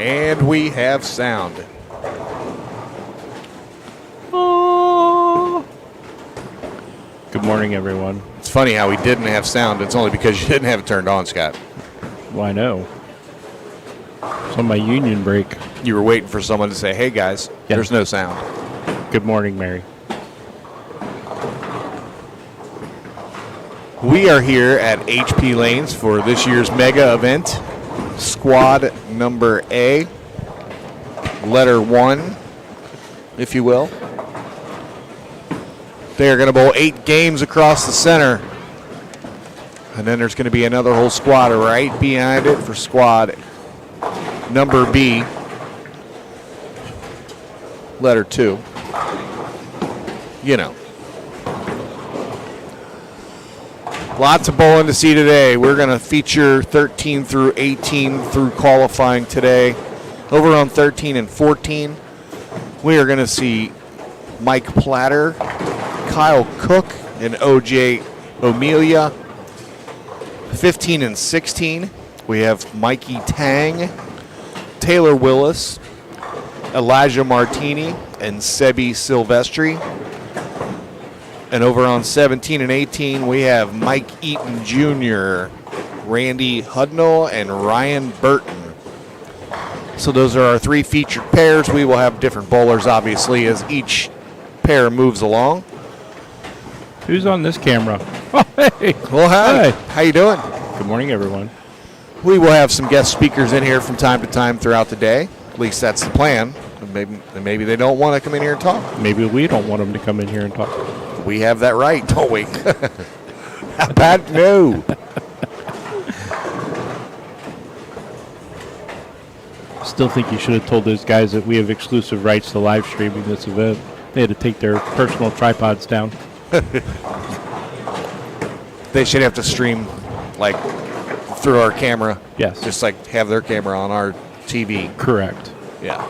And we have sound. Good morning, everyone. It's funny how we didn't have sound. It's only because you didn't have it turned on, Scott. Well, I know. It's on my union break. You were waiting for someone to say, hey, guys, Yeah. There's no sound. Good morning, Mary. We are here at HP Lanes for this year's mega event, Squad Number A, Letter 1, if you will. They are going to bowl 8 games across the center. And then there's going to be another whole squad right behind it for Squad Number B, Letter 2. You know. Lots of bowling to see today. We're going to feature 13 through 18 through qualifying today. Over on 13 and 14, we are going to see Mike Platter, Kyle Cook, and OJ O'Melia. 15 and 16, we have Mikey Tang, Taylor Willis, Elijah Martini, and Sebi Silvestri. And over on 17 and 18, we have Mike Eaton Jr., Randy Hudnall, and Ryan Burton. So those are our 3 featured pairs. We will have different bowlers, obviously, as each pair moves along. Who's on this camera? Oh, hey. Well, hi. How you doing? Good morning, everyone. We will have some guest speakers in here from time to time throughout the day. At least that's the plan. Maybe they don't want to come in here and talk. Maybe we don't want them to come in here and talk. We have that right, don't we? How about no? Still think you should have told those guys that we have exclusive rights to live streaming this event. They had to take their personal tripods down. They should have to stream, like, through our camera. Yes. Just like have their camera on our TV. Correct. Yeah.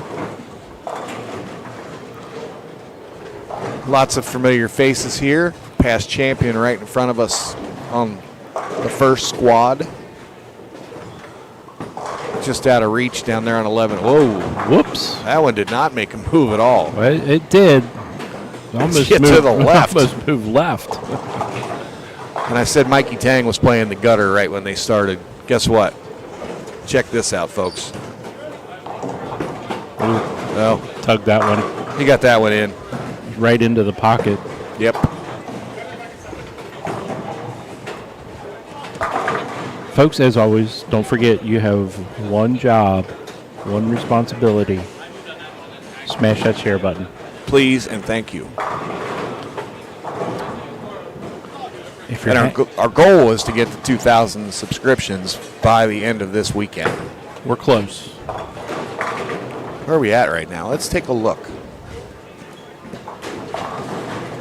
Lots of familiar faces here. Past champion right in front of us on the first squad. Just out of reach down there on 11. Whoa. Whoops. That one did not make a move at all. Well, it did. Almost Get moved, to the left. Almost moved left. And I said Mikey Tang was playing the gutter right when they started. Guess what? Check this out, folks. Oh, Tugged that one he got that one in. right into the pocket. Yep. Folks, as always, don't forget you have one job, one responsibility. Smash that share button. Please and thank you. If And you're our goal is to get to 2,000 subscriptions by the end of this weekend. we're close. Where are we at right now? Let's take a look.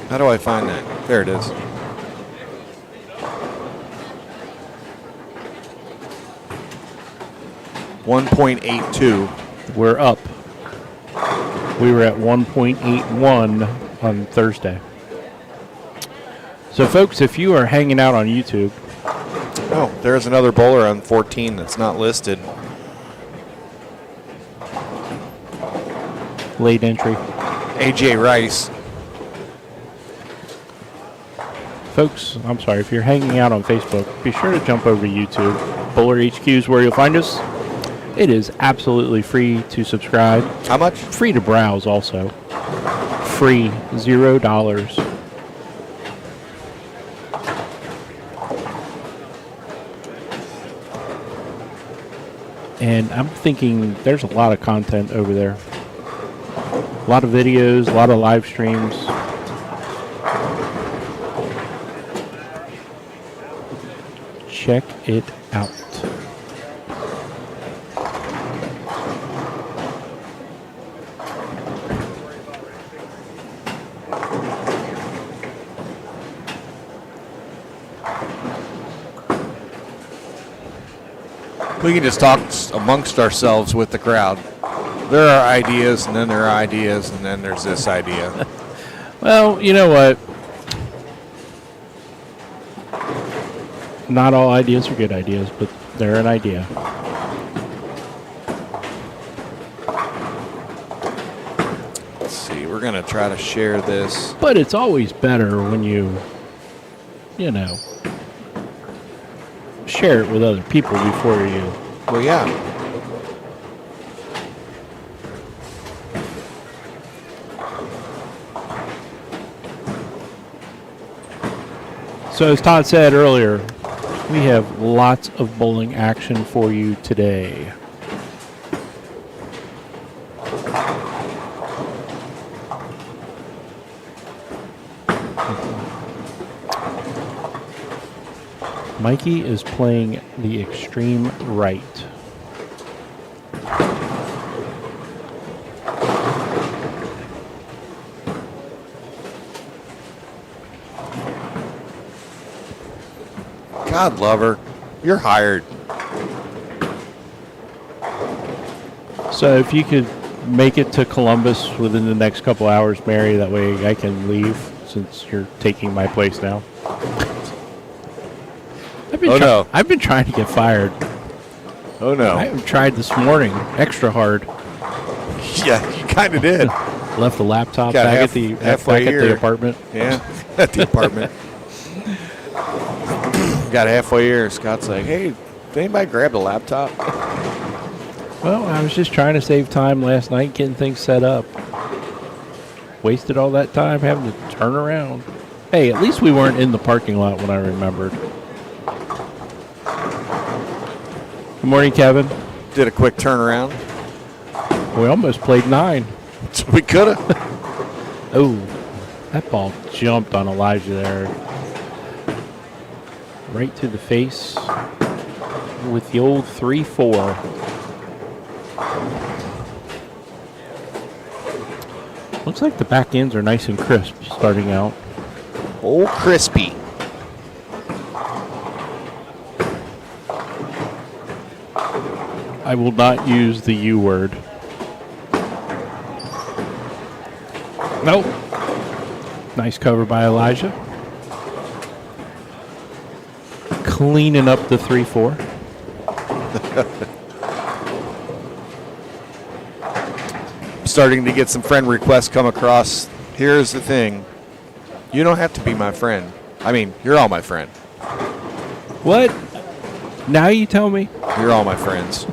How do I find that? There it is. .82. We're up. We were at 1.81 on Thursday. So, folks, if you are hanging out on YouTube, Oh, there's another bowler on 14 that's not listed. late entry. AJ Rice. Folks, I'm sorry, if you're hanging out on Facebook, be sure to jump over to YouTube. Bowler HQ is where you'll find us. It is absolutely free to subscribe. How much? Free to browse also. Free, $0. And I'm thinking there's a lot of content over there. A lot of videos, a lot of live streams. Check it out. We can just talk amongst ourselves with the crowd. There are ideas, and then there are ideas, and then there's this idea. Well, you know what? Not all ideas are good ideas, but they're an idea. going to try to share this. But it's always better when you share it with other people before you. Well, yeah. So as Todd said earlier, we have lots of bowling action for you today. Mikey is playing the extreme right. God love her. You're hired. So if you could make it to Columbus within the next couple hours, Mary, that way I can leave since you're taking my place now. No. I've been trying to get fired. Oh, no. I tried this morning extra hard. Yeah, you kind of did. Left the laptop Got back half- at the halfway back at the here. apartment. Yeah, at the apartment. Got halfway here. Scott's like, hey, did anybody grab the laptop? Well, I was just trying to save time last night getting things set up. Wasted all that time having to turn around. Hey, at least we weren't in the parking lot when I remembered. Good morning, Kevin. Did a quick turnaround. We almost played 9. We could have. Oh, that ball jumped on Elijah there. Right to the face with the old 3-4. Looks like the back ends are nice and crisp starting out. Oh, crispy. I will not use the U word. Nope. Nice cover by Elijah. Cleaning up the 3-4. Starting to get some friend requests come across. Here's the thing. You don't have to be my friend. I mean, you're all my friend. What? Now you tell me? You're all my friends.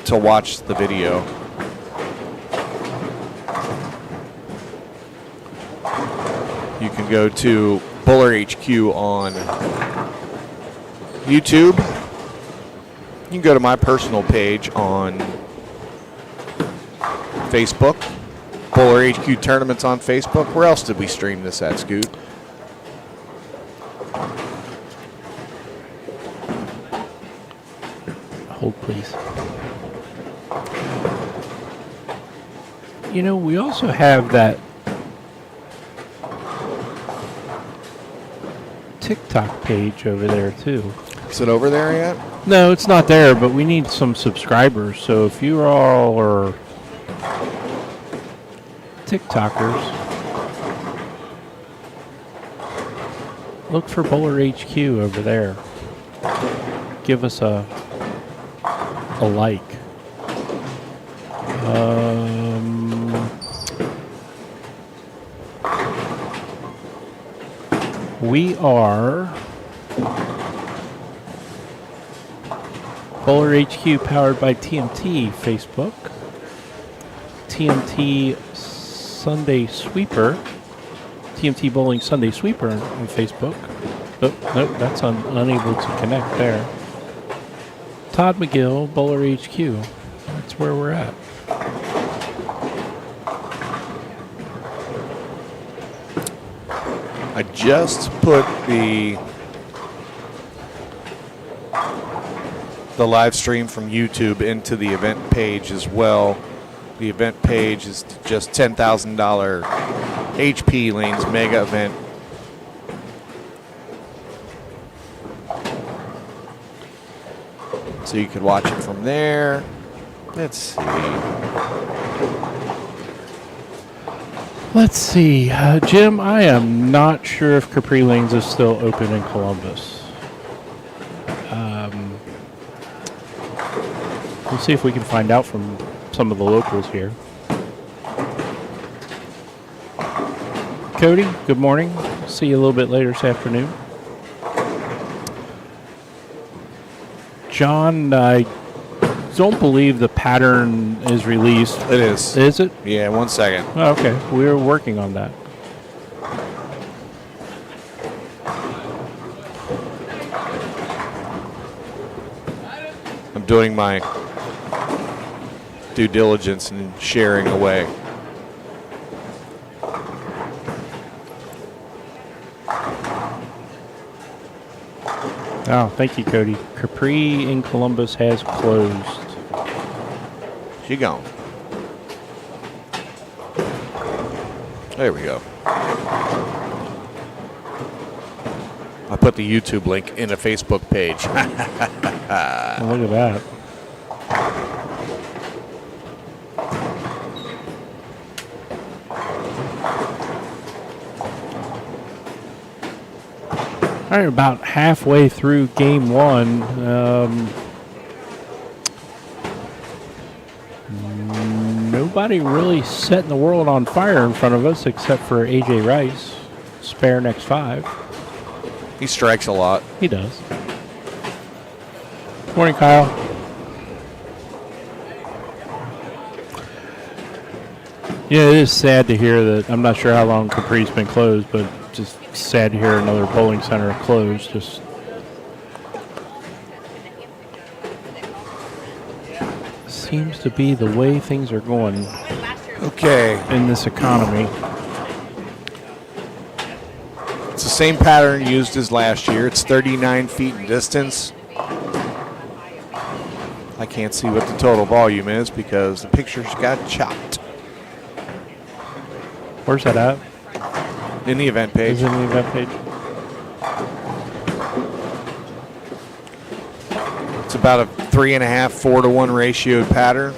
To watch the video. You can go to Bowler HQ on YouTube. You can go to my personal page on Facebook. Bowler HQ Tournaments on Facebook. Where else did we stream this at, Scoot? Hold, please. You know, we also have that TikTok page over there, too. Is it over there yet? No, it's not there, but we need some subscribers. So if you all are TikTokers, look for Bowler HQ over there. Give us a like. We are Bowler HQ powered by TMT Facebook, TMT Sunday Sweeper, TMT Bowling Sunday Sweeper on Facebook. Oh, nope, that's unable to connect there. Todd McGill, Bowler HQ. That's where we're at. I just put the live stream from YouTube into the event page as well. The event page is just $10,000 HP Lanes mega event. So you could watch it from there. Let's see. Let's see. Jim, I am not sure if Capri Lanes is still open in Columbus. We'll see if we can find out from some of the locals here. Cody, good morning. See you a little bit later this afternoon. John, I don't believe the pattern is released. It is. Is it? Yeah, 1 second. Oh, okay. We're working on that. I'm doing my due diligence and sharing away. Oh, thank you, Cody. Capri in Columbus has closed. She gone. There we go. I put the YouTube link in a Facebook page. Oh, look at that. All right, about halfway through game one. Nobody really setting the world on fire in front of us except for A.J. Rice. Spare next 5. He strikes a lot. He does. Morning, Kyle. Yeah, it is sad to hear that. I'm not sure how long Capri's been closed, but just sad to hear another bowling center closed. Just seems to be the way things are going Okay. in this economy. It's the same pattern used as last year. It's 39 feet in distance. I can't see what the total volume is because the pictures got chopped. Where's that at? In the event page. Is it in the event page? It's about a 3.5, 4-to-1 ratio pattern.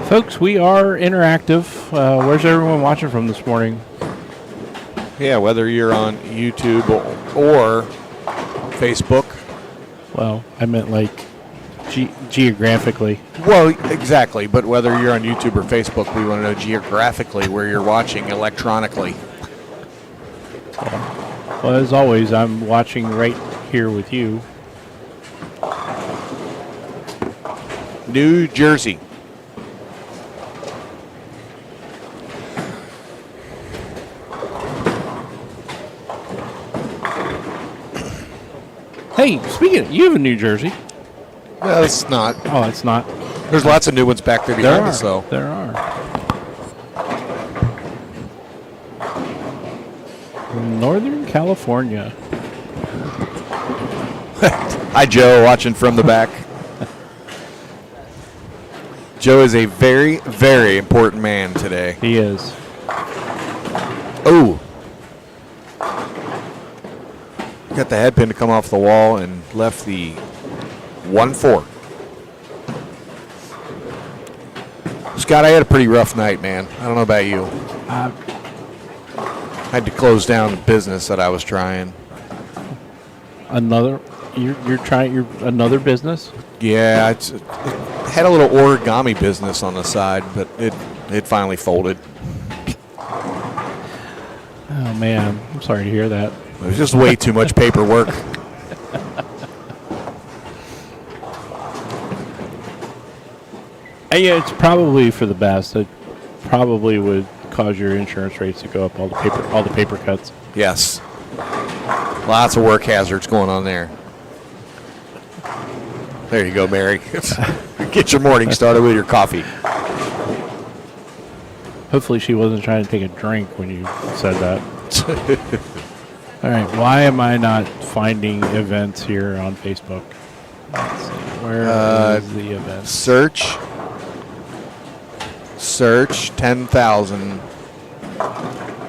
Folks, we are interactive. Where's everyone watching from this morning? Yeah, whether you're on YouTube or Facebook. Well, I meant like geographically. Well, exactly. But whether you're on YouTube or Facebook, we want to know geographically where you're watching electronically. Well, as always, I'm watching right here with you. New Jersey. Hey, speaking of, you have a New Jersey. Well, it's not. Oh, it's not. There's lots of new ones back there behind us, though. There are. Northern California. Hi, Joe, watching from the back. Joe is a very, very important man today. He is. Oh. Got the head pin to come off the wall and left the 1-4. Scott, I had a pretty rough night, man. I don't know about you. I had to close down the business that I was trying. Another, you're trying another business? Yeah, it had a little origami business on the side, but it finally folded. Oh man, I'm sorry to hear that. It was just way too much paperwork. Yeah, it's probably for the best. It probably would cause your insurance rates to go up. All the paper cuts. Yes. Lots of work hazards going on there. There you go, Mary. Get your morning started with your coffee. Hopefully she wasn't trying to take a drink when you said that. All right, why am I not finding events here on Facebook? Let's see, where is the event? Search 10,000.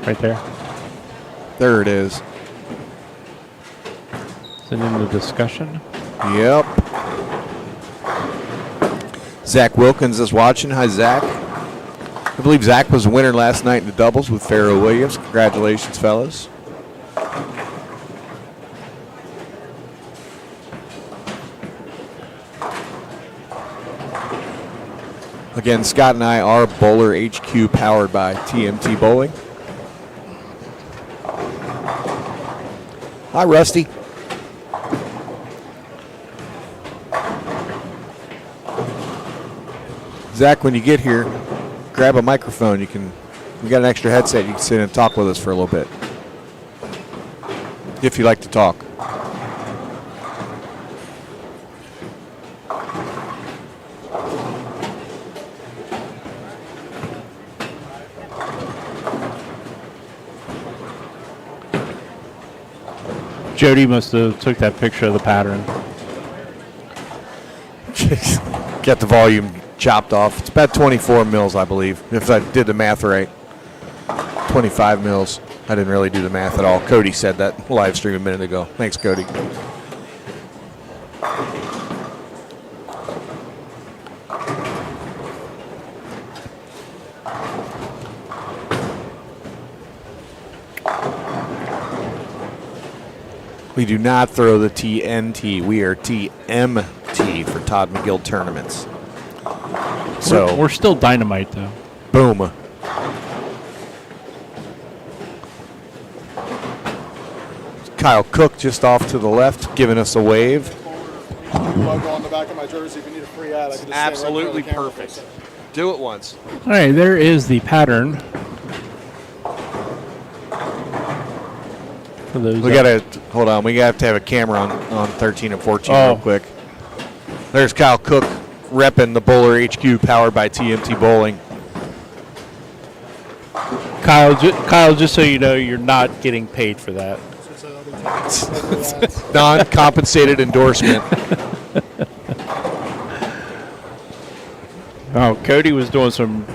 Right there. There it is. Is it in the discussion? Yep. Zach Wilkins is watching. Hi, Zach. I believe Zach was the winner last night in the doubles with Pharaoh Williams. Congratulations, fellas. Again, Scott and I are Bowler HQ powered by TMT Bowling. Hi, Rusty. Zach, when you get here, grab a microphone. We got an extra headset. You can sit and talk with us for a little bit. If you like to talk. Jody must have took that picture of the pattern. Get the volume chopped off. It's about 24 mils, I believe, if I did the math right. 25 mils. I didn't really do the math at all. Cody said that live stream a minute ago. Thanks, Cody. We do not throw the TNT. We are TMT for Todd McGill tournaments. So We're still dynamite, though. boom. Kyle Cook just off to the left, giving us a wave. Logo on the back of my jersey. If you need a free ad, I can just Absolutely stand right in front of the camera for a perfect. Do it once. All right, there is the pattern. For those We gotta hold on. We have to have a camera on 13 and 14 Oh. real quick. There's Kyle Cook repping the Bowler HQ powered by TMT Bowling. Kyle, just so you know, you're not getting paid for that. second. Non-compensated endorsement. Oh, Cody was doing some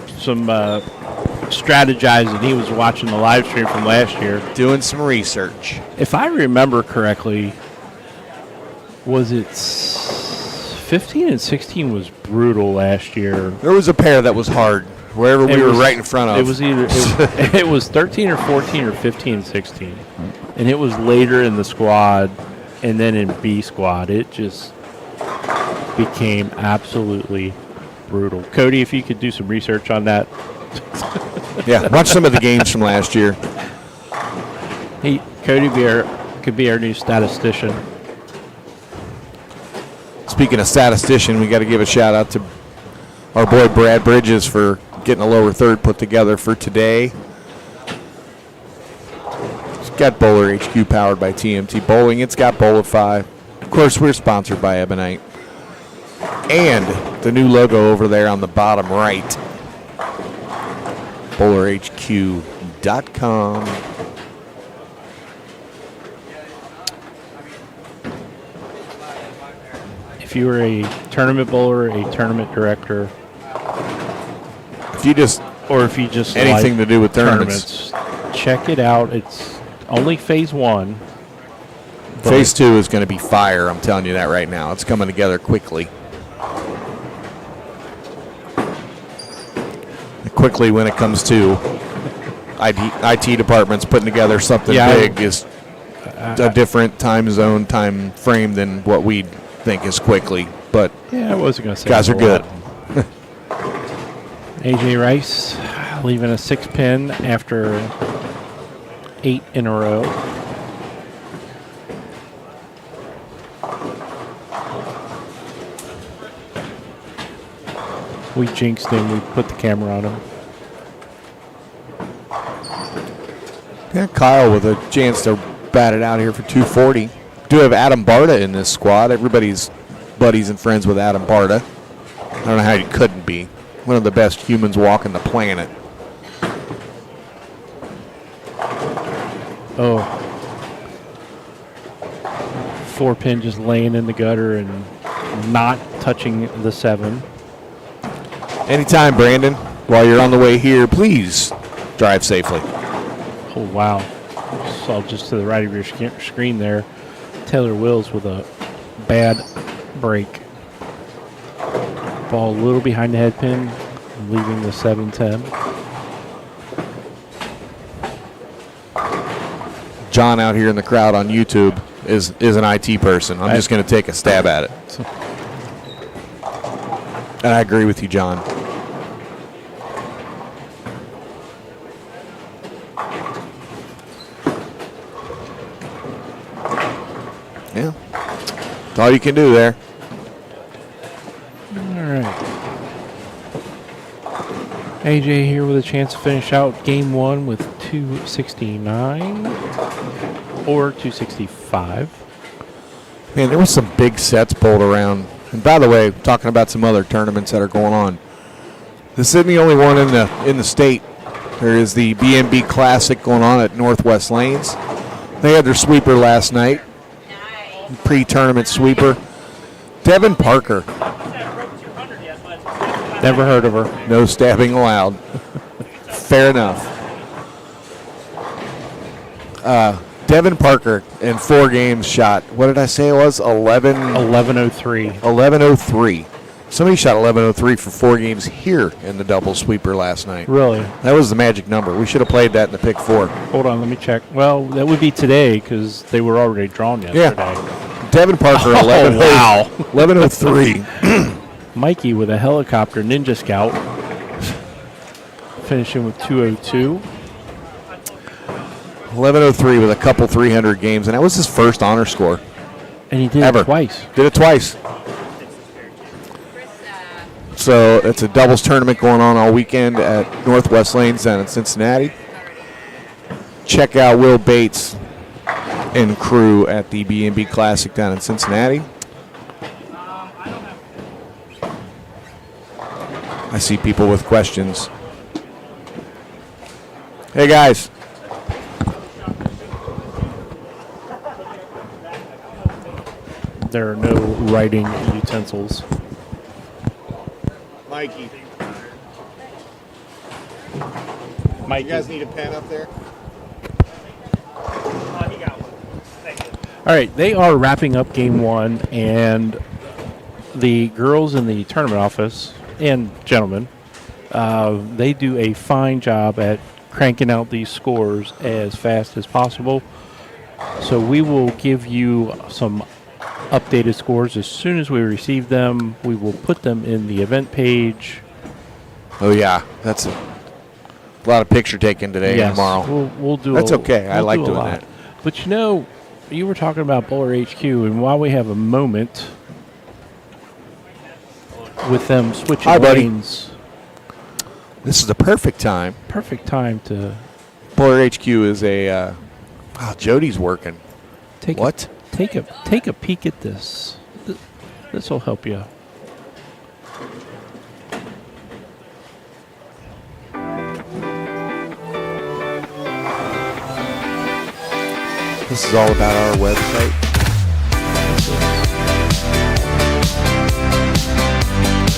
strategizing. He was watching the live stream from last year. Doing some research. If I remember correctly, was it 15 and 16 was brutal last year. There was a pair that was hard. Wherever we were right in front of. It was either it was 13 or 14 or 15 and 16, and it was later in the squad, and then in B squad, it just became absolutely brutal. Cody, if you could do some research on that. Yeah, watch some of the games from last year. Cody could be our new statistician. Speaking of statistician, we got to give a shout out to our boy Brad Bridges for getting a lower third put together for today. It's got Bowler HQ powered by TMT Bowling. It's got Bowlify. Of course, we're sponsored by Ebonite. And the new logo over there on the bottom right, BowlerHQ.com. If you were a tournament bowler, a tournament director, If you just or if you just anything like to do with tournaments. check it out. It's only phase 1. but Phase 2 is going to be fire. I'm telling you that right now. It's coming together quickly. Quickly when it comes to IT departments putting together something big is a different time zone, time frame than what we think is quickly. But Yeah, I wasn't going to say guys a are whole good. lot. AJ Rice leaving a 6-pin after 8 in a row. We jinxed him. We put the camera on him. Yeah, Kyle with a chance to bat it out here for 240. Do have Adam Barta in this squad. Everybody's buddies and friends with Adam Barta. I don't know how you couldn't be. One of the best humans walking the planet. Oh. 4-pin just laying in the gutter and not touching the 7. Anytime, Brandon. While you're on the way here, please drive safely. Oh, wow. Saw just to the right of your screen there. Taylor Wills with a bad break. Ball a little behind the head pin, leaving the 7-10. John out here in the crowd on YouTube is an IT person. I'm just going to take a stab at it. And I agree with you, John. Yeah. That's all you can do there. All right. AJ here with a chance to finish out game one with 269 or 265. Man, there were some big sets pulled around. And by the way, talking about some other tournaments that are going on. This isn't the only one in the state. There is the BNB Classic going on at Northwest Lanes. They had their sweeper last night. Pre-tournament sweeper. Devin Parker. Never heard of her. No stabbing allowed. Fair enough. Devin Parker in 4 games shot, what did I say it was? 1103. 1103. Somebody shot 1103 for 4 games here in the double sweeper last night. Really? That was the magic number. We should have played that in the pick 4. Hold on, let me check. Well, that would be today because they were already drawn yesterday. Yeah. Devin Parker, 1103. Mikey with a helicopter Ninja Scout. Finishing with 202. 1103 with a couple 300 games, and that was his first honor score. And he did Ever. it twice. Did it twice. So it's a doubles tournament going on all weekend at Northwest Lanes down in Cincinnati. Check out Will Bates and crew at the B&B Classic down in Cincinnati. I see people with questions. Hey, guys. There are no writing utensils. Mikey. Mikey. You guys need a pen up there? All right, they are wrapping up game one, and the girls in the tournament office and gentlemen, they do a fine job at cranking out these scores as fast as possible. So we will give you some updated scores as soon as we receive them. We will put them in the event page. Oh, yeah. That's a lot of picture taking today and tomorrow. We'll do. That's okay. I like do a doing lot. that. But you know, you were talking about Bowler HQ, and while we have a moment with them switching Hi, buddy. lanes, This is the perfect time. perfect time to Bowler HQ is a. Jody's working. take What? take a peek at this. This will help you. This is all about our website.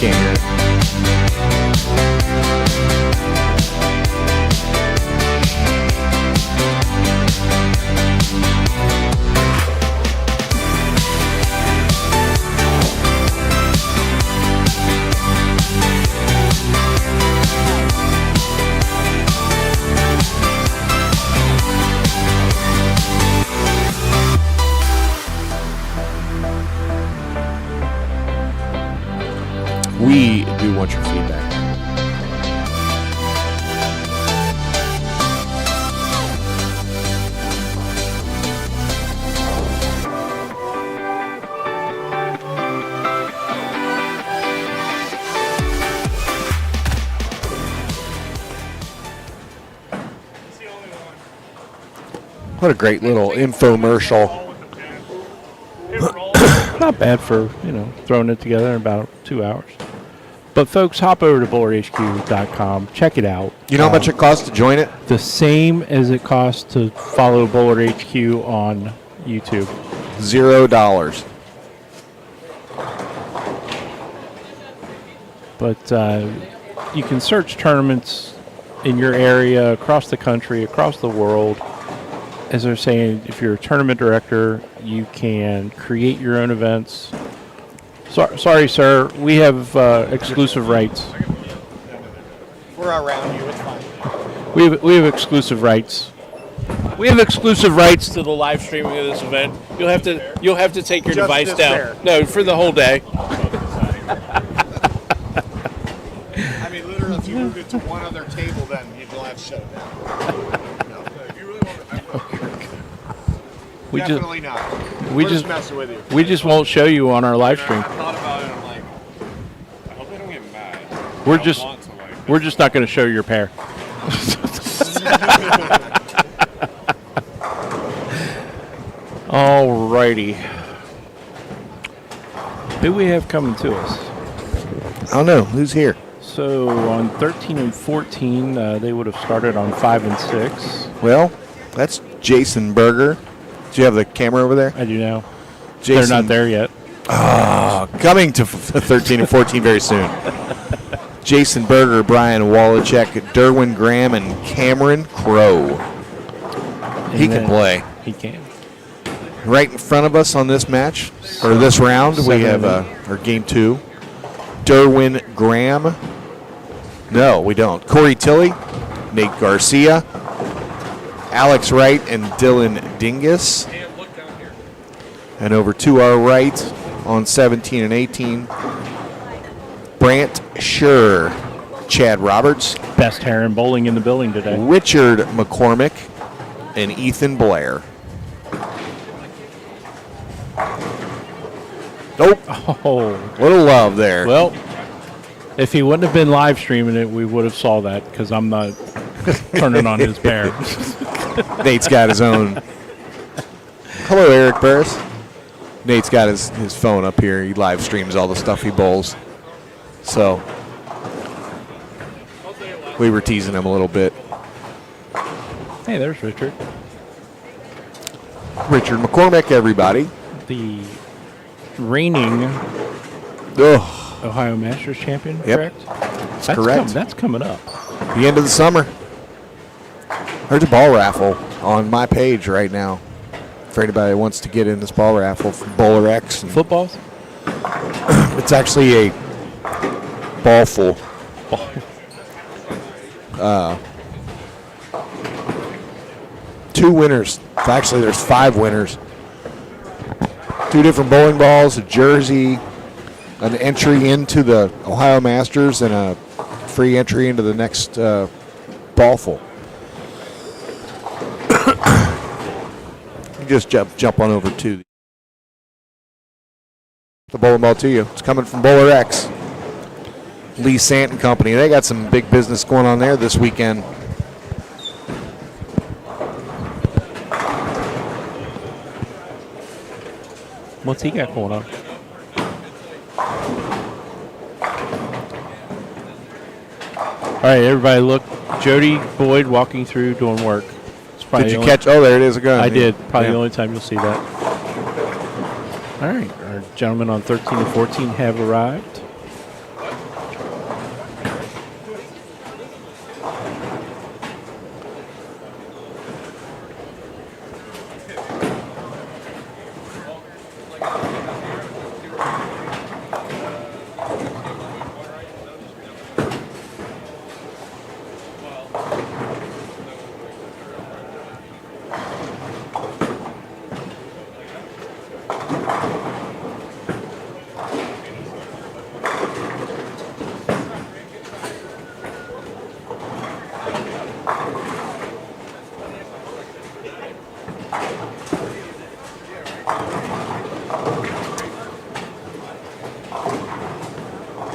Can't hear it. We do want your feedback. What a great little infomercial. Not bad for, throwing it together in about 2 hours. But folks, hop over to bowlerhq.com. Check it out. You know how much it costs to join it? The same as it costs to follow Bowler HQ on YouTube. $0. But you can search tournaments in your area, across the country, across the world. as they're saying, if you're a tournament director, you can create your own events. Sorry, sir. We have exclusive rights. We're around you. It's fine. We have exclusive rights. We have exclusive rights to the live streaming of this event. You'll have to take your Just device this down. fair. No, for the whole day. I mean, literally, if you moved it to one other table, then you'd have to shut it down. No, if you really want We definitely not. we We're just messing with you. we just won't show you on our live stream. I thought about it. I'm like, I hope they don't get mad. We're I just want to, like, we're just not going to show your pair. Alrighty. Who we have coming to us? I don't know. Who's here? So on 13 and 14, they would have started on 5 and 6. Well, that's Jason Berger. Do you have the camera over there? I do know. Jason, They're not there yet. Coming to 13 and 14 very soon. Jason Berger, Brian Wallachek, Derwin Graham, and Cameron Crow. He And can then- play. He can. Right in front of us on this match, or this round, we 7 have and our game 2. Derwin Graham. No, we don't. Corey Tilley, Nate Garcia, Alex Wright, and Dylan Dingus. And over to our right on 17 and 18, Brant Schur, Chad Roberts, Best hair in bowling in the building today. Richard McCormick, and Ethan Blair. Nope, Oh, little love there. well, if he wouldn't have been live streaming it, we would have saw that because I'm not turning on his pair. Nate's got his own. Hello, Eric Burris. Nate's got his phone up here. He live streams all the stuff he bowls. So we were teasing him a little bit. Hey, there's Richard. Richard McCormick, everybody. The reigning Ugh, Ohio Masters champion, Yep. correct? that's That's correct. that's coming up. The end of the summer. There's a ball raffle on my page right now. For anybody that wants to get in this ball raffle from Bowler X. And Footballs? it's actually a ball full. Two winners. Actually, there's 5 winners. 2 different bowling balls, a jersey, an entry into the Ohio Masters, and a free entry into the next ball full. You just jump on over to the bowling ball to you. It's coming from Bowler X. Lee Sant and Company. They got some big business going on there this weekend. What's he got going on? All right, everybody, look. Jody Boyd walking through doing work. It's probably Did the you only- catch? Oh, there it is again. I did. Probably Yeah. the only time you'll see that. All right, our gentlemen on 13 and 14 have arrived.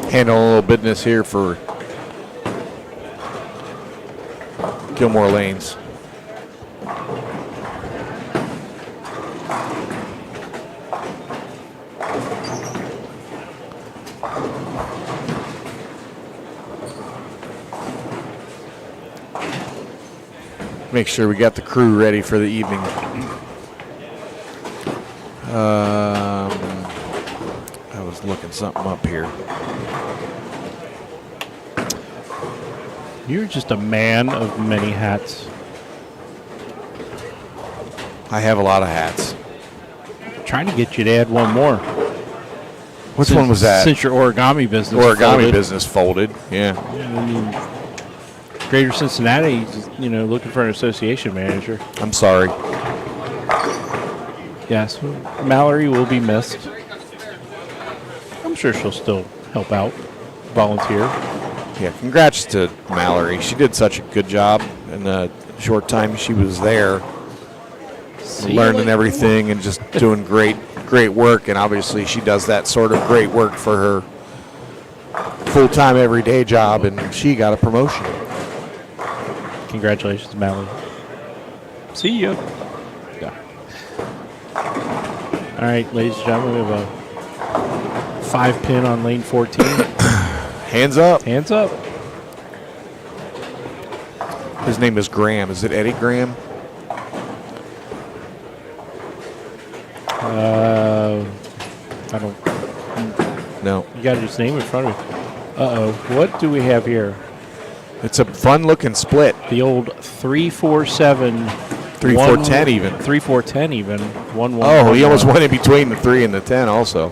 Handling a little business here for Gilmore Lanes. Make sure we got the crew ready for the evening. I was looking something up here. You're just a man of many hats. I have a lot of hats. Trying to get you to add one more. Which one was that? Since your origami business Origami folded. business folded. Yeah. I mean, Greater Cincinnati, looking for an association manager. I'm sorry. Yes, Mallory will be missed. I'm sure she'll still help out, volunteer. Yeah, congrats to Mallory. She did such a good job in the short time she was there, learning everything and just doing great work. And obviously she does that sort of great work for her full-time everyday job, and she got a promotion. Congratulations, Mallory. See you. Yeah. All right, ladies and gentlemen, we have a 5-pin on lane 14. Hands up. Hands up. His name is Graham. Is it Eddie Graham? I don't. No. You got his name in front of me. Uh-oh. What do we have here? It's a fun-looking split. The old 3-4-7. 3-4-10 even. 3-4-10 even. 1-1. Oh, he almost went in between the 3 and the 10 also.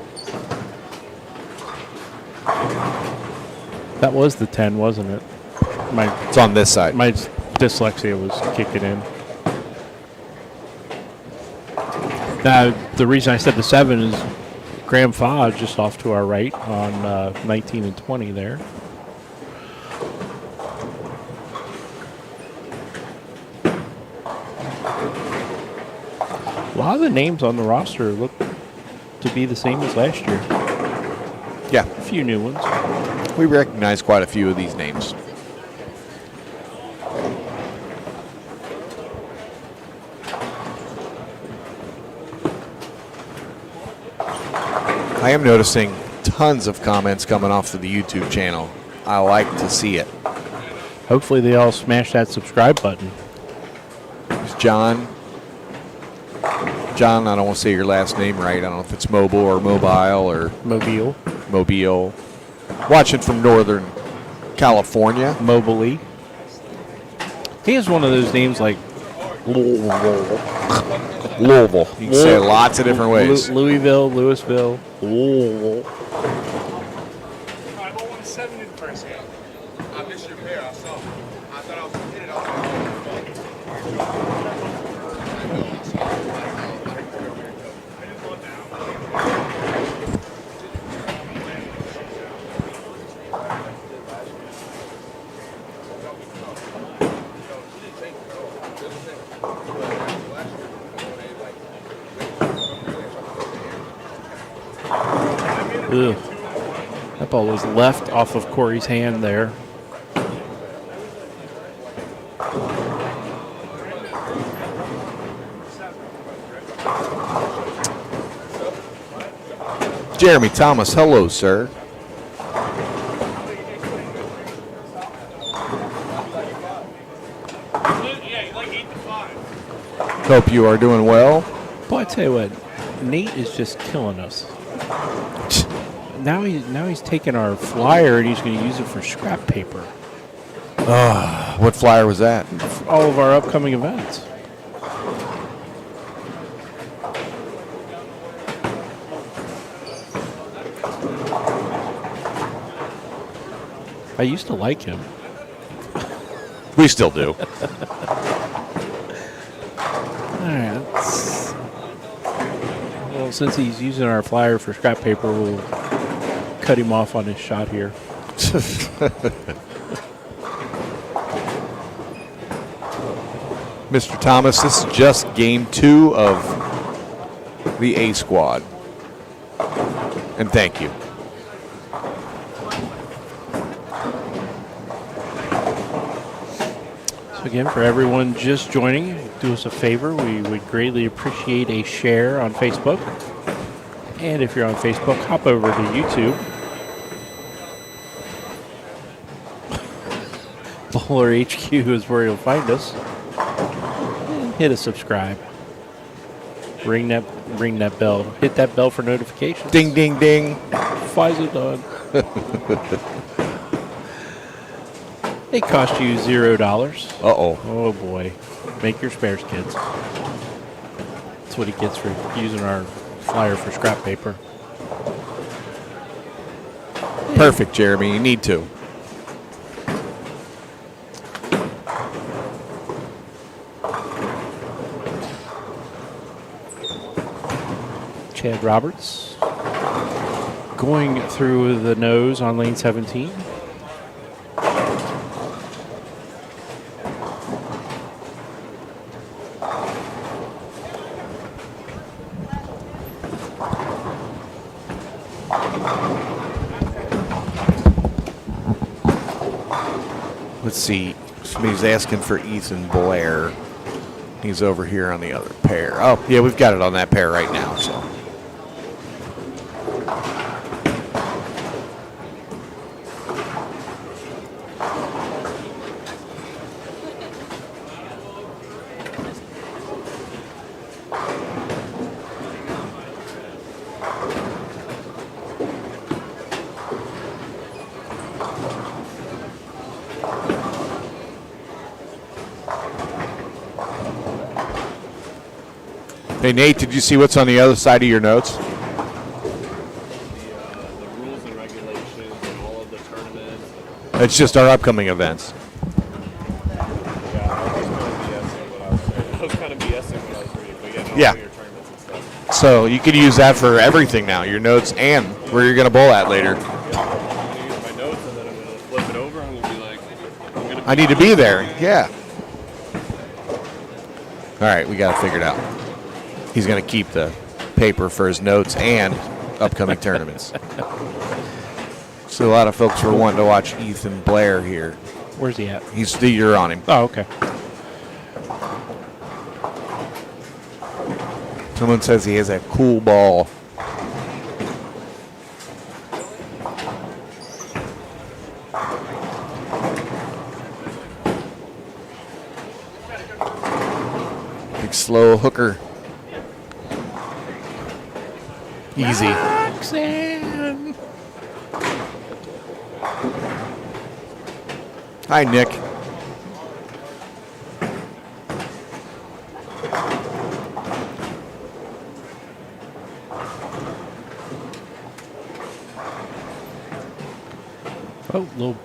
That was the 10, wasn't it? It's on this side. My dyslexia was kicking in. The reason I said the 7 is Graham Fodge just off to our right on 19 and 20 there. A lot of the names on the roster look to be the same as last year. Yeah. A few new ones. We recognize quite a few of these names. I am noticing tons of comments coming off of the YouTube channel. I like to see it. Hopefully they all smash that subscribe button. There's John. John, I don't want to say your last name right. I don't know if it's mobile or mobile or Mobile. mobile. Watching from Northern California. Mobily. He has one of those names like Louisville. You can say it lots of different ways. Louisville, Louisville. Louisville. 501.7 in first game. I missed your pair. I saw. I thought I was going to hit it. Ugh. That ball was left off of Corey's hand there. Jeremy Thomas, hello, sir. Yeah, like 8 to 5. Hope you are doing well. Boy, I tell you what, Nate is just killing us. Now he's taking our flyer and he's going to use it for scrap paper. What flyer was that? All of our upcoming events. I used to like him. We still do. All right. Well, since he's using our flyer for scrap paper, we'll cut him off on his shot here. Mr. Thomas, this is just game 2 of the A squad. And thank you. So again, for everyone just joining, do us a favor. We would greatly appreciate a share on Facebook. And if you're on Facebook, hop over to YouTube. Bowler HQ is where you'll find us. And hit a subscribe. Ring that bell. Hit that bell for notifications. Ding, ding, ding. FISA done. They cost you $0. Uh-oh. Oh boy. Make your spares, kids. That's what he gets for using our flyer for scrap paper. Perfect, Jeremy. You need to. Chad Roberts going through the nose on lane 17. Let's see. Somebody's asking for Ethan Blair. He's over here on the other pair. Oh, yeah, we've got it on that pair right now. So. Hey, Nate, did you see what's on the other side of your notes? The rules and regulations and all of the tournaments. It's just our upcoming events. Yeah, I was kind of BSing what I was reading, but yeah, no, Yeah. all your tournaments and stuff. So you could use that for everything now, your notes and where you're going to bowl at later. I'm going to use my notes and then I'm going to flip it over. I'm going to be like, I'm going to I need to be there. Yeah. All right, we got it figured out. He's going to keep the paper for his notes and upcoming tournaments. So a lot of folks were wanting to watch Ethan Blair here. Where's he at? You're on him. Oh, okay. Someone says he has a cool ball. Big slow hooker. Easy. Roxanne. Hi, Nick. Oh, little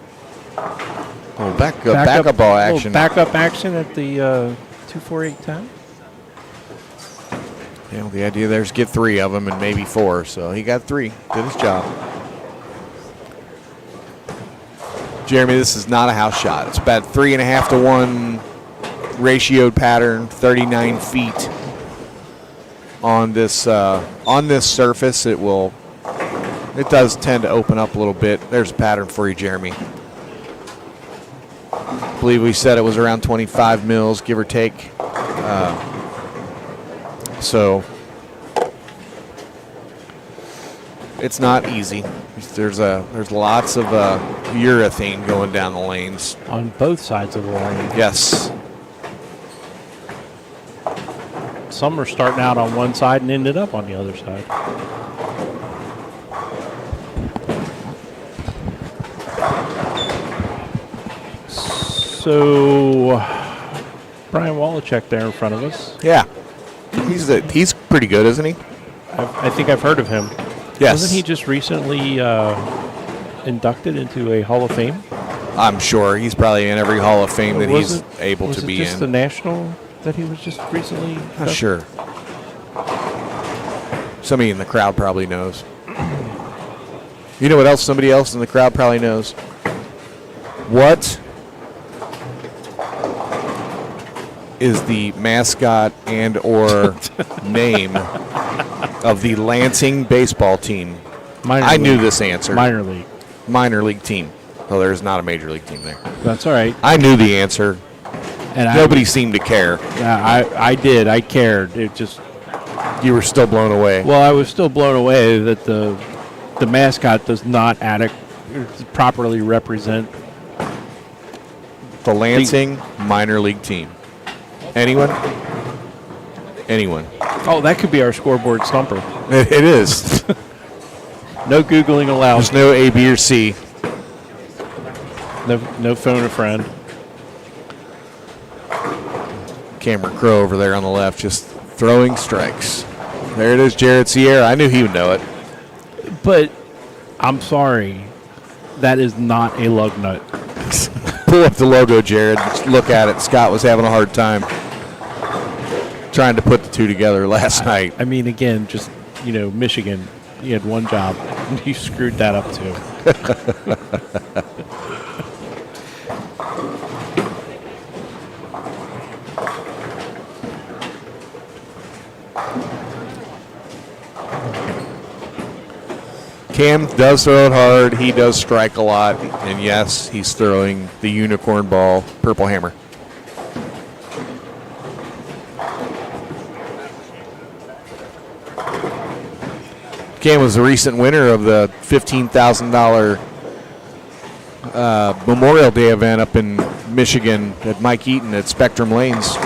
Oh, backup ball little action. backup action at the 24810. You know, the idea there is get 3 of them and maybe 4. So he got 3. Did his job. Jeremy, this is not a house shot. It's about 3.5 to 1 ratioed pattern, 39 feet on this surface. It does tend to open up a little bit. There's a pattern for you, Jeremy. I believe we said it was around 25 mils, give or take. So it's not easy. There's lots of urethane going down the lanes. On both sides of the lane. Yes. Some are starting out on one side and ended up on the other side. So, Brian Wallachek there in front of us. Yeah. He's pretty good, isn't he? I think I've heard of him. Yes. Wasn't he just recently inducted into a Hall of Fame? I'm sure he's probably in every Hall of Fame that he's able was to it be just the in. national that he was just recently? Not inducted? sure. Somebody in the crowd probably knows. You know what else somebody else in the crowd probably knows? What is the mascot and or name of the Lansing baseball team? I knew this answer. Minor league. Minor league team. Oh, there's not a major league team there. That's all right. I knew the answer. And Nobody seemed to care. I did. I cared. It just. You were still blown away. Well, I was still blown away that the mascot does not properly represent. The Lansing minor league team. Anyone? Anyone? Oh, that could be our scoreboard stumper. It is. No Googling allowed. There's no A, B, or C. No phone a friend. Cameron Crowe over there on the left just Throwing strikes. There it is, Jared Sierra. I knew he would know it. But I'm sorry, that is not a lug nut. Pull up the logo, Jared. Just look at it. Scott was having a hard time trying to put the two together last night. I mean, again, just, Michigan, you had one job. You screwed that up too. Cam does throw it hard. He does strike a lot. And yes, he's throwing the unicorn ball, Purple Hammer. Cam was the recent winner of the $15,000 Memorial Day event up in Michigan at Mike Eaton at Spectrum Lanes.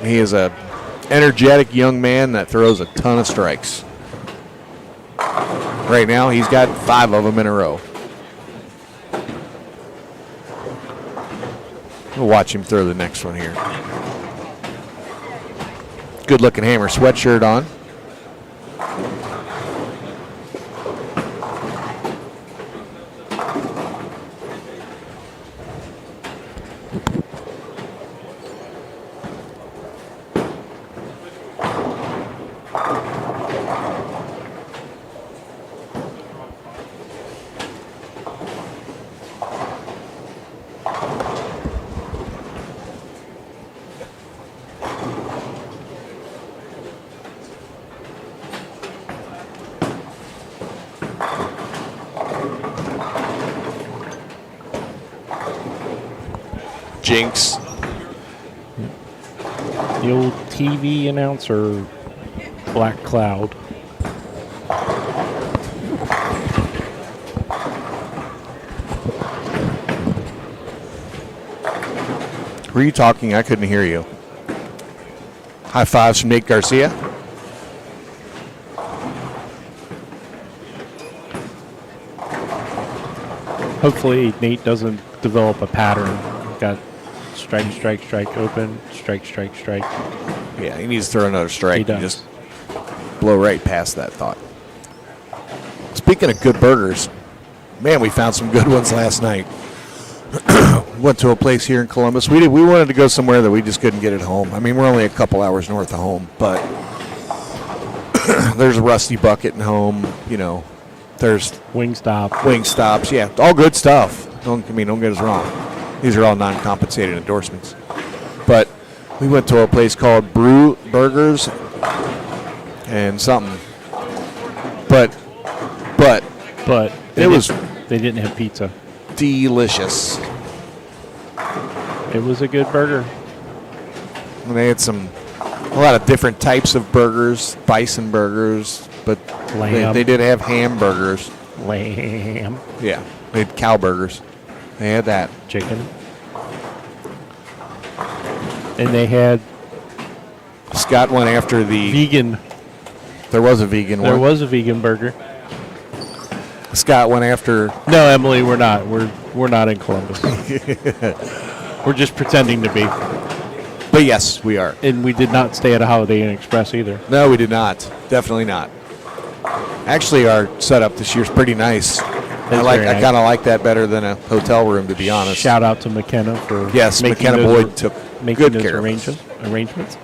He is a energetic young man that throws a ton of strikes. Right now, he's got 5 of them in a row. We'll watch him throw the next one here. Good-looking Hammer sweatshirt on. Jinx. The old TV announcer, Black Cloud. Were you talking? I couldn't hear you. High fives from Nate Garcia. Hopefully Nate doesn't develop a pattern. Got strike, strike, strike, open, strike, strike, strike. Yeah, he needs to throw another strike. He does. Just blow right past that thought. Speaking of good burgers, man, we found some good ones last night. Went to a place here in Columbus. We wanted to go somewhere that we just couldn't get at home. I mean, we're only a couple hours north of home, but there's a Rusty Bucket in home. There's Wingstop. Wing Stops. Yeah, all good stuff. Don't get us wrong. These are all non-compensated endorsements. But we went to a place called Brew Burgers and something. But they it was didn't have pizza. delicious. It was a good burger. And they had a lot of different types of burgers, bison burgers, but Lamb. they did have hamburgers. Lamb. Yeah, they had cow burgers. They had that. Chicken. And they had Scott went after the. vegan. There was a vegan There one. was a vegan burger. Scott went after. No, Emily, we're not. We're not in Columbus. We're just pretending to be. But yes, we are. And we did not stay at a Holiday Inn Express either. No, we did not. Definitely not. Actually, our setup this year is pretty nice. I very nice. kind of like that better than a hotel room, to be honest. Shout out to McKenna for Yes, making McKenna those Boyd took making good those care of us. arrangements.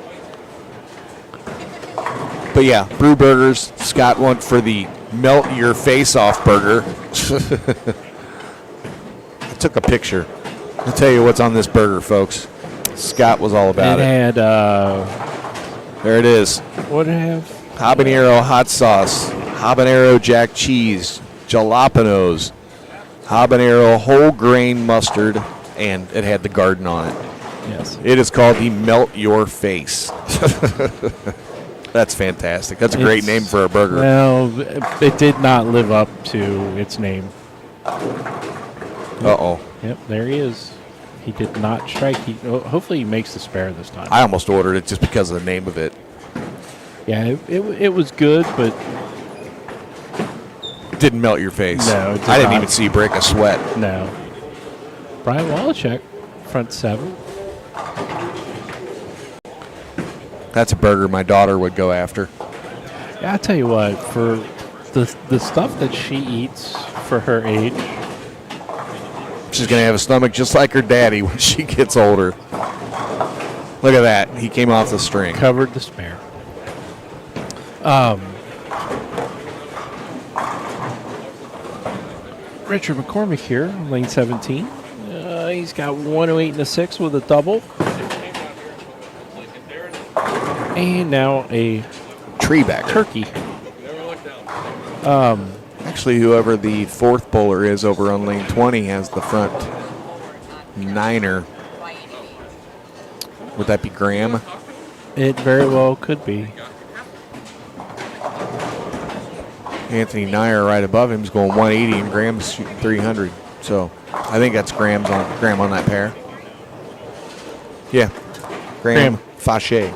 But yeah, Brew Burgers. Scott went for the melt your face off burger. I took a picture. I'll tell you what's on this burger, folks. Scott was all about It it. had There it is. what did it have? Habanero hot sauce, habanero jack cheese, jalapenos, habanero whole grain mustard, and it had the garden on it. Yes. It is called the Melt Your Face. That's fantastic. That's a great It's- name for a burger. Well, it did not live up to its name. Uh-oh. Yep, there he is. He did not strike. Hopefully he makes the spare this time. I almost ordered it just because of the name of it. Yeah, it was good, but Didn't melt your face. No, it did I didn't not. even see you break a sweat. no. Brian Wallachek front 7. That's a burger my daughter would go after. Yeah, I tell you what, for the stuff that she eats for her age, She's going to have a stomach just like her daddy when she gets older. Look at that. He came off the string. covered the spare. Richard McCormick here, lane 17. He's got 108 and a 6 with a double. And now a Tree back. turkey. Actually, whoever the fourth bowler is over on lane 20 has the front niner. Would that be Graham? It very well could be. Anthony Nyer right above him is going 180 and Graham's shooting 300. So I think that's Graham on that pair. Yeah. Graham Fache.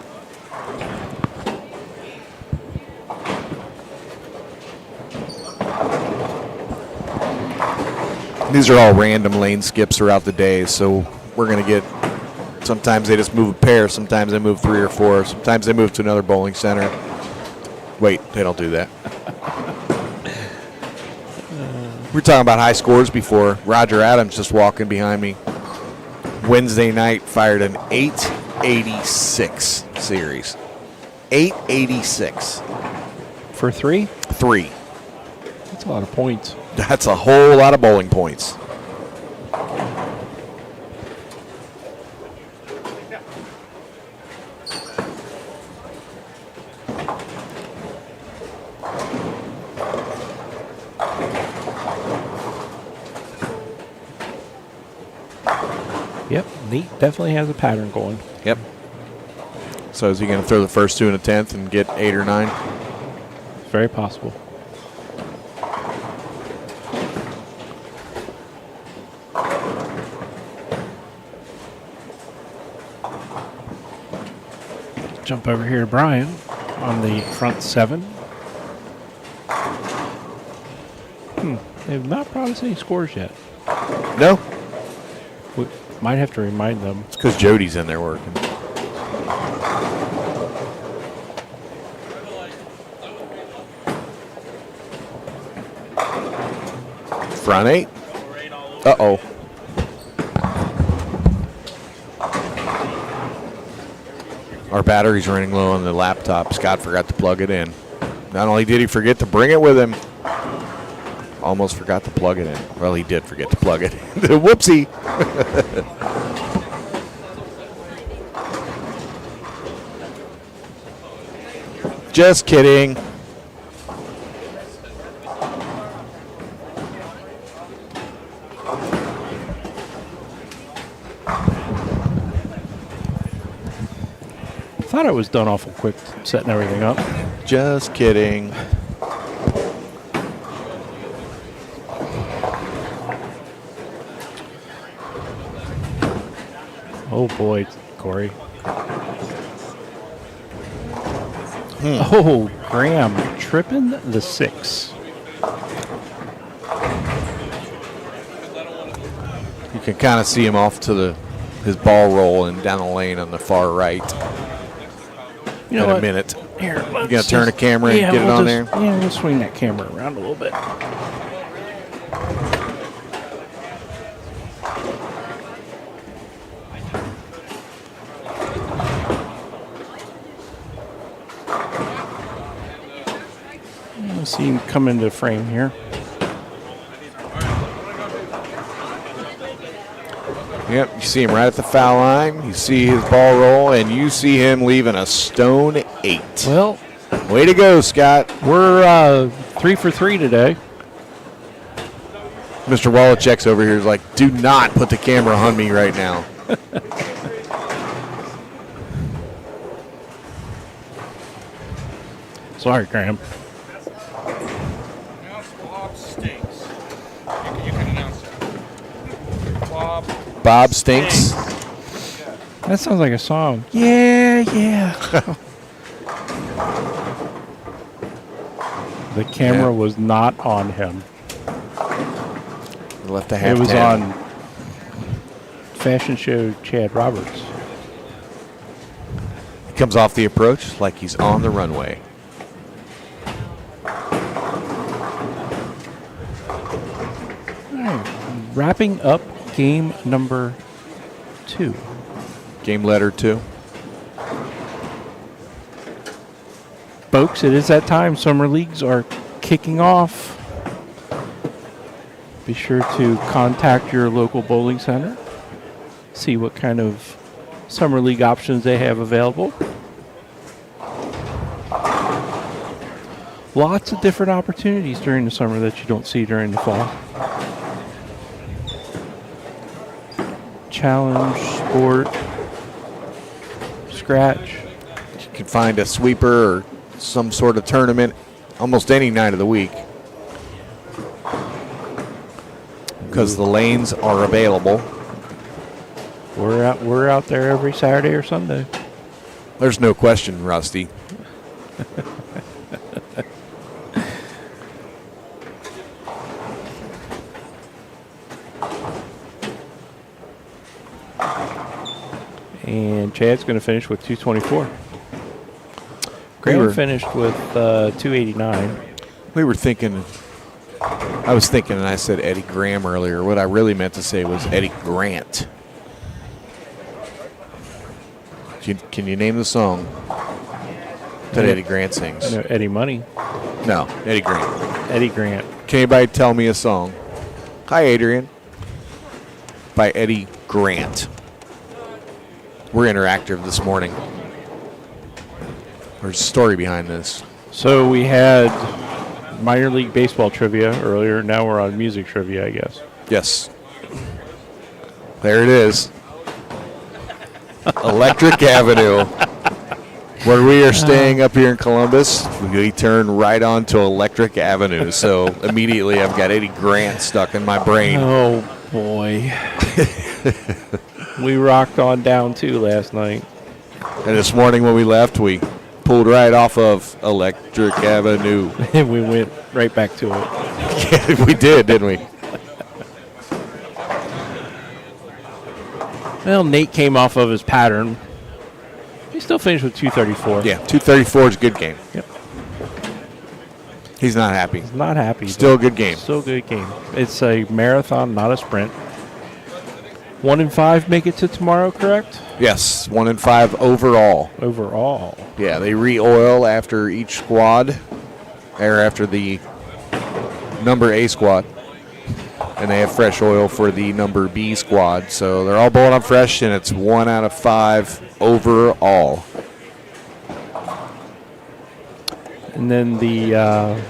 These are all random lane skips throughout the day, so we're going to get, sometimes they just move a pair, sometimes they move 3 or 4, sometimes they move to another bowling center. Wait, they don't do that. We were talking about high scores before. Roger Adams just walking behind me. Wednesday night fired an 886 series. 886. For 3? 3. That's a lot of points. That's a whole lot of bowling points. Yep, Nate definitely has a pattern going. Yep. So is he going to throw the first 2 in a 10th and get 8 or 9? It's very possible. Jump over here to Brian on the front 7. They have not brought us any scores yet. No. We might have to remind them. It's because Jody's in there working. Front 8. Uh-oh. Our battery's running low on the laptop. Scott forgot to plug it in. Not only did he forget to bring it with him, almost forgot to plug it in. Well, he did forget to plug it in. Whoopsie. Just kidding. Thought it was done awful quick setting everything up. Just kidding. Oh boy, Corey. Oh, Graham tripping the 6. You can kind of see him off to his ball roll and down the lane on the far right. You know In a what? minute. Here, You gonna turn the camera and get it on there? Yeah, we'll swing that camera around a little bit. Let's see him come into frame here. Yep, you see him right at the foul line. You see his ball roll, and you see him leaving a stone 8. Well, Way to go, Scott. we're 3 for 3 today. Mr. Wallachek's over here is like, do not put the camera on me right now. Sorry, Graham. Announce Bob Stinks. You can announce that. Bob Stinks. That sounds like a song. Yeah. The camera was not on him. Left a half It was 10. on Fashion Show Chad Roberts. He comes off the approach like he's on the runway. Wrapping up game number 2. Game letter 2. Folks, it is that time. Summer leagues are kicking off. Be sure to contact your local bowling center. See what kind of summer league options they have available. Lots of different opportunities during the summer that you don't see during the fall. Challenge, sport, scratch. You can find a sweeper or some sort of tournament almost any night of the week because the lanes are available. We're out there every Saturday or Sunday. There's no question, Rusty. And Chad's going to finish with 224. We were- Graham finished with 289. We were thinking, I was thinking, and I said Eddie Graham earlier. What I really meant to say was Eddie Grant. Can you name the song that Eddie Grant sings? No, Eddie Money. No, Eddie Grant. Eddie Grant. Can anybody tell me a song? Hi, Adrian. By Eddie Grant. We're interactive this morning. There's a story behind this. So we had minor league baseball trivia earlier. Now we're on music trivia, I guess. Yes. There it is. Electric Avenue. Where we are staying up here in Columbus, we turn right onto Electric Avenue. So immediately I've got Eddie Grant stuck in my brain. Oh, boy. We rocked on down, too, last night. And this morning when we left, we pulled right off of Electric Avenue. And we went right back to it. Yeah, we did, didn't we? Well, Nate came off of his pattern. He still finished with 234. Yeah, 234 is a good game. Yep. He's not happy. Not happy. Still a good game. Still a good game. It's a marathon, not a sprint. 1 and 5 make it to tomorrow, correct? Yes, 1 and 5 overall. Overall. Yeah, they re-oil after each squad, or after the number A squad, and they have fresh oil for the number B squad. So they're all bowling on fresh, and it's 1 out of 5 overall. And then the,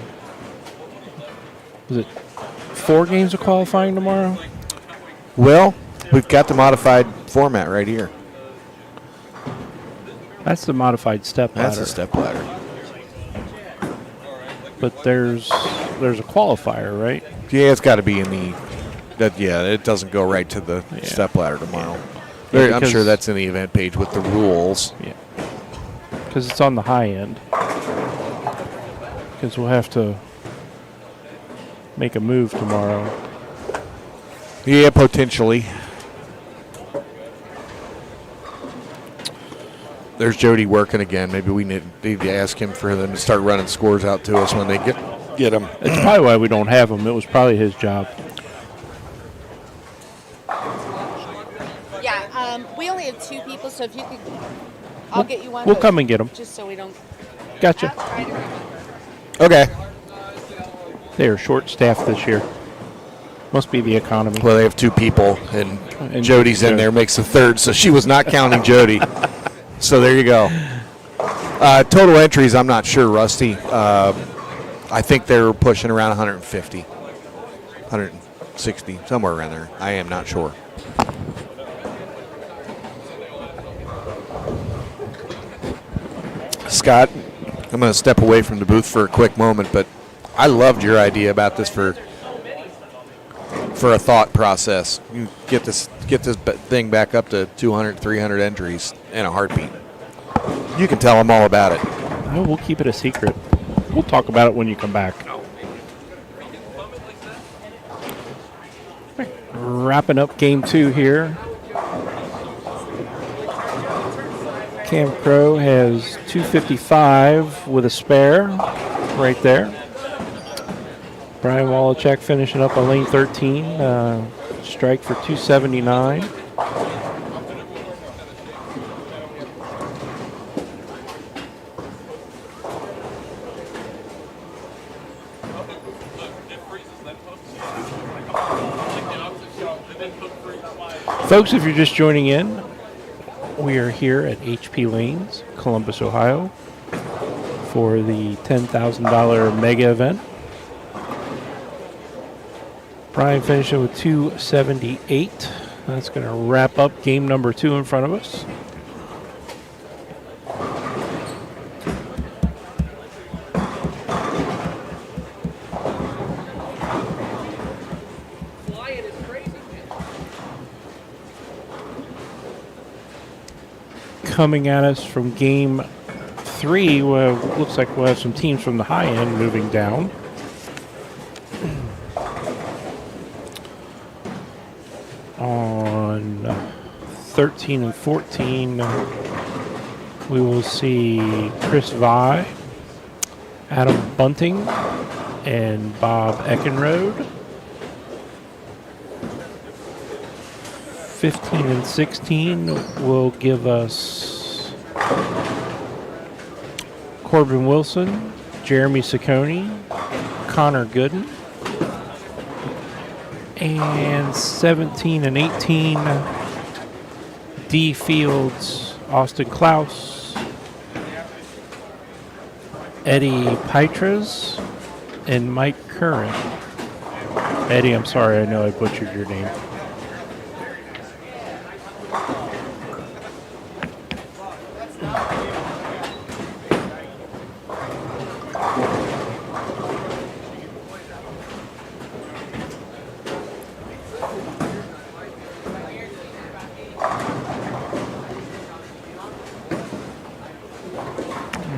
was it 4 games of qualifying tomorrow? Well, we've got the modified format right here. That's the modified step ladder. That's a step ladder. But there's a qualifier, right? Yeah, it's got to be in the. Yeah, it doesn't go right to the step ladder tomorrow. Yeah, I'm sure that's in the event page with the rules. Yeah. Because it's on the high end. Because we'll have to make a move tomorrow. Yeah, potentially. There's Jody working again. Maybe we need to ask him for them to start running scores out to us when they get them. It's probably why we don't have him. It was probably his job. Yeah, we only have 2 people, so if you could, I'll get you one. We'll but come and get him. Just so we don't. Gotcha. Okay. They are short-staffed this year. Must be the economy. Well, they have 2 people, and Jody's in Jody. there, makes the third, so she was not counting Jody. So there you go. Total entries, I'm not sure, Rusty. I think they're pushing around 150, 160, somewhere around there. I am not sure. Scott, I'm going to step away from the booth for a quick moment, but I loved your idea about this for a thought process. You get this thing back up to 200, 300 entries in a heartbeat. You can tell them all about it. No, we'll keep it a secret. We'll talk about it when you come back. Wrapping up game 2 here. Cam Crow has 255 with a spare right there. Brian Wallachek finishing up on lane 13, strike for 279. Folks, if you're just joining in, we are here at HP Lanes, Columbus, Ohio, for the $10,000 mega event. Brian finishing with 278. That's going to wrap up game number 2 in front of us. Coming at us from game 3, well, looks like we'll have some teams from the high end moving down. On 13 and 14, we will see Chris Vi, Adam Bunting, and Bob Eckenrode. 15 and 16 will give us Corbin Wilson, Jeremy Ciccone, Connor Gooden. And 17 and 18, D Fields, Austin Klaus, Eddie Pietras, and Mike Curran. Eddie, I'm sorry, I know I butchered your name.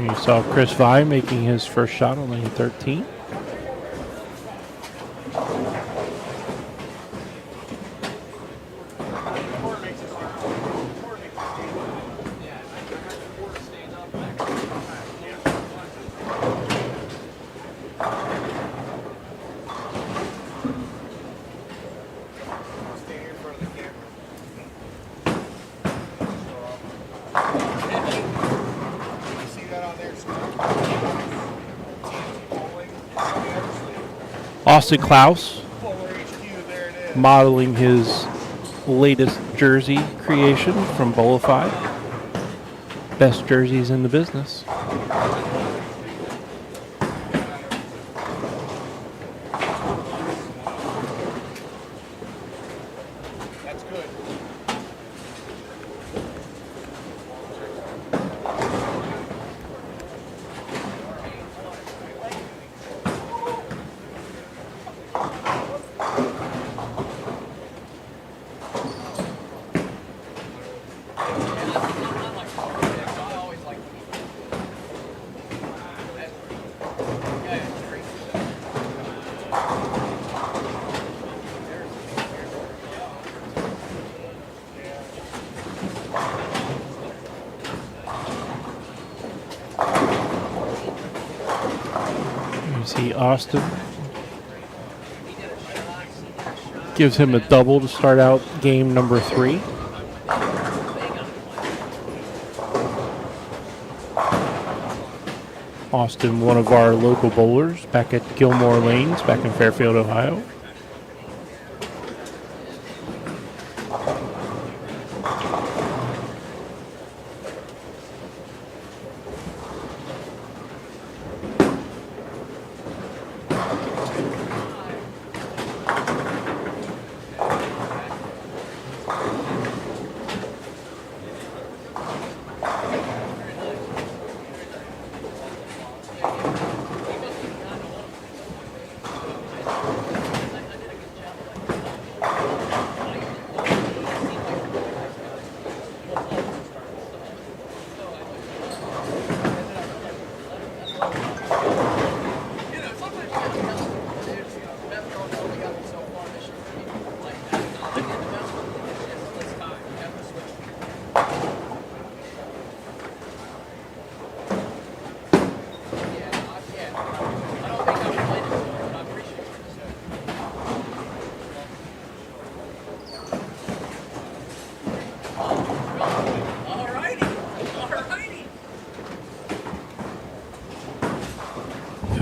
You saw Chris Vi making his first shot on lane 13. Austin Klaus modeling his latest jersey creation from Bolify. Best jerseys in the business. That's good. You see Austin gives him a double to start out game number 3. Austin, one of our local bowlers back at Gilmore Lanes back in Fairfield, Ohio.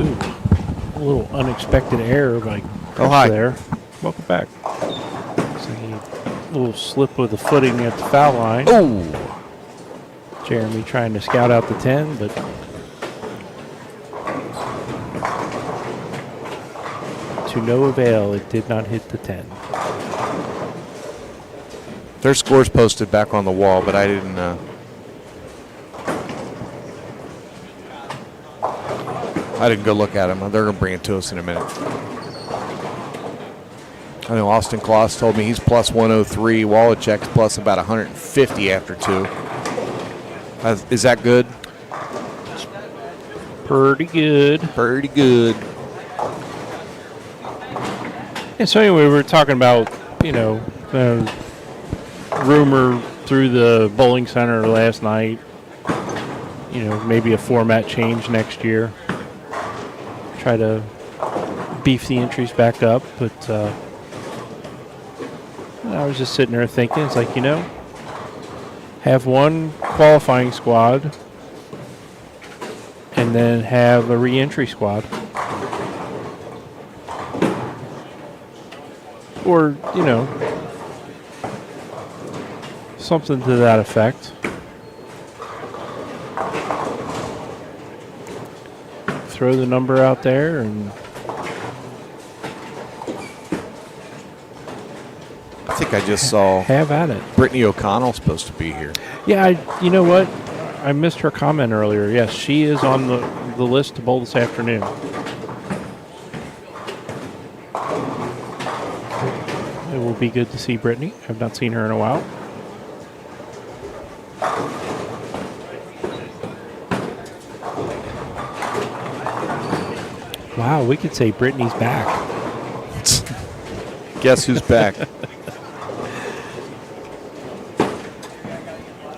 Ooh, a little unexpected error by Chris hi. there. Welcome back. So a little slip of the footing at the foul line. Oh, Jeremy trying to scout out the 10, but to no avail. It did not hit the 10. their scores posted back on the wall, but I didn't. I didn't go look at them. They're going to bring it to us in a minute. I know Austin Kloss told me he's plus 103. Wallachek's plus about 150 after 2. Is that good? Pretty good. Pretty good. And so anyway, we were talking about, rumor through the bowling center last night, maybe a format change next year. Try to beef the entries back up, but I was just sitting there thinking, it's like, have one qualifying squad and then have a re-entry squad. Or, something to that effect. Throw the number out there and I think I just saw have at it. Brittany O'Connell supposed to be here. Yeah, you know what? I missed her comment earlier. Yes, she is on the list to bowl this afternoon. It will be good to see Brittany. I've not seen her in a while. Wow, we could say Brittany's back. Guess who's back?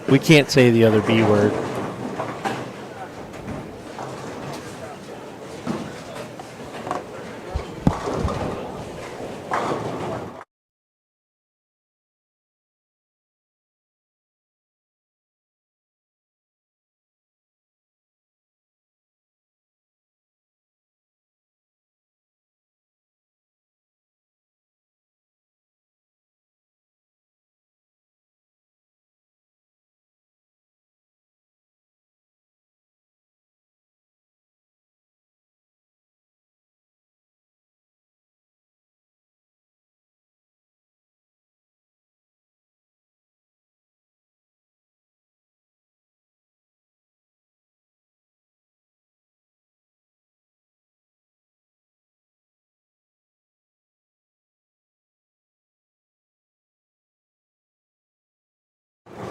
We can't say the other B word.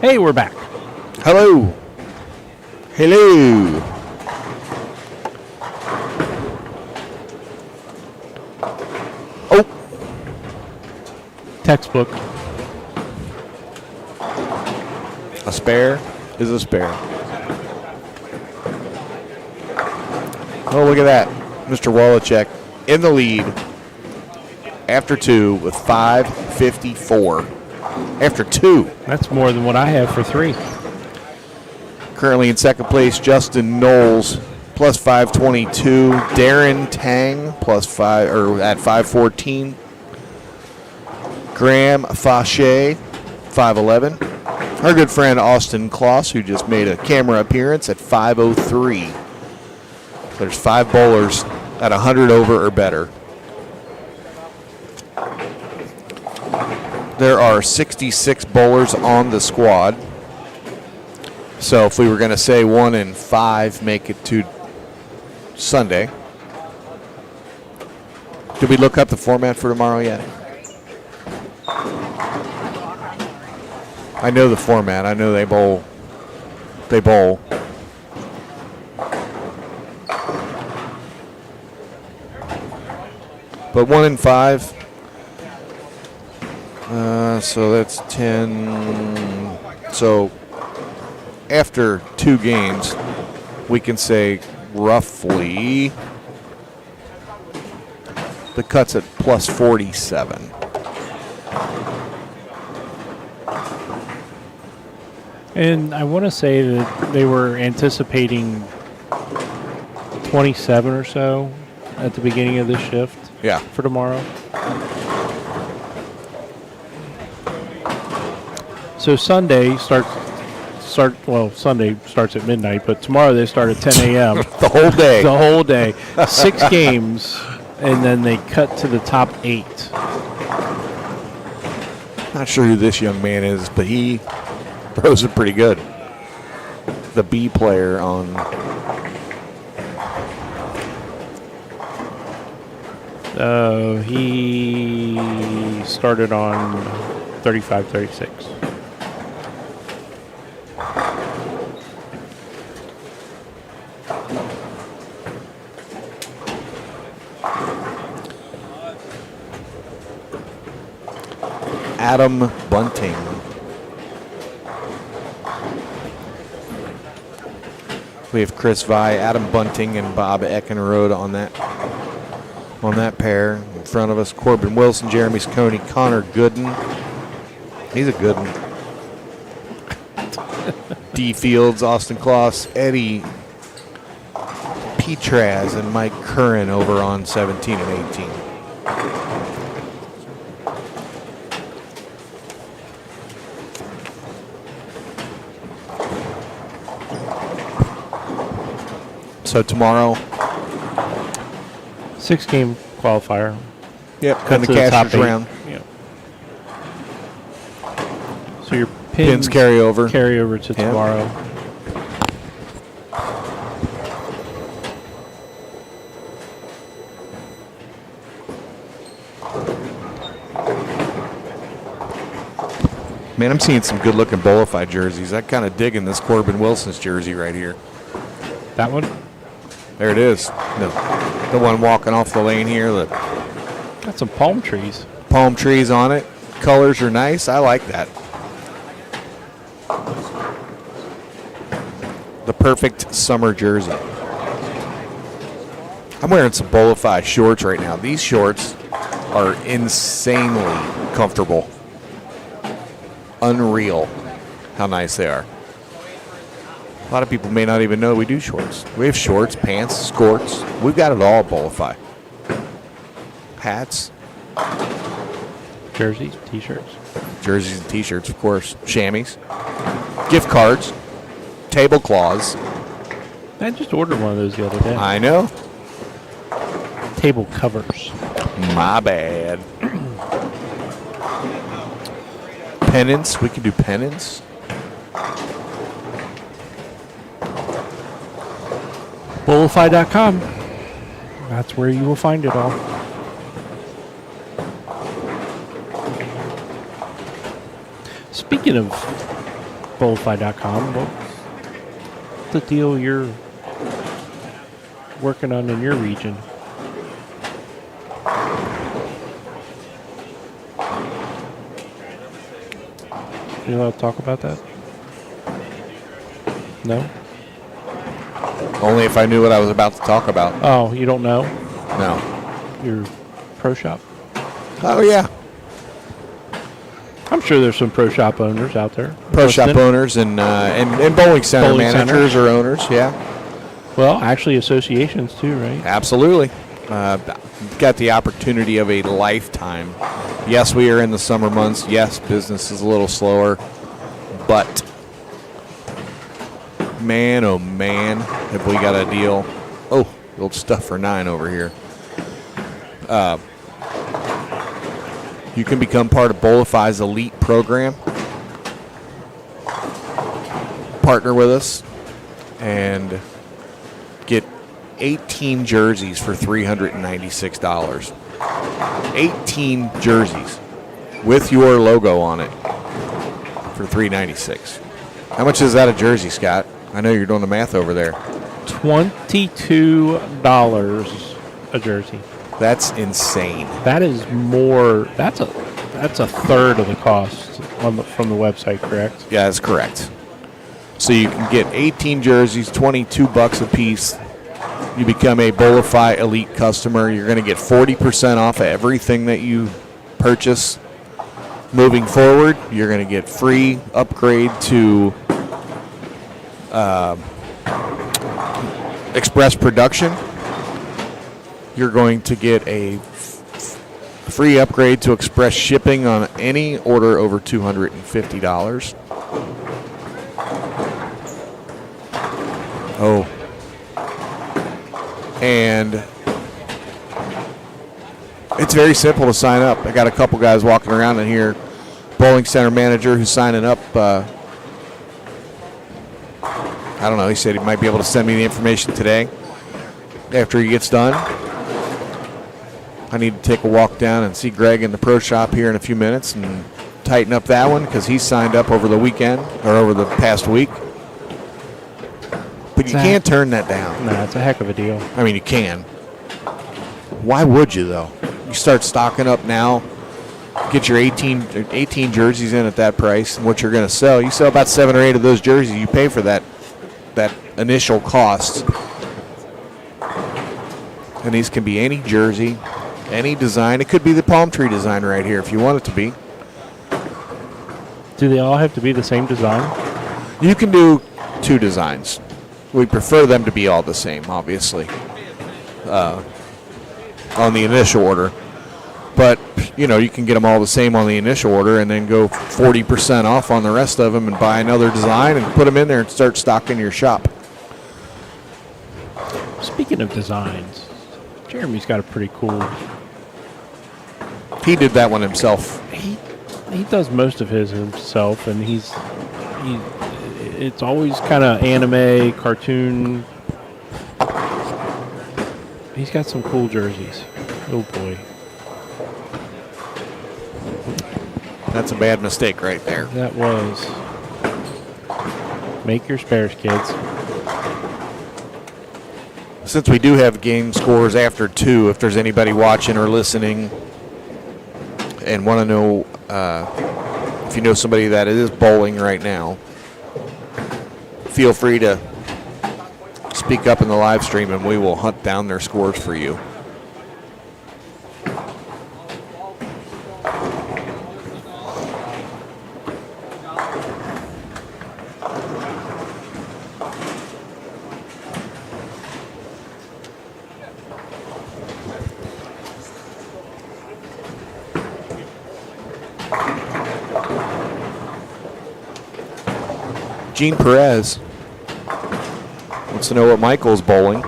Hey, we're back. Hello. Hello. Oh, Textbook. a spare is a spare. Oh, look at that. Mr. Wallachek in the lead after 2 with 5:54. After 2. That's more than what I have for 3. Currently in second place, Justin Knowles plus 522. Darren Tang plus 5 or at 514. Graham Fauché 511. Our good friend Austin Kloss, who just made a camera appearance at 503. There's 5 bowlers at 100 over or better. There are 66 bowlers on the squad. So if we were going to say 1 in 5 make it to Sunday. Did we look up the format for tomorrow yet? I know the format. I know they bowl. They bowl. But 1 in 5. So that's 10. So after 2 games, we can say roughly the cut's at plus 47. And I want to say that they were anticipating 27 or so at the beginning of this shift Yeah. for tomorrow. So Sunday Sunday starts at midnight, but tomorrow they start at 10 a.m. The whole day. the whole day. 6 games, and then they cut to the top 8. Not sure who this young man is, but he throws it pretty good. The B player on. He started on 35-36. Adam Bunting. We have Chris Vi, Adam Bunting, and Bob Eckenrode on that pair. In front of us, Corbin Wilson, Jeremy Coney, Connor Gooden. He's a good one. D. Fields, Austin Kloss, Eddie Petraz, and Mike Curran over on 17 and 18. So tomorrow, 6-game qualifier. yep, Cut and the to the top cashers 8. round. Yeah. So your Pins carry over. carry over to Yeah. tomorrow. Man, I'm seeing some good-looking Bullify jerseys. I'm kind of digging this Corbin Wilson's jersey right here. That one? There it is. The one walking off the lane here. The Got some palm trees. palm trees on it. Colors are nice. I like that. The perfect summer jersey. I'm wearing some Bullify shorts right now. These shorts are insanely comfortable. Unreal how nice they are. A lot of people may not even know we do shorts. We have shorts, pants, skirts. We've got it all at Bullify. Hats, Jerseys, T-shirts. jerseys and T-shirts, of course. Chamois, gift cards, tablecloths. I just ordered one of those the other day. I know. Table covers. My bad. Pennants. We can do pennants. Bullify.com. That's where you will find it all. Speaking of Bullify.com, what's the deal you're working on in your region? You allowed to talk about that? No? Only if I knew what I was about to talk about. Oh, you don't know? No. Your pro shop? Oh, yeah. I'm sure there's some pro shop owners out there. Pro shop listening. owners and bowling center Bowling managers centers. or owners, yeah. Well, actually associations too, right? Absolutely. Got the opportunity of a lifetime. Yes, we are in the summer months. Yes, business is a little slower. But, man, oh man, have we got a deal. Oh, the old stuff for 9 over here. You can become part of Bullify's elite program. Partner with us and get 18 jerseys for $396. 18 jerseys with your logo on it for $396. How much is that a jersey, Scott? I know you're doing the math over there. $22 a jersey. That's insane. That is more. That's a third of the cost from the website, correct? Yeah, that's correct. So you can get 18 jerseys, $22 a piece. You become a Bullify Elite customer. You're going to get 40% off of everything that you purchase. Moving forward, you're going to get free Express Production, you're going to get a free upgrade to Express shipping on any order over $250. Oh. And it's very simple to sign up. I got a couple guys walking around in here. Bowling center manager who's signing up. I don't know. He said he might be able to send me the information today after he gets done. I need to take a walk down and see Greg in the pro shop here in a few minutes and tighten up that one because he's signed up over the weekend or over the past week. But you can't turn that down. Nah, it's a heck of a deal. I mean, you can. Why would you, though? You start stocking up now, get your 18 jerseys in at that price, and what you're going to sell. You sell about 7 or 8 of those jerseys, you pay for that initial cost. And these can be any jersey, any design. It could be the palm tree design right here if you want it to be. Do they all have to be the same design? You can do 2 designs. We prefer them to be all the same, obviously, on the initial order. But, you know, you can get them all the same on the initial order and then go 40% off on the rest of them and buy another design and put them in there and start stocking your shop. Speaking of designs, Jeremy's got a pretty cool. He did that one himself. He does most of his himself, and it's always kind of anime, cartoon. He's got some cool jerseys. Oh boy. That's a bad mistake right there. That was. Make your spares, kids. Since we do have game scores after 2, if there's anybody watching or listening and want to know if you know somebody that is bowling right now, feel free to speak up in the live stream and we will hunt down their scores for you. Gene Perez wants to know what Michael's bowling.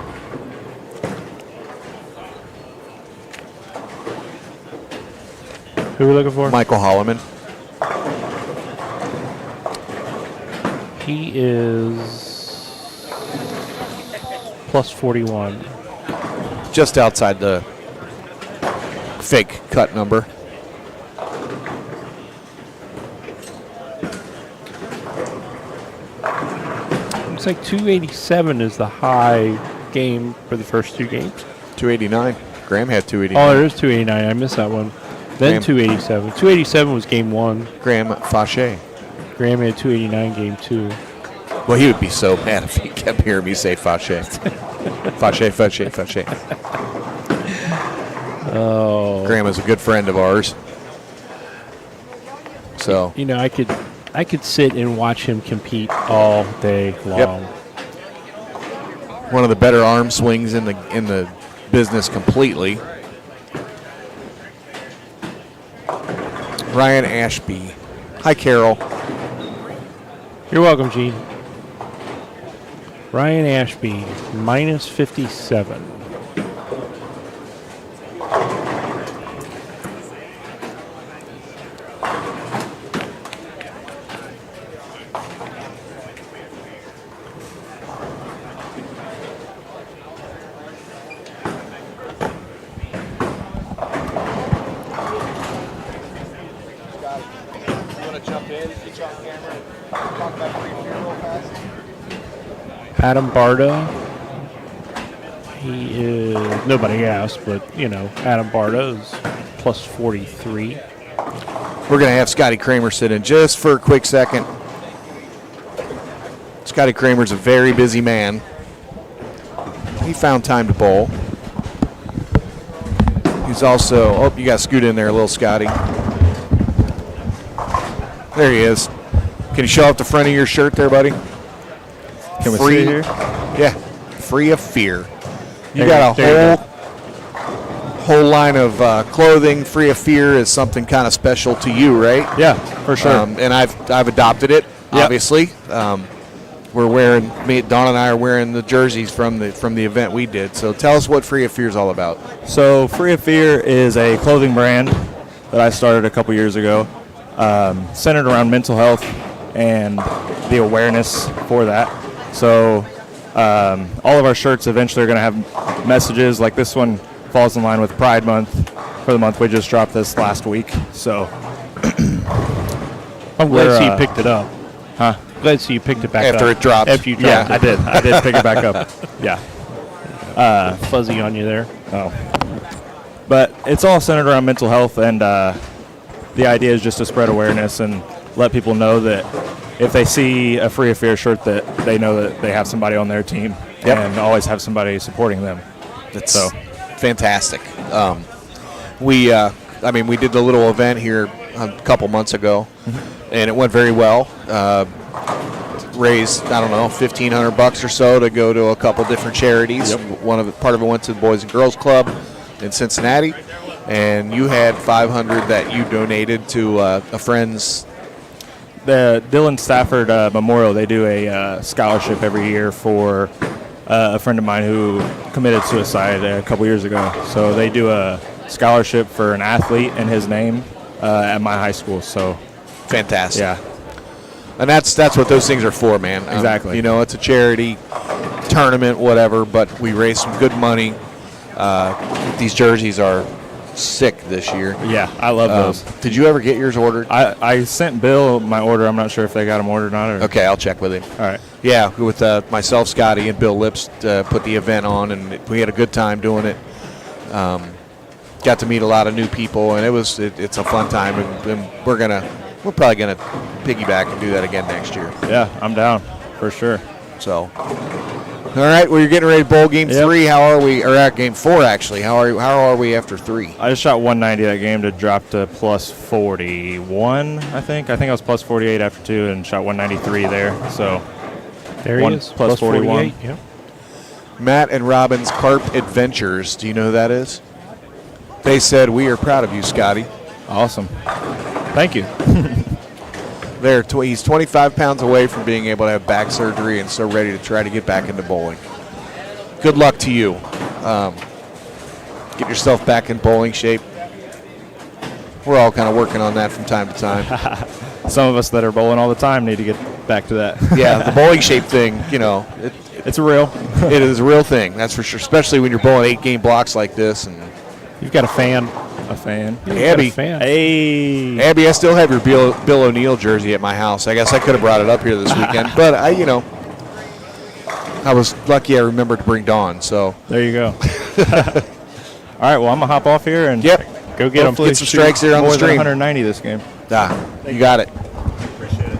Who are we looking for? Michael Holloman. He is plus 41. Just outside the fake cut number. Looks like 287 is the high game for the first 2 games. 289. Graham had 289. Oh, there is 289. I missed that one. Then Graham. 287. 287 was game 1. Graham Fauché. Graham had 289 game 2. Well, he would be so mad if he kept hearing me say Fauché. Fauché, Fauché, Fauché. Oh. Graham is a good friend of ours. So, You know, I could sit and watch him compete all day long. one of the better arm swings in the business completely. Ryan Ashby. Hi, Carol. You're welcome, Gene. Ryan Ashby, minus 57. Adam Barda. He is, nobody asked, but, you know, Adam Barda is plus 43. We're going to have Scotty Kramer sit in just for a quick second. Scotty Kramer's a very busy man. He found time to bowl. He's also, oh, you got to scoot in there a little, Scotty. There he is. Can you show up the front of your shirt there, buddy? Can we Free- see here? Yeah. Free of Fear. You There- got there you a whole line of clothing. Free of Fear is something kind of special to you, right? Yeah, for sure. And I've adopted it. Yep. Obviously, we're wearing. Dawn and I are wearing the jerseys from the event we did. So tell us what Free of Fear is all about. So Free of Fear is a clothing brand that I started a couple years ago, centered around mental health and the awareness for that. So all of our shirts eventually are going to have messages like this one falls in line with Pride Month for the month we just dropped this last week. So I'm glad We're, to see you picked it up. Huh? Glad to see you picked it back up. After it dropped. After you Yeah, dropped it. I did pick it back up. Yeah. Fuzzy on you there. Oh. But it's all centered around mental health, and the idea is just to spread awareness and let people know that if they see a Free of Fear shirt, that they know that they have somebody on their team and always have somebody supporting them. That's So fantastic. We did the little event here a couple months ago, and it went very well. Raised, I don't know, $1,500 or so to go to a couple different charities. Part of it went to the Boys and Girls Club in Cincinnati, and you had $500 that you donated to a friend's. the Dylan Stafford Memorial, they do a scholarship every year for a friend of mine who committed suicide a couple years ago. So they do a scholarship for an athlete in his name at my high school. So Fantastic. yeah, And that's what those things are for, man. Exactly. It's a charity tournament, whatever, but we raised some good money. These jerseys are sick this year. yeah, I love those. Did you ever get yours ordered? I sent Bill my order. I'm not sure if they got them ordered or not. Or, Okay, I'll check with him. All right. Yeah, with myself, Scotty, and Bill Lips put the event on, and we had a good time doing it. Got to meet a lot of new people, and it's a fun time, and we're probably gonna piggyback and do that again next year. Yeah, I'm down for sure. So, all right, well, you're getting ready to bowl game Yep. 3. How are we? Or at game 4, actually. How are we after 3? I just shot 190 that game to drop to plus 41, I think. I think I was plus 48 after 2 and shot 193 there. So There One he is. plus 41. 48. Yep. Matt and Robin's Carp Adventures. Do you know who that is? They said, "We are proud of you, Scotty." awesome. Thank you. He's 25 pounds away from being able to have back surgery and so ready to try to get back into bowling. Good luck to you. Get yourself back in bowling shape. We're all kind of working on that from time to time. Some of us that are bowling all the time need to get back to that. Yeah, the bowling shape thing, It's real. it is a real thing, that's for sure, especially when you're bowling 8-game blocks like this. And You've got a fan. A fan. You've got Abby. a fan. Hey. Abby, I still have your Bill O'Neill jersey at my house. I guess I could have brought it up here this weekend, but I was lucky I remembered to bring Dawn, so. There you go. All right, well, I'm going to hop off here and Yep. go get them. Hopefully get some strikes there on the more than stream. 190 this game. You got it. Appreciate it.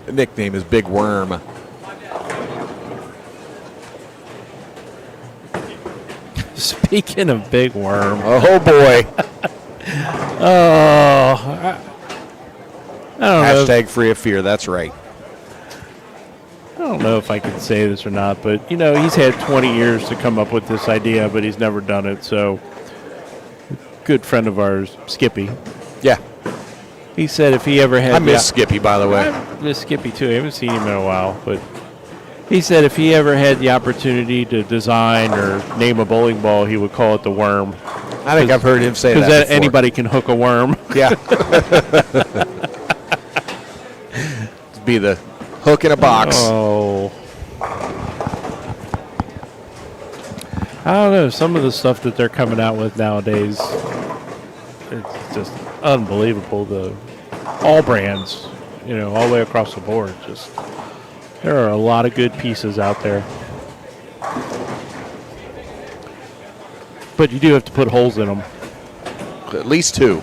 The nickname is Big Worm. Speaking of big worm. Oh, boy. I don't know. Hashtag free of fear, that's right. I don't know if I can say this or not, but he's had 20 years to come up with this idea, but he's never done it. So, a good friend of ours, Skippy, Yeah. he said if he ever had, I miss Skippy, by the way. I miss Skippy too. I haven't seen him in a while, but he said if he ever had the opportunity to design or name a bowling ball, he would call it the Worm, I think I've heard him say that because before. anybody can hook a worm. Yeah. Be the hook in a box. Oh. I don't know. Some of the stuff that they're coming out with nowadays, it's just unbelievable. All brands, all the way across the board. Just there are a lot of good pieces out there, but you do have to put holes in them. At least 2.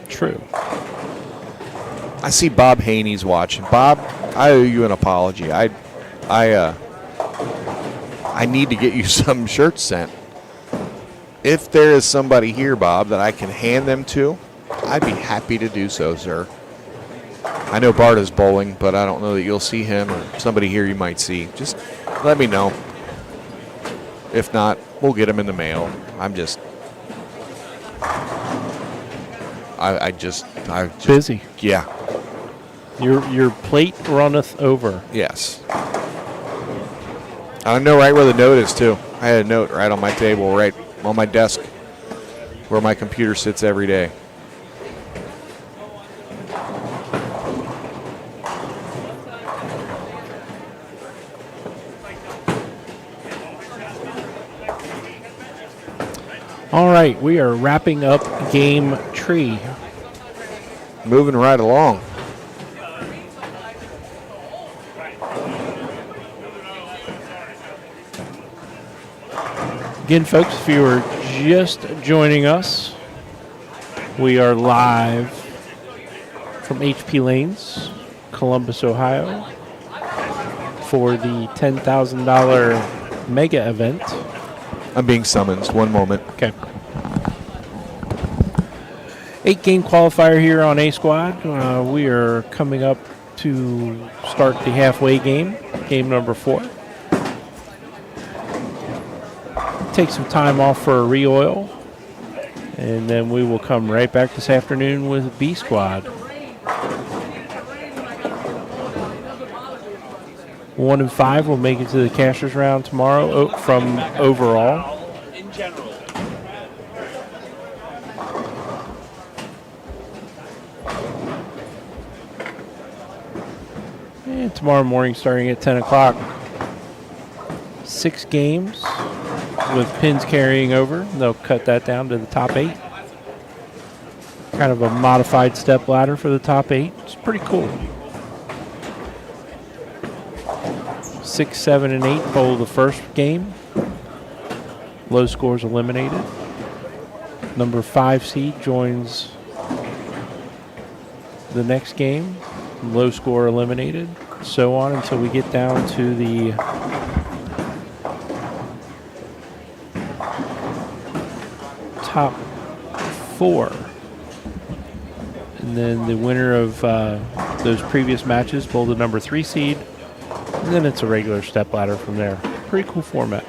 True. I see Bob Haney's watching. Bob, I owe you an apology. I need to get you some shirts sent. if there is somebody here, Bob, that I can hand them to, I'd be happy to do so, sir. I know Bart is bowling, but I don't know that you'll see him or somebody here you might see. Just let me know. If not, we'll get him in the mail. I just Busy. Yeah. Your plate runneth over. Yes. I know right where the note is, too. I had a note right on my table, right on my desk, where my computer sits every day. All right, we are wrapping up game tree. Moving right along. Again, folks, if you are just joining us, we are live from HP Lanes, Columbus, Ohio, for the $10,000 mega event. I'm being summoned. One moment. Okay. 8-game qualifier here on A Squad. We are coming up to start the halfway game, game number 4. Take some time off for a re-oil, and then we will come right back this afternoon with B Squad. 1 and 5 will make it to the cashers round tomorrow from overall. And tomorrow morning starting at 10 o'clock. 6 games with pins carrying over. They'll cut that down to the top 8. Kind of a modified step ladder for the top 8. It's pretty cool. 6, 7, and 8 bowl the first game. Low scores eliminated. Number 5 seed joins the next game. Low score eliminated. So on until we get down to the top 4. And then the winner of those previous matches bowl the number 3 seed. And then it's a regular step ladder from there. Pretty cool format.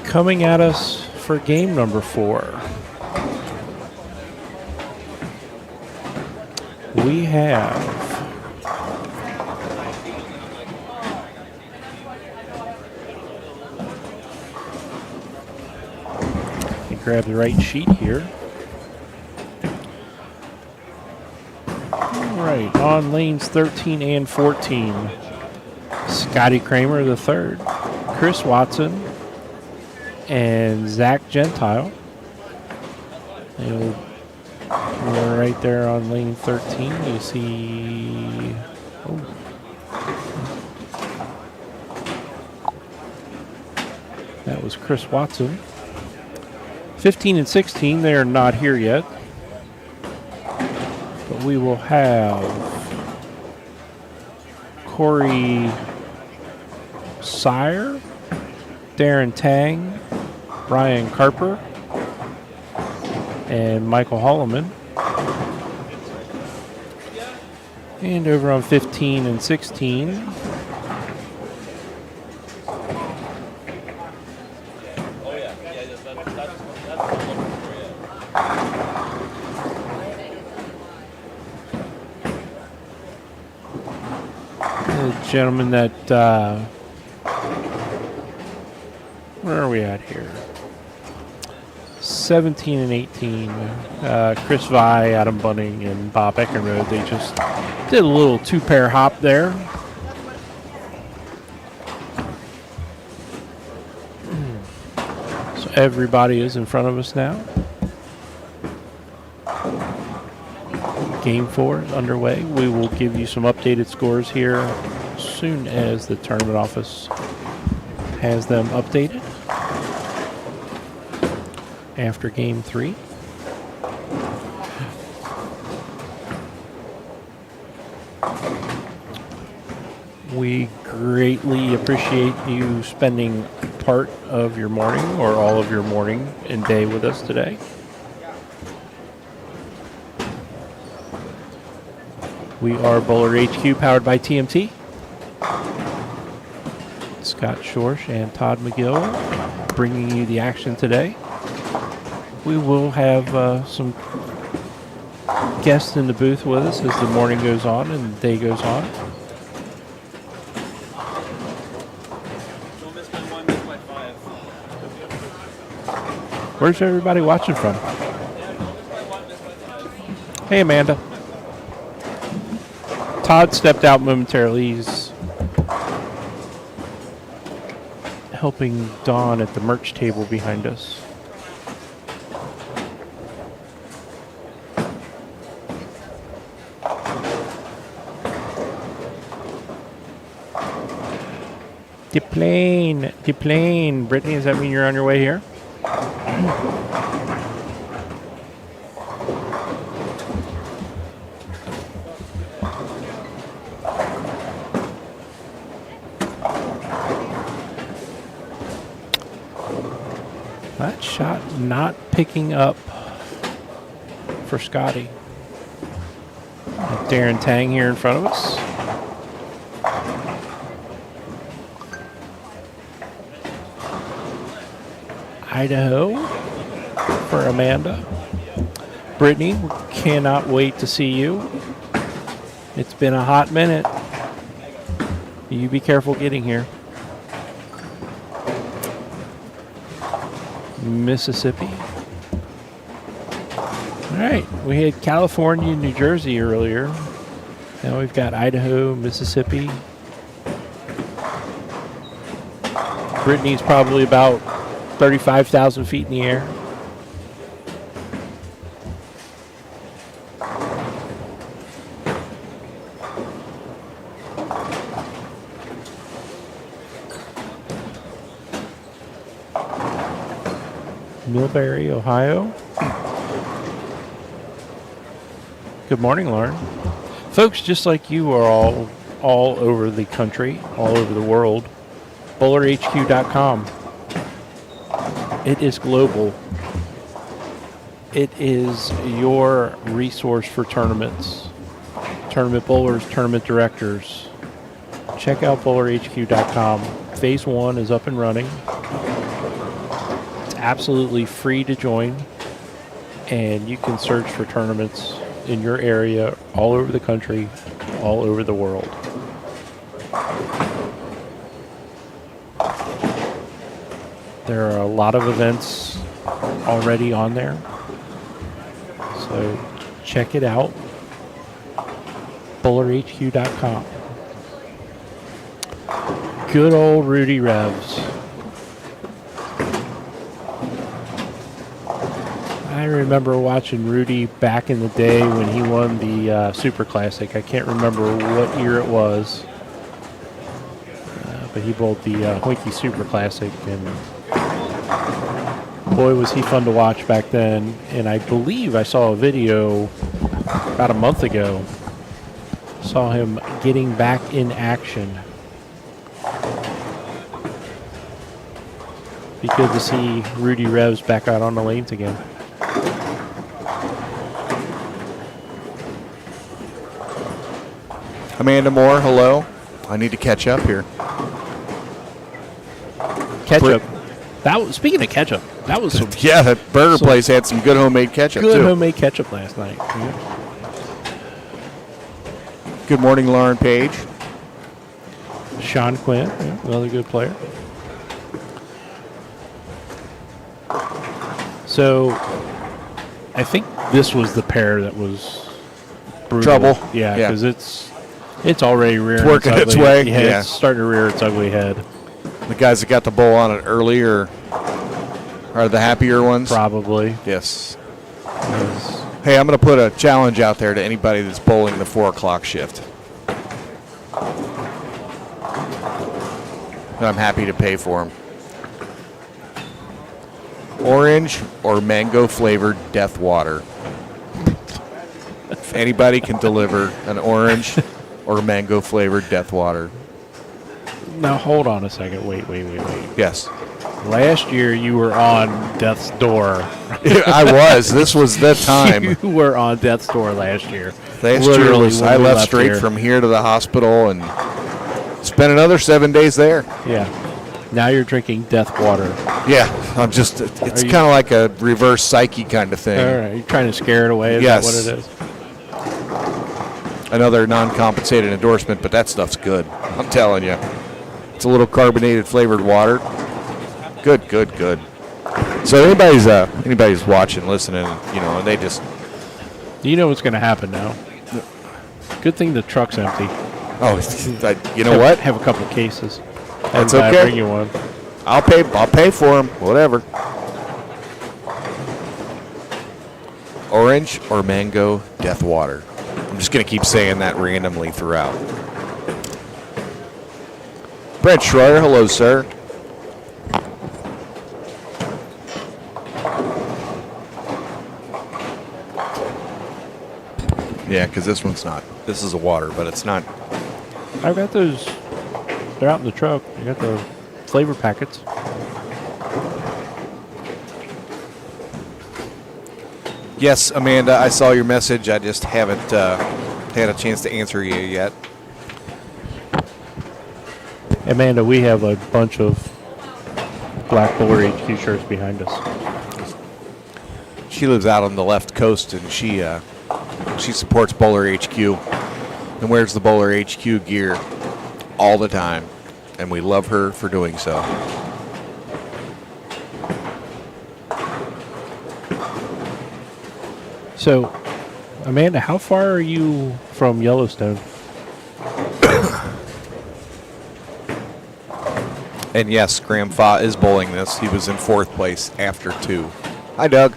Coming at us for game number 4, we have let me grab the right sheet here. All right, on lanes 13 and 14, Scotty Kramer III, Chris Watson, and Zach Gentile. And we're right there on lane 13. You see, that was Chris Watson. 15 and 16, they are not here yet. But we will have Corey Sire, Darren Tang, Brian Carper, and Michael Holloman. And over on 15 and 16, the gentleman that where are we at here? 17 and 18. Chris Vi, Adam Bunning, and Bob Eckenrode. They just did a little 2-pair hop there. So everybody is in front of us now. Game 4 is underway. We will give you some updated scores here as soon as the tournament office has them updated. After game 3. We greatly appreciate you spending part of your morning or all of your morning and day with us today. We are Bowler HQ, powered by TMT. Scott Schorsch and Todd McGill bringing you the action today. We will have some guests in the booth with us as the morning goes on and the day goes on. Where's everybody watching from? Hey, Amanda. Todd stepped out momentarily. He's helping Dawn at the merch table behind us. Deplane. Brittany, does that mean you're on your way here? That shot not picking up for Scotty. Darren Tang here in front of us. Idaho for Amanda. Brittany, we cannot wait to see you. It's been a hot minute. You be careful getting here. Mississippi. All right, we had California and New Jersey earlier. Now we've got Idaho, Mississippi. Brittany's probably about 35,000 feet in the air. Millbury, Ohio. Good morning, Lauren. Folks, just like you are all over the country, all over the world, bowlerhq.com. It is global. It is your resource for tournaments, tournament bowlers, tournament directors. Check out bowlerhq.com. Phase 1 is up and running. It's absolutely free to join, and you can search for tournaments in your area, all over the country, all over the world. There are a lot of events already on there, so check it out. bowlerhq.com. Good old Rudy Revs. I remember watching Rudy back in the day when he won the Super Classic. I can't remember what year it was, but he bowled the Hoinky Super Classic, and boy, was he fun to watch back then. And I believe I saw a video about a month ago. Saw him getting back in action. Be good to see Rudy Revs back out on the lanes again. Amanda Moore, hello. I need to catch up here. Ketchup. Speaking of ketchup, that was some Yeah, that burger place had some good homemade ketchup, good too. homemade ketchup last night. Yeah. Good morning, Lauren Page. Sean Quinn, yeah, another good player. So, I think this was the pair that was brutal. Trouble. Yeah, Yeah. because it's already rearing working its ugly- way, Yeah, yeah. it's starting to rear its ugly head. The guys that got the bowl on it earlier are the happier ones. Probably. Yes. Hey, I'm going to put a challenge out there to anybody that's bowling the 4 o'clock shift. And I'm happy to pay for them. Orange or mango flavored Death Water. If anybody can deliver an orange or mango flavored Death Water, Now hold on a second. Wait. Yes. Last year you were on death's door. I was. This was the time. You were on death's door last year. Last year Literally, was, when I we left straight here. from here to the hospital and spent another 7 days there. Yeah. Now you're drinking death water. Yeah, I'm just, it's Are you- kind of like a reverse psyche kind of thing. All right. You're trying to scare it away. Is Yes. that what it is? Another non-compensated endorsement, but that stuff's good. I'm telling you. It's a little carbonated flavored water. Good. So anybody's watching, listening, and they just, You know what's going to happen now. Good thing the truck's empty. you know what? Have a couple cases. That's And, okay. Bring you one. I'll pay for them, whatever. Orange or mango death water. I'm just going to keep saying that randomly throughout. Brent Schreier, hello, sir. Yeah, because this one's not. This is a water, but it's not. I've got those. They're out in the truck. I got the flavor packets. Yes, Amanda, I saw your message. I just haven't had a chance to answer you yet. Amanda, we have a bunch of Black Bowler HQ shirts behind us. She lives out on the left coast, and she supports Bowler HQ and wears the Bowler HQ gear all the time, and we love her for doing so. So, Amanda, how far are you from Yellowstone? And yes, Graham Fa is bowling this. He was in 4th place after 2. Hi, Doug.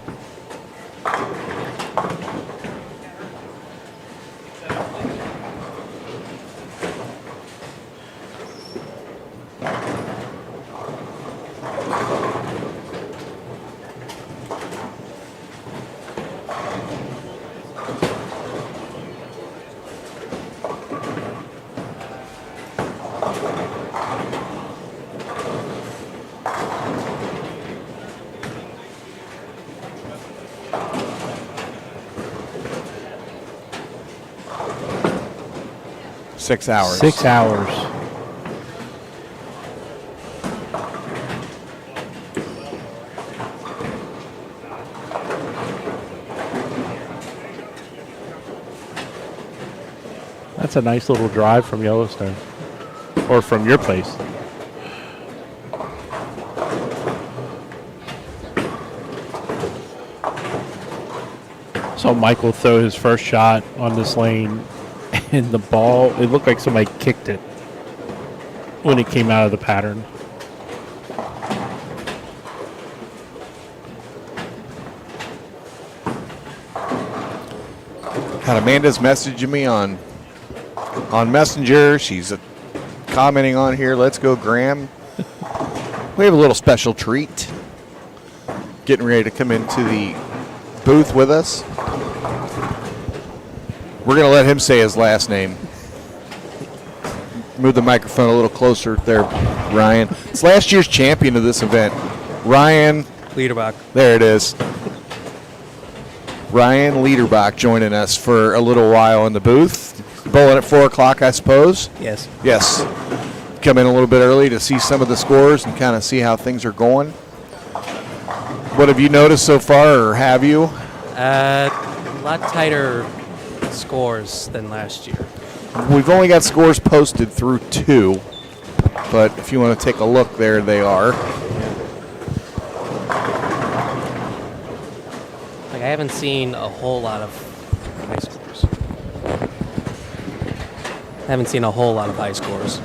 Six hours. 6 hours. That's a nice little drive from Yellowstone. Or from your place. Saw Michael throw his first shot on this lane, and the ball, it looked like somebody kicked it when it came out of the pattern. Had Amanda's messaging me on Messenger. She's commenting on here. Let's go, Graham. We have a little special treat. Getting ready to come into the booth with us. We're going to let him say his last name. Move the microphone a little closer there, Ryan. It's last year's champion of this event, Ryan Liederbach. There it is. Ryan Liederbach joining us for a little while in the booth. Bowling at 4 o'clock, I suppose. Yes. Yes. Come in a little bit early to see some of the scores and kind of see how things are going. What have you noticed so far, or have you? A lot tighter scores than last year. We've only got scores posted through 2, but if you want to take a look, there they are. Like, I haven't seen a whole lot of high scores. I haven't seen a whole lot of high scores.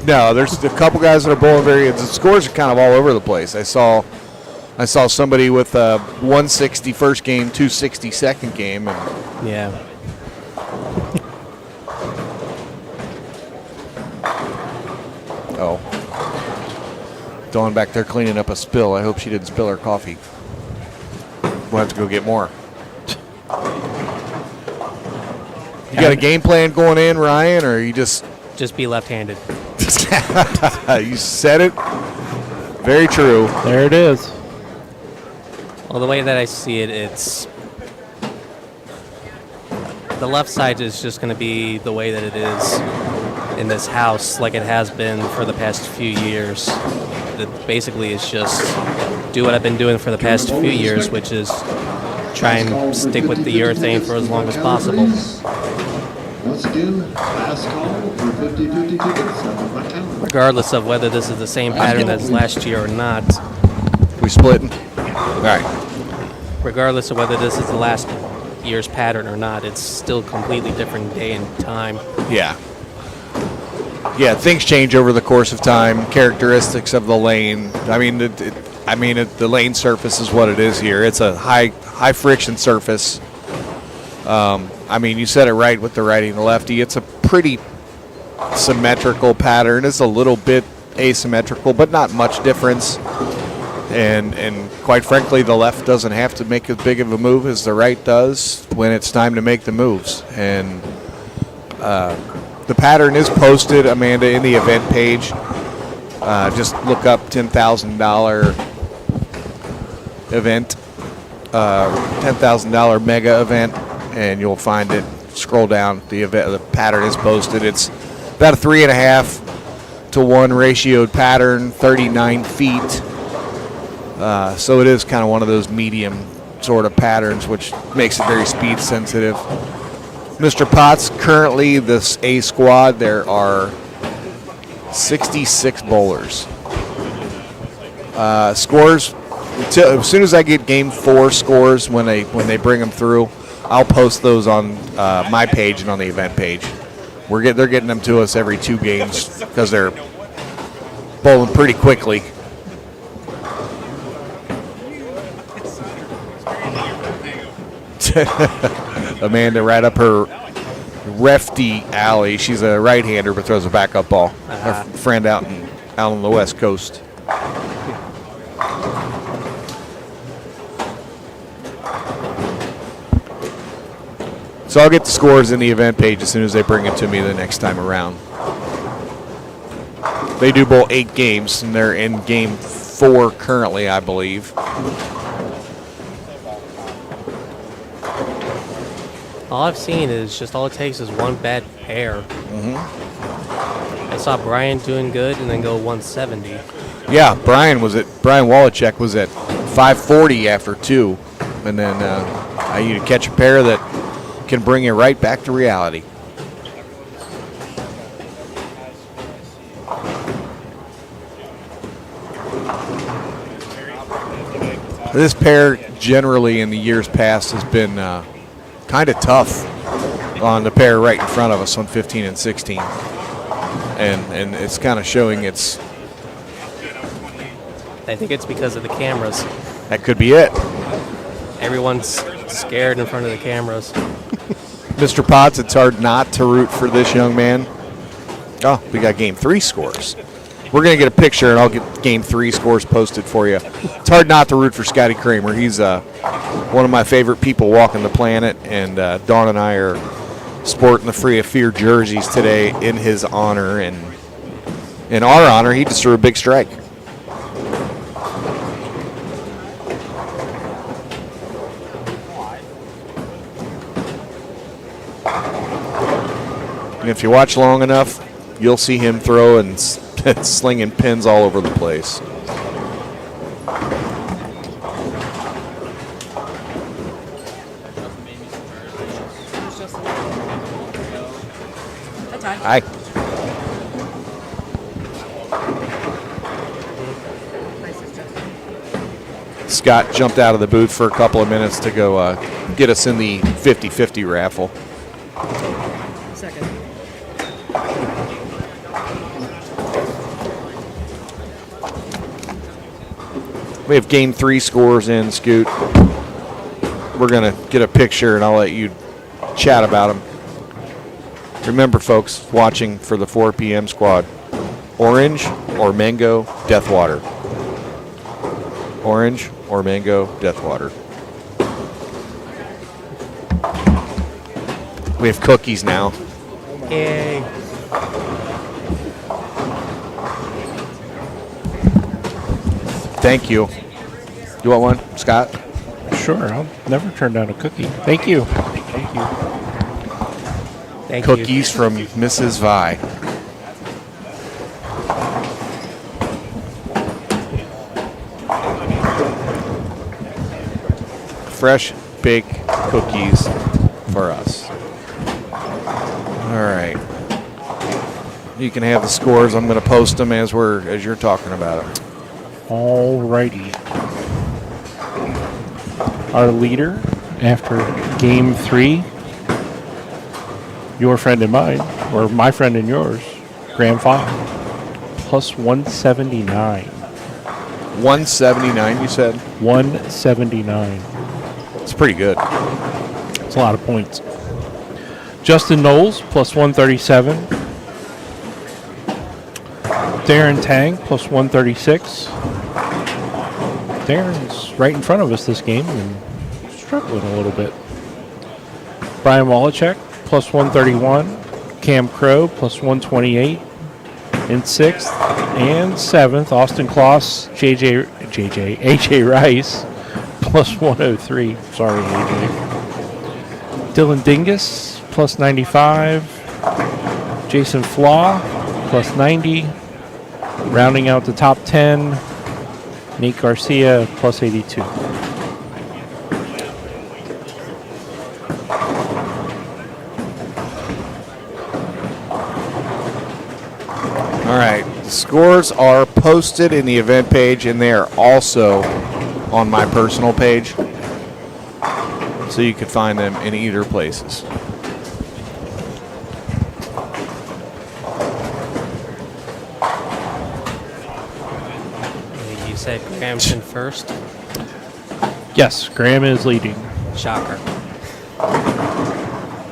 No, there's a couple guys that are bowling very good. The scores are kind of all over the place. I saw somebody with a 160 first game, 260 second game, and Yeah. oh, Dawn back there cleaning up a spill. I hope she didn't spill her coffee. We'll have to go get more. You got a game plan going in, Ryan, or you just Just be left-handed. You said it. Very true. There it is. Well, the way that I see it, it's the left side is just going to be the way that it is in this house, like it has been for the past few years. It basically is just do what I've been doing for the past few years, which is try and stick with the urethane for as long as possible. Once again, last call for 50-50 tickets at the front counter. Regardless of whether this is the same pattern as last year or not, We splitting. All right. regardless of whether this is the last year's pattern or not, it's still a completely different day and time. Yeah. Yeah, things change over the course of time. Characteristics of the lane. I mean, the lane surface is what it is here. It's a high friction surface. I mean, you said it right with the righty and the lefty. It's a pretty symmetrical pattern. It's a little bit asymmetrical, but not much difference. And quite frankly, the left doesn't have to make as big of a move as the right does when it's time to make the moves. And the pattern is posted, Amanda, in the event page. Just look up $10,000 event, $10,000 mega event, and you'll find it. Scroll down. The pattern is posted. It's about a 3.5 to 1 ratioed pattern, 39 feet. So it is kind of one of those medium sort of patterns, which makes it very speed sensitive. Mr. Potts, currently this A squad, there are 66 bowlers. Scores, as soon as I get game 4 scores, when they bring them through, I'll post those on my page and on the event page. They're getting them to us every 2 games because they're bowling pretty quickly. Amanda right up her lefty alley. She's a right-hander but throws a backup ball. Her friend out on the West Coast. So I'll get the scores in the event page as soon as they bring it to me the next time around. They do bowl 8 games, and they're in game 4 currently, I believe. All I've seen is just all it takes is one bad pair. I saw Brian doing good and then go 170. Yeah, Brian Wallachek was at 540 after 2, and then I need to catch a pair that can bring you right back to reality. This pair generally in the years past has been kind of tough on the pair right in front of us on 15 and 16. And it's kind of showing its... I think it's because of the cameras. That could be it. Everyone's scared in front of the cameras. Mr. Potts, it's hard not to root for this young man. Oh, we got game 3 scores. We're going to get a picture, and I'll get game 3 scores posted for you. It's hard not to root for Scotty Kramer. He's one of my favorite people walking the planet, and Dawn and I are sporting the Free of Fear jerseys today in his honor. And in our honor, he just threw a big strike. And if you watch long enough, you'll see him throw and slinging pins all over the place. Hi. Scott jumped out of the booth for a couple of minutes to go get us in the 50-50 raffle. Second. We have game 3 scores in, Scoot. We're going to get a picture, and I'll let you chat about them. Remember, folks, watching for the 4 p.m. squad, orange or mango Deathwater. Orange or mango Deathwater. We have cookies now. Yay. Thank you. You want one, Scott? Sure, I'll never turn down a cookie. Thank you. Thank you. Thank you. Cookies from Mrs. Vi. Fresh baked cookies for us. All right. You can have the scores. I'm going to post them as you're talking about it. Alrighty. Our leader after game 3, your friend and mine, or my friend and yours, Graham Fogg, plus 179. 179, you said? 179. It's pretty good. It's a lot of points. Justin Knowles, plus 137. Darren Tang, plus 136. Darren's right in front of us this game and struggling a little bit. Brian Wallachek, plus 131. Cam Crow, plus 128. In 6th and 7th, Austin Kloss, AJ Rice, plus 103. Sorry, AJ. Dylan Dingus, plus 95. Jason Flaw, plus 90. Rounding out the top 10, Nate Garcia, plus 82. All right. The scores are posted in the event page, and they are also on my personal page. So you can find them in either places. You said Graham's in first? Yes, Graham is leading. Shocker.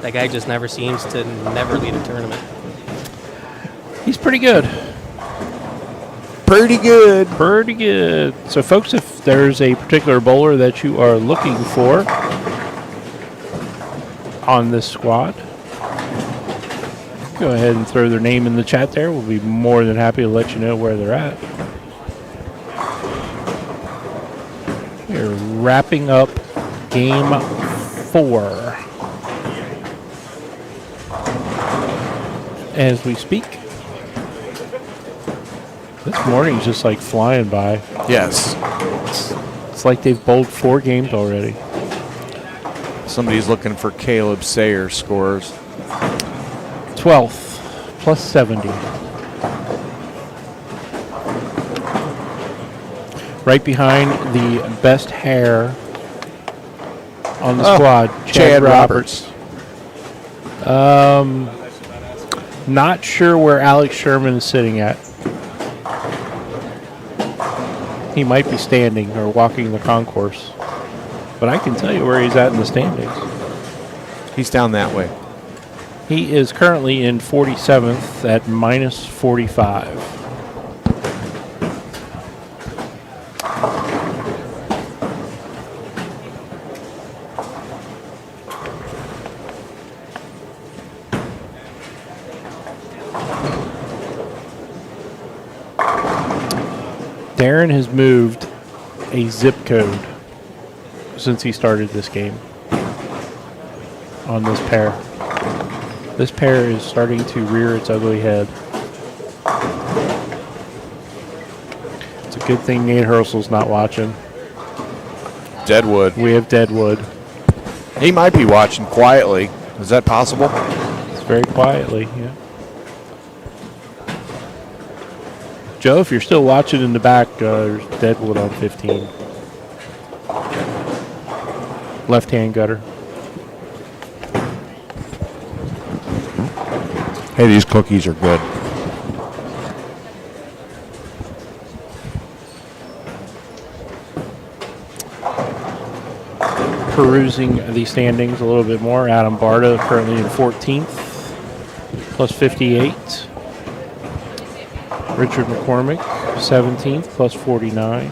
That guy just never seems to never lead a tournament. He's pretty good. Pretty good. Pretty good. So, folks, if there's a particular bowler that you are looking for on this squad, go ahead and throw their name in the chat there. We'll be more than happy to let you know where they're at. We're wrapping up game 4 as we speak. This morning's just like flying by. Yes. It's like they've bowled 4 games already. Somebody's looking for Caleb Sayer's scores. 12th, plus 70. Right behind the best hair on the squad, Chad Roberts. Not sure where Alex Sherman is sitting at. He might be standing or walking the concourse. But I can tell you where he's at in the standings. He's down that way. He is currently in 47th at minus 45. Darren has moved a zip code since he started this game on this pair. This pair is starting to rear its ugly head. It's a good thing Nate Hersel's not watching. Deadwood. We have Deadwood. He might be watching quietly. Is that possible? It's very quietly, yeah. Joe, if you're still watching in the back, there's Deadwood on 15. Left-hand gutter. Hey, these cookies are good. Perusing the standings a little bit more. Adam Barta currently in 14th, plus 58. Richard McCormick, 17th, plus 49.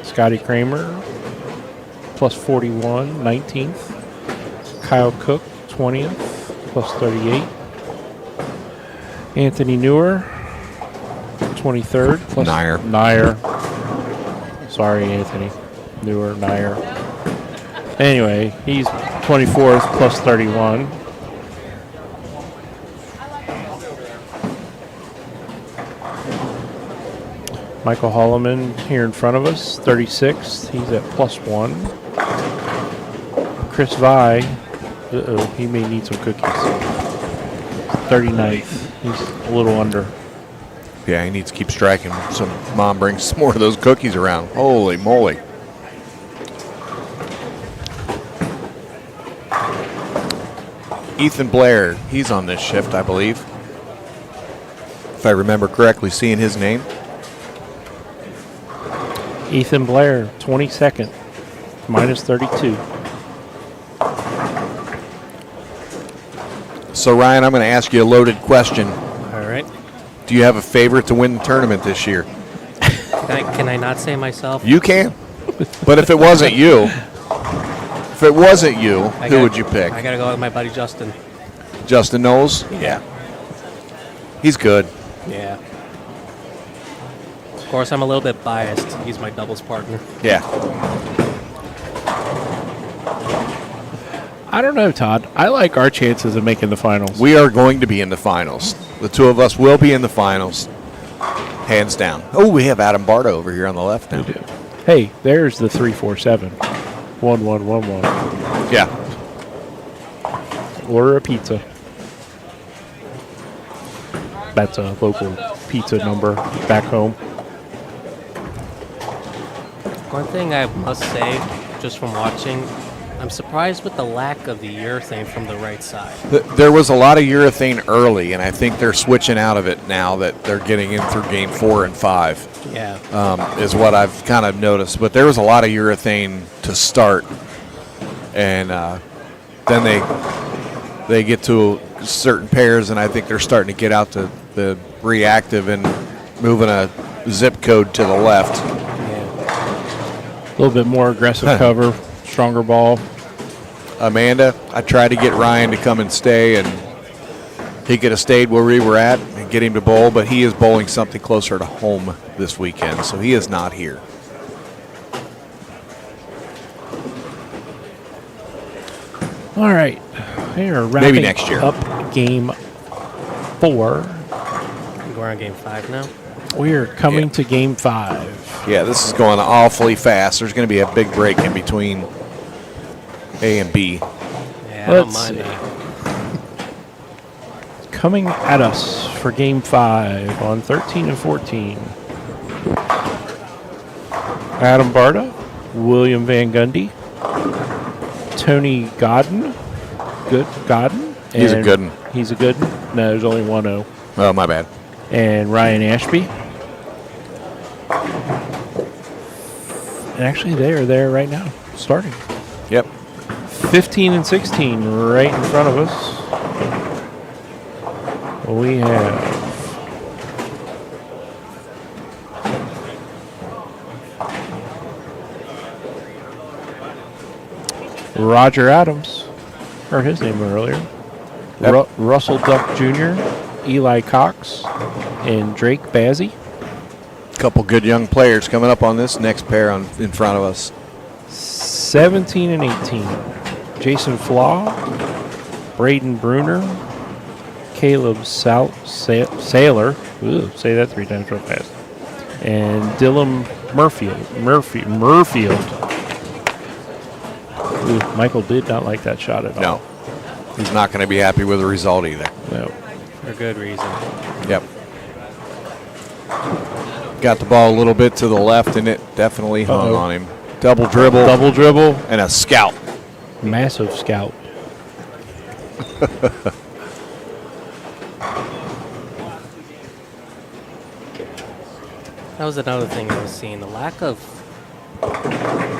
Scotty Kramer, plus 41, 19th. Kyle Cook, 20th, plus 38. Anthony Newer, 23rd, plus Nair. Nair is Sorry, Anthony. Newer, Nyer. Anyway, he's 24th plus 31. Michael Holloman here in front of us, 36th. He's at plus 1. Chris Vi, he may need some cookies. 39th. He's a little under. Yeah, he needs to keep striking. So Mom brings some more of those cookies around. Holy moly. Ethan Blair, he's on this shift, I believe. If I remember correctly, seeing his name. Ethan Blair, 22nd, minus 32. So, Ryan, I'm going to ask you a loaded question. All right. Do you have a favorite to win the tournament this year? Can I not say myself? You can. But if it wasn't you, who would you pick? I got to go with my buddy Justin. Justin Knowles? Yeah. He's good. Yeah. Of course, I'm a little bit biased. He's my doubles partner. Yeah. I don't know, Todd. I like our chances of making the finals. We are going to be in the finals. The two of us will be in the finals. Hands down. Oh, we have Adam Barta over here on the left now. We do. Hey, there's the 347. 1111. Yeah. Order a pizza. That's a local pizza number back home. One thing I must say, just from watching, I'm surprised with the lack of the urethane from the right side. There was a lot of urethane early, and I think they're switching out of it now that they're getting in through game 4 and 5. Yeah. Is what I've kind of noticed. But there was a lot of urethane to start, and then they get to certain pairs, and I think they're starting to get out to the reactive and moving a zip code to the left. A little bit more aggressive cover, stronger ball. Amanda, I tried to get Ryan to come and stay, and he could have stayed where we were at and get him to bowl, but he is bowling something closer to home this weekend, so he is not here. All right. We are wrapping Maybe next year. up game 4. We're on game 5 now. We are coming to game 5. Yeah, this is going awfully fast. There's going to be a big break in between A and B. Yeah, I don't Let's mind see. that. Coming at us for game 5 on 13 and 14. Adam Barta, William Van Gundy, Tony Godden. Godden. He's a good one. He's a good one. No, there's only one O. Oh, my bad. And Ryan Ashby. And actually, they are there right now, starting. Yep. 15 and 16 right in front of us. We have Roger Adams. Heard his name earlier. Yep. Russell Duck Jr., Eli Cox, and Drake Bazzi. Couple good young players coming up on this next pair in front of us. 17 and 18. Jason Flaw, Braden Bruner, Caleb Saylor. Ooh, say that 3 times real fast. And Dylan Murfield. Ooh, Michael did not like that shot at all. No. He's not going to be happy with the result either. No. For good reason. Yep. Got the ball a little bit to the left, and it definitely hung on him. Double dribble. Double dribble. And a scout. Massive scout. That was another thing I was seeing. The lack of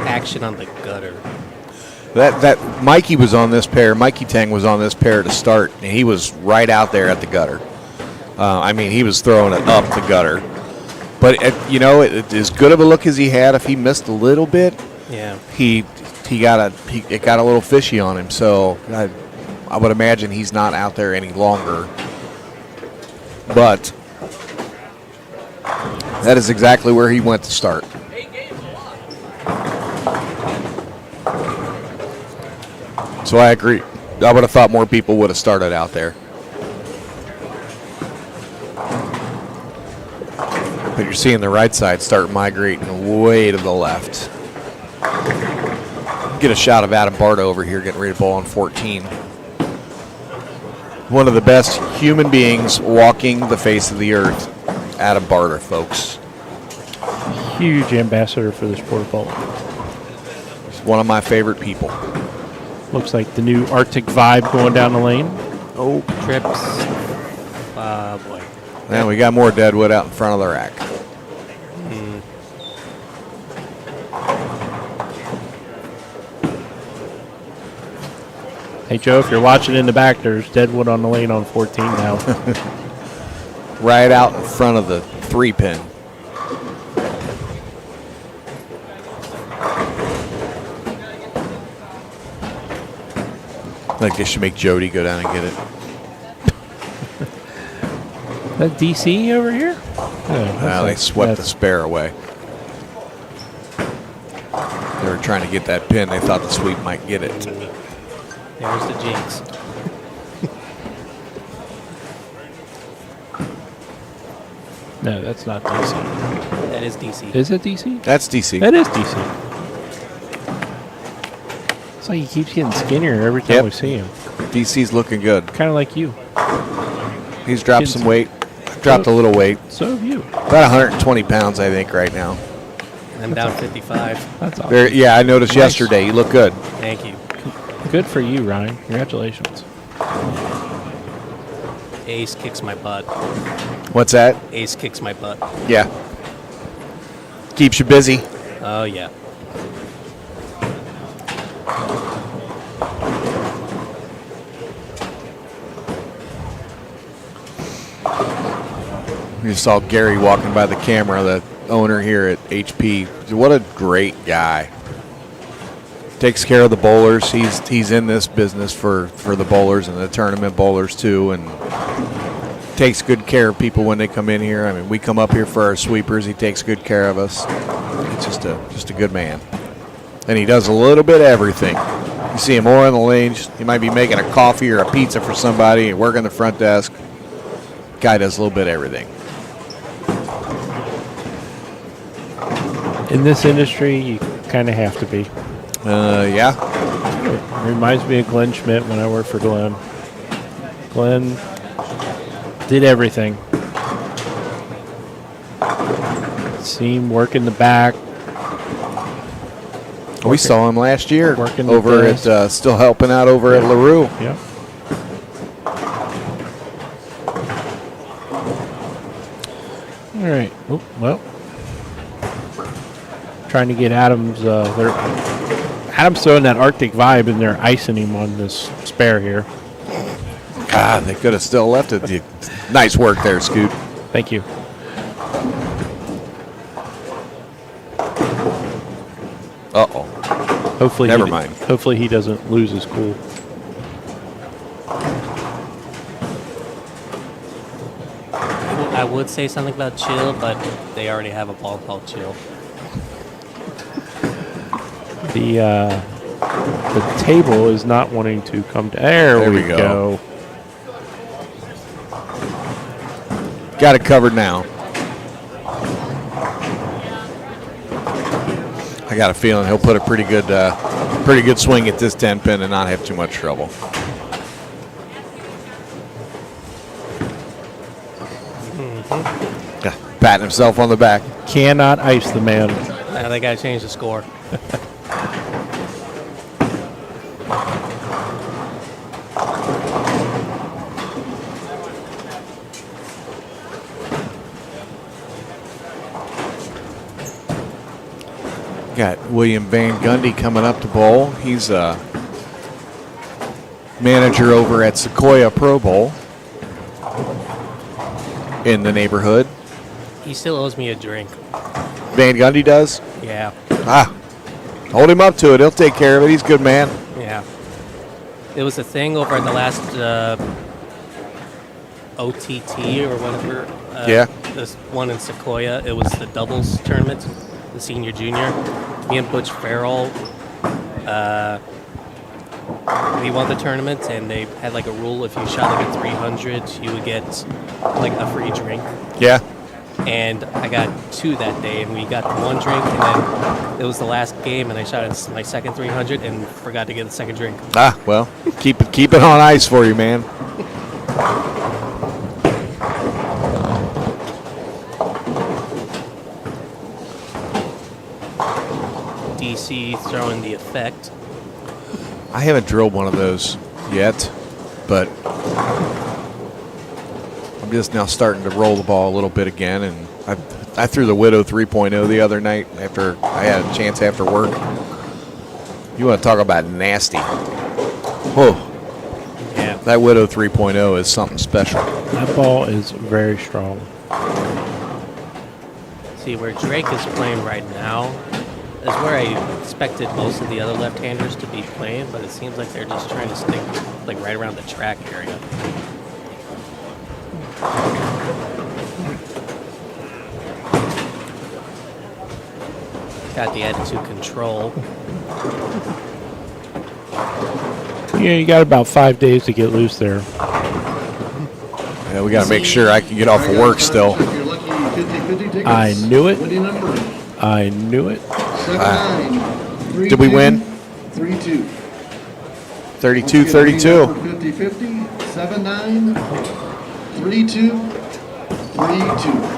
action on the gutter. That Mikey was on this pair. Mikey Tang was on this pair to start, and he was right out there at the gutter. I mean, he was throwing it up the gutter. But as good of a look as he had, if he missed a little bit, Yeah. it got a little fishy on him. So I would imagine he's not out there any longer. But that is exactly where he went to start. So I agree. I would have thought more people would have started out there. But you're seeing the right side start migrating way to the left. Get a shot of Adam Barta over here getting ready to bowl on 14. One of the best human beings walking the face of the earth, Adam Barta, folks. Huge ambassador for the sport of bowling. He's one of my favorite people. Looks like the new Arctic Vibe going down the lane. Oh, Trips. Boy. man, we got more Deadwood out in front of the rack. Hey, Joe, if you're watching in the back, there's Deadwood on the lane on 14 now. Right out in front of the 3-pin. I think they should make Jody go down and get it. That DC over here? Well, they swept the spare away. They were trying to get that pin. They thought the sweep might get it. There's the jinx. No, that's not DC. That is DC. Is it DC? That's DC. That is DC. It's like he keeps getting skinnier every time Yep. we see him. DC's looking good. Kind of like you. He's dropped some weight. Dropped a little weight. So have you. About 120 pounds, I think, right now. I'm down 55. That's awesome. Very, yeah, I noticed Nice. yesterday. You look good. Thank you. Good for you, Ryan. Congratulations. Ace kicks my butt. What's that? Ace kicks my butt. Yeah. Keeps you busy. Oh, yeah. You saw Gary walking by the camera, the owner here at HP. What a great guy. Takes care of the bowlers. He's in this business for the bowlers and the tournament bowlers too, and takes good care of people when they come in here. I mean, we come up here for our sweepers. He takes good care of us. He's just a good man, and he does a little bit of everything. You see him more on the lanes. He might be making a coffee or a pizza for somebody, working the front desk. Guy does a little bit of everything. In this industry, you kind of have to be. Yeah. It reminds me of Glenn Schmidt when I worked for Glenn. Glenn did everything. See him work in the back. We saw him last year Working the over desk. at, still helping out over at LaRue. Yeah. All right. Oh, well. Trying to get Adams. Adams throwing that Arctic Vibe, and they're icing him on this spare here. God, they could have still left it. Nice work there, Scoot. Thank you. Uh-oh. Hopefully, Never mind. Hopefully, he doesn't lose his cool. I would say something about chill, but they already have a ball called chill. The table is not wanting to come to. There we go. Got it covered now. I got a feeling he'll put a pretty good swing at this 10 pin and not have too much trouble. Yeah, patting himself on the back. Cannot ice the man. Now they got to change the score. Got William Van Gundy coming up to bowl. He's a manager over at Sequoia Pro Bowl in the neighborhood. He still owes me a drink. Van Gundy does? Yeah. Ah, hold him up to it. He'll take care of it. He's a good man. Yeah. It was a thing over at the last OTT or whatever. Yeah. This one in Sequoia. It was the doubles tournament, the senior junior. Me and Butch Farrell we won the tournament, and they had like a rule: if you shot like a 300, you would get like a free drink. Yeah. And I got 2 that day, and we got 1 drink, and then it was the last game, and I shot my second 300 and forgot to get the second drink. Ah, well, keep it on ice for you, man. DC throwing the effect. I haven't drilled one of those yet, but I'm just now starting to roll the ball a little bit again, and I threw the Widow 3.0 the other night after I had a chance after work. You want to talk about nasty? Oh, Yeah. that Widow 3.0 is something special. That ball is very strong. See, where Drake is playing right now is where I expected most of the other left-handers to be playing, but it seems like they're just trying to stick like right around the track area. Got the attitude control. Yeah, you got about 5 days to get loose there. Yeah, we got to make sure I can get off of work still. If you're lucky, 50-50 tickets. I knew it. Winning number I knew it. 79. Did we win? 3-2. 32-32. 50-50. 79. 3-2. 3-2.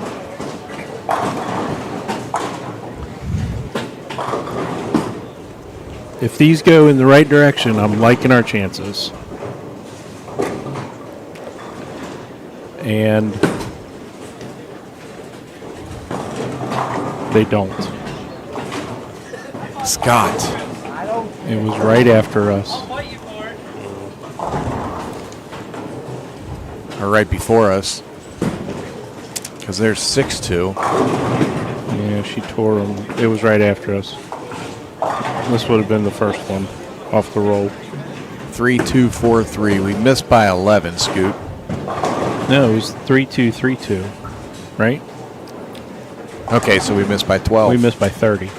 If these go in the right direction, I'm liking our chances. And they don't. Scott. It was right after us. Or right before us. Because there's 6-2. Yeah, she tore them. It was right after us. This would have been the first one off the roll. 3-2-4-3. We missed by 11, Scoot. No, it was 3-2, 3-2, right? Okay, so we missed by 12. We missed by 30. All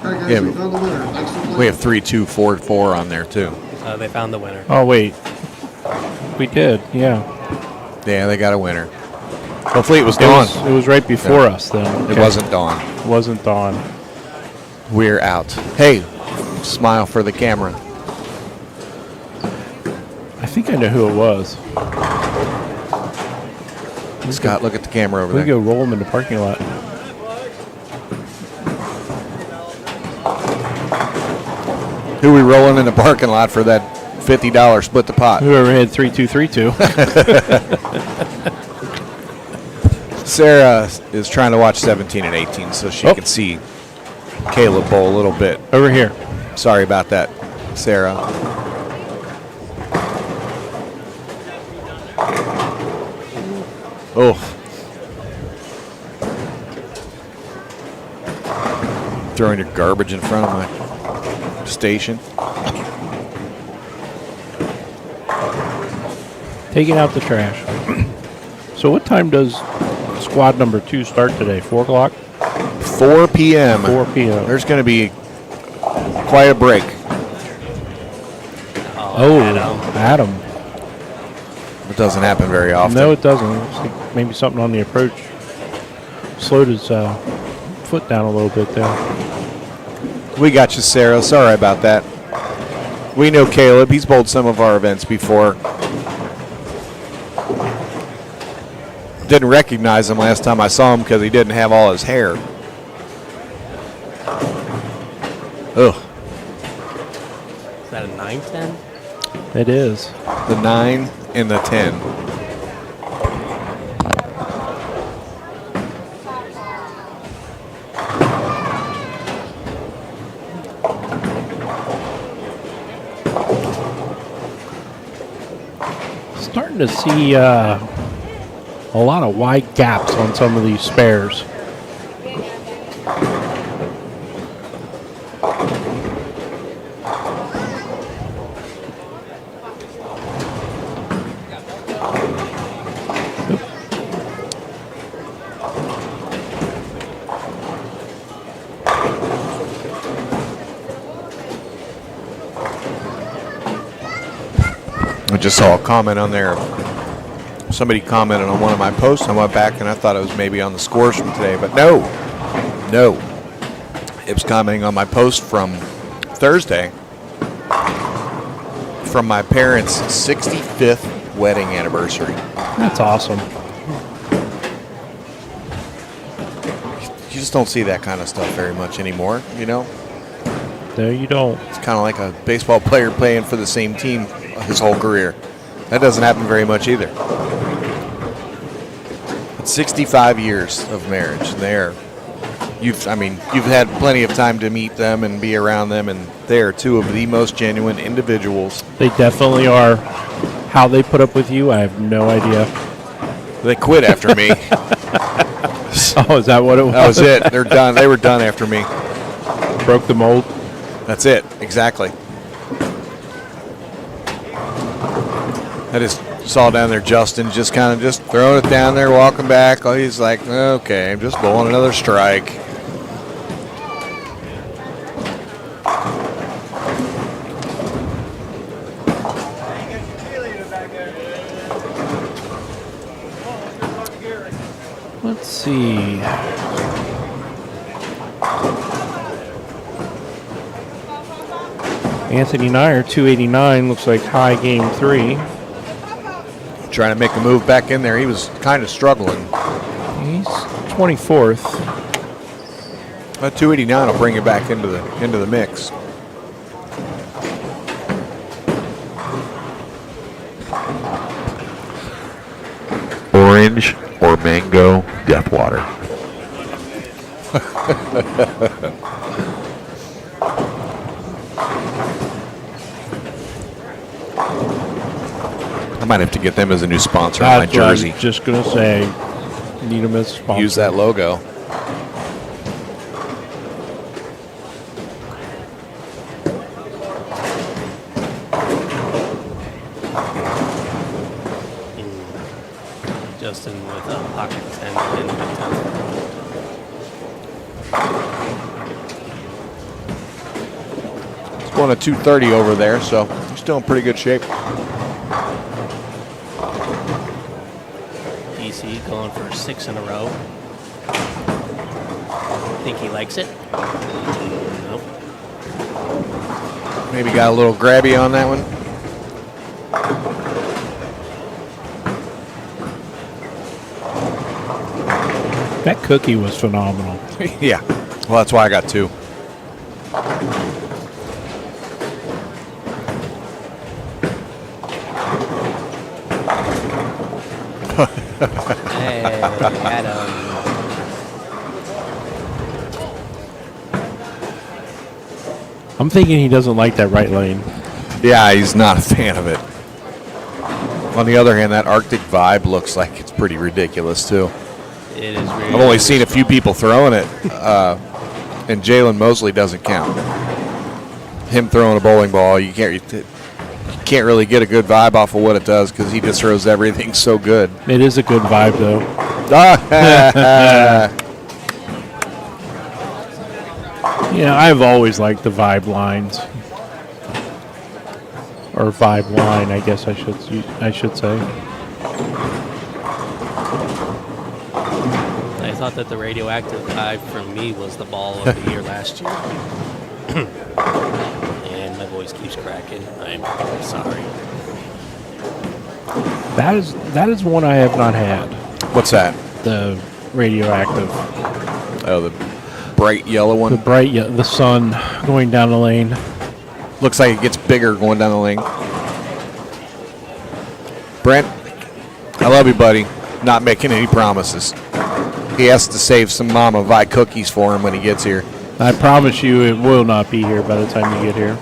right, guys, Yeah, we found the winner. Thanks for playing. We have 3-2-4-4 on there, too. They found the winner. Oh, wait. We did, yeah. Yeah, they got a winner. Hopefully it was It Dawn. was right before Yeah. us, then. It Okay. wasn't Dawn. It wasn't Dawn. We're out. Hey, smile for the camera. I think I know who it was. Scott, look at the camera over We there. go roll them in the parking lot. Who we rolling in the parking lot for that $50 split the pot? Whoever had 3-2-3-2. Sarah is trying to watch 17 and 18 so she Oh. can see Caleb bowl a little bit. Over here. Sorry about that, Sarah. Oh. Throwing your garbage in front of my station. Taking out the trash. So what time does squad number 2 start today? 4 o'clock? 4 p.m. 4 p.m. There's going to be quite a break. Oh, Adam. It doesn't happen very often. No, it doesn't. Looks like maybe something on the approach. Slowed his foot down a little bit there. We got you, Sarah. Sorry about that. We know Caleb. He's bowled some of our events before. Didn't recognize him last time I saw him because he didn't have all his hair. Ugh. Is that a 9-10? It is. The 9 and the 10. Starting to see a lot of wide gaps on some of these spares. I just saw a comment on there. Somebody commented on one of my posts. I went back and I thought it was maybe on the scores from today, but no. It was commenting on my post from Thursday from my parents' 65th wedding anniversary. That's awesome. You just don't see that kind of stuff very much anymore, you know? No, you don't. It's kind of like a baseball player playing for the same team his whole career. That doesn't happen very much either. It's 65 years of marriage. You've had plenty of time to meet them and be around them, and they are two of the most genuine individuals. They definitely are. How they put up with you, I have no idea. They quit after me. Oh, is that what it was? That was it. They're done. They were done after me. Broke the mold. That's it. Exactly. I just saw down there Justin just kind of just throwing it down there, walking back. Oh, he's like, okay, I'm just bowling another strike. Let's see. Anthony Nyer, 289, looks like high game 3. Trying to make a move back in there. He was kind of struggling. He's 24th. That 289 will bring it back into the mix. Orange or mango death water. I might have to get them as a new sponsor on my That's what I was jersey. just going to say, need them as a sponsor. Use that logo. Justin with a pocket 10 in the 10th. It's going to 230 over there, so he's still in pretty good shape. DC going for 6 in a row. Think he likes it? Nope. Maybe got a little grabby on that one. That cookie was phenomenal. Yeah. Well, that's why I got 2. Hey, Adam. I'm thinking he doesn't like that right lane. Yeah, he's not a fan of it. On the other hand, that Arctic vibe looks like it's pretty ridiculous, too. It is really. I've only seen a few people throwing it, and Jalen Mosley doesn't count. Him throwing a bowling ball, you can't really get a good vibe off of what it does because he just throws everything so good. It is a good vibe, though. Yeah, I've always liked the vibe lines. Or vibe line, I guess I should say. I thought that the radioactive vibe for me was the ball of the year last year. And my voice keeps cracking. I'm sorry. That is one I have not had. What's that? The radioactive. Oh, the bright yellow one? The sun going down the lane. Looks like it gets bigger going down the lane. Brent, I love you, buddy. Not making any promises. He has to save some Mama Vi cookies for him when he gets here. I promise you it will not be here by the time you get here.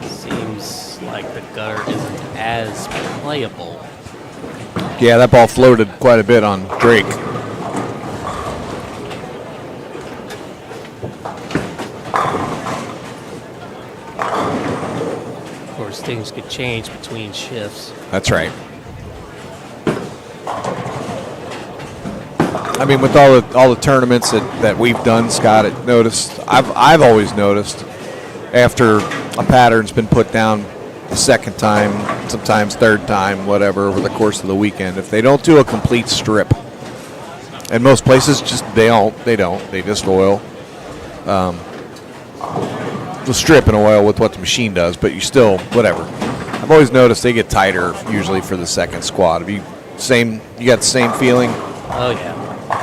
Seems like the gutter isn't as playable. Yeah, that ball floated quite a bit on Drake. patterns could change between shifts. That's right. I mean, with all the tournaments that we've done, Scott, I've always noticed after a pattern's been put down the second time, sometimes third time, whatever, over the course of the weekend, if they don't do a complete strip, and most places they just oil. The strip and oil with what the machine does, but you still, whatever. I've always noticed they get tighter usually for the second squat. You got the same feeling? Oh, yeah.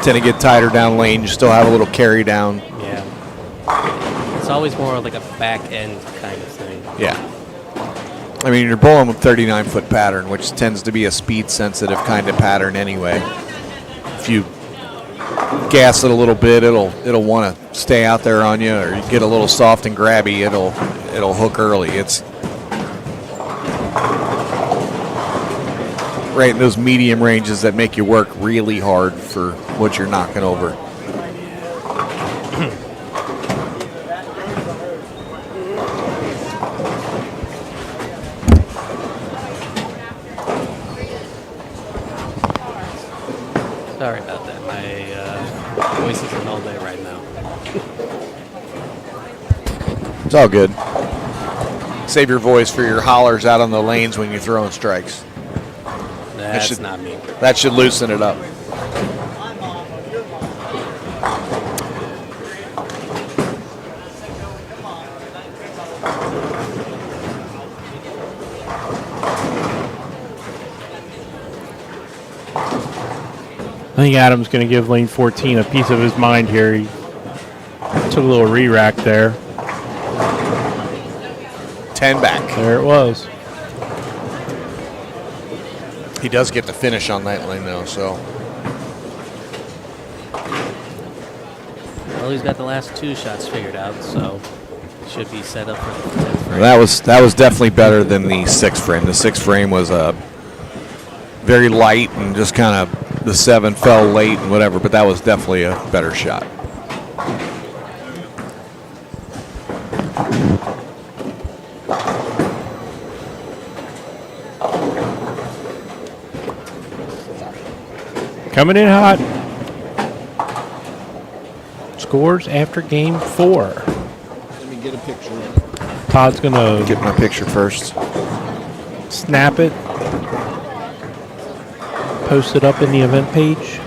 Tend to get tighter down lane. You still have a little carry down. Yeah. It's always more like a back end kind of thing. Yeah. I mean, you're bowling with 39-foot pattern, which tends to be a speed-sensitive kind of pattern anyway. If you gas it a little bit, it'll want to stay out there on you, or you get a little soft and grabby, it'll hook early. It's right in those medium ranges that make you work really hard for what you're knocking over. Sorry about that. My voice isn't all day right now. It's all good. Save your voice for your hollers out on the lanes when you're throwing strikes. That's not me. That should loosen it up. I think Adam's going to give lane 14 a piece of his mind here. He took a little re-rack there. 10 back. There it was. He does get the finish on that lane, though, so. Well, he's got the last two shots figured out, so should be set up for the 10th frame. That was definitely better than the sixth frame. The sixth frame was very light and just kind of the 7 fell late and whatever, but that was definitely a better shot. Coming in hot. Scores after game 4. Let me get a picture. Todd's going to Get my picture first. snap it, post it up in the event page.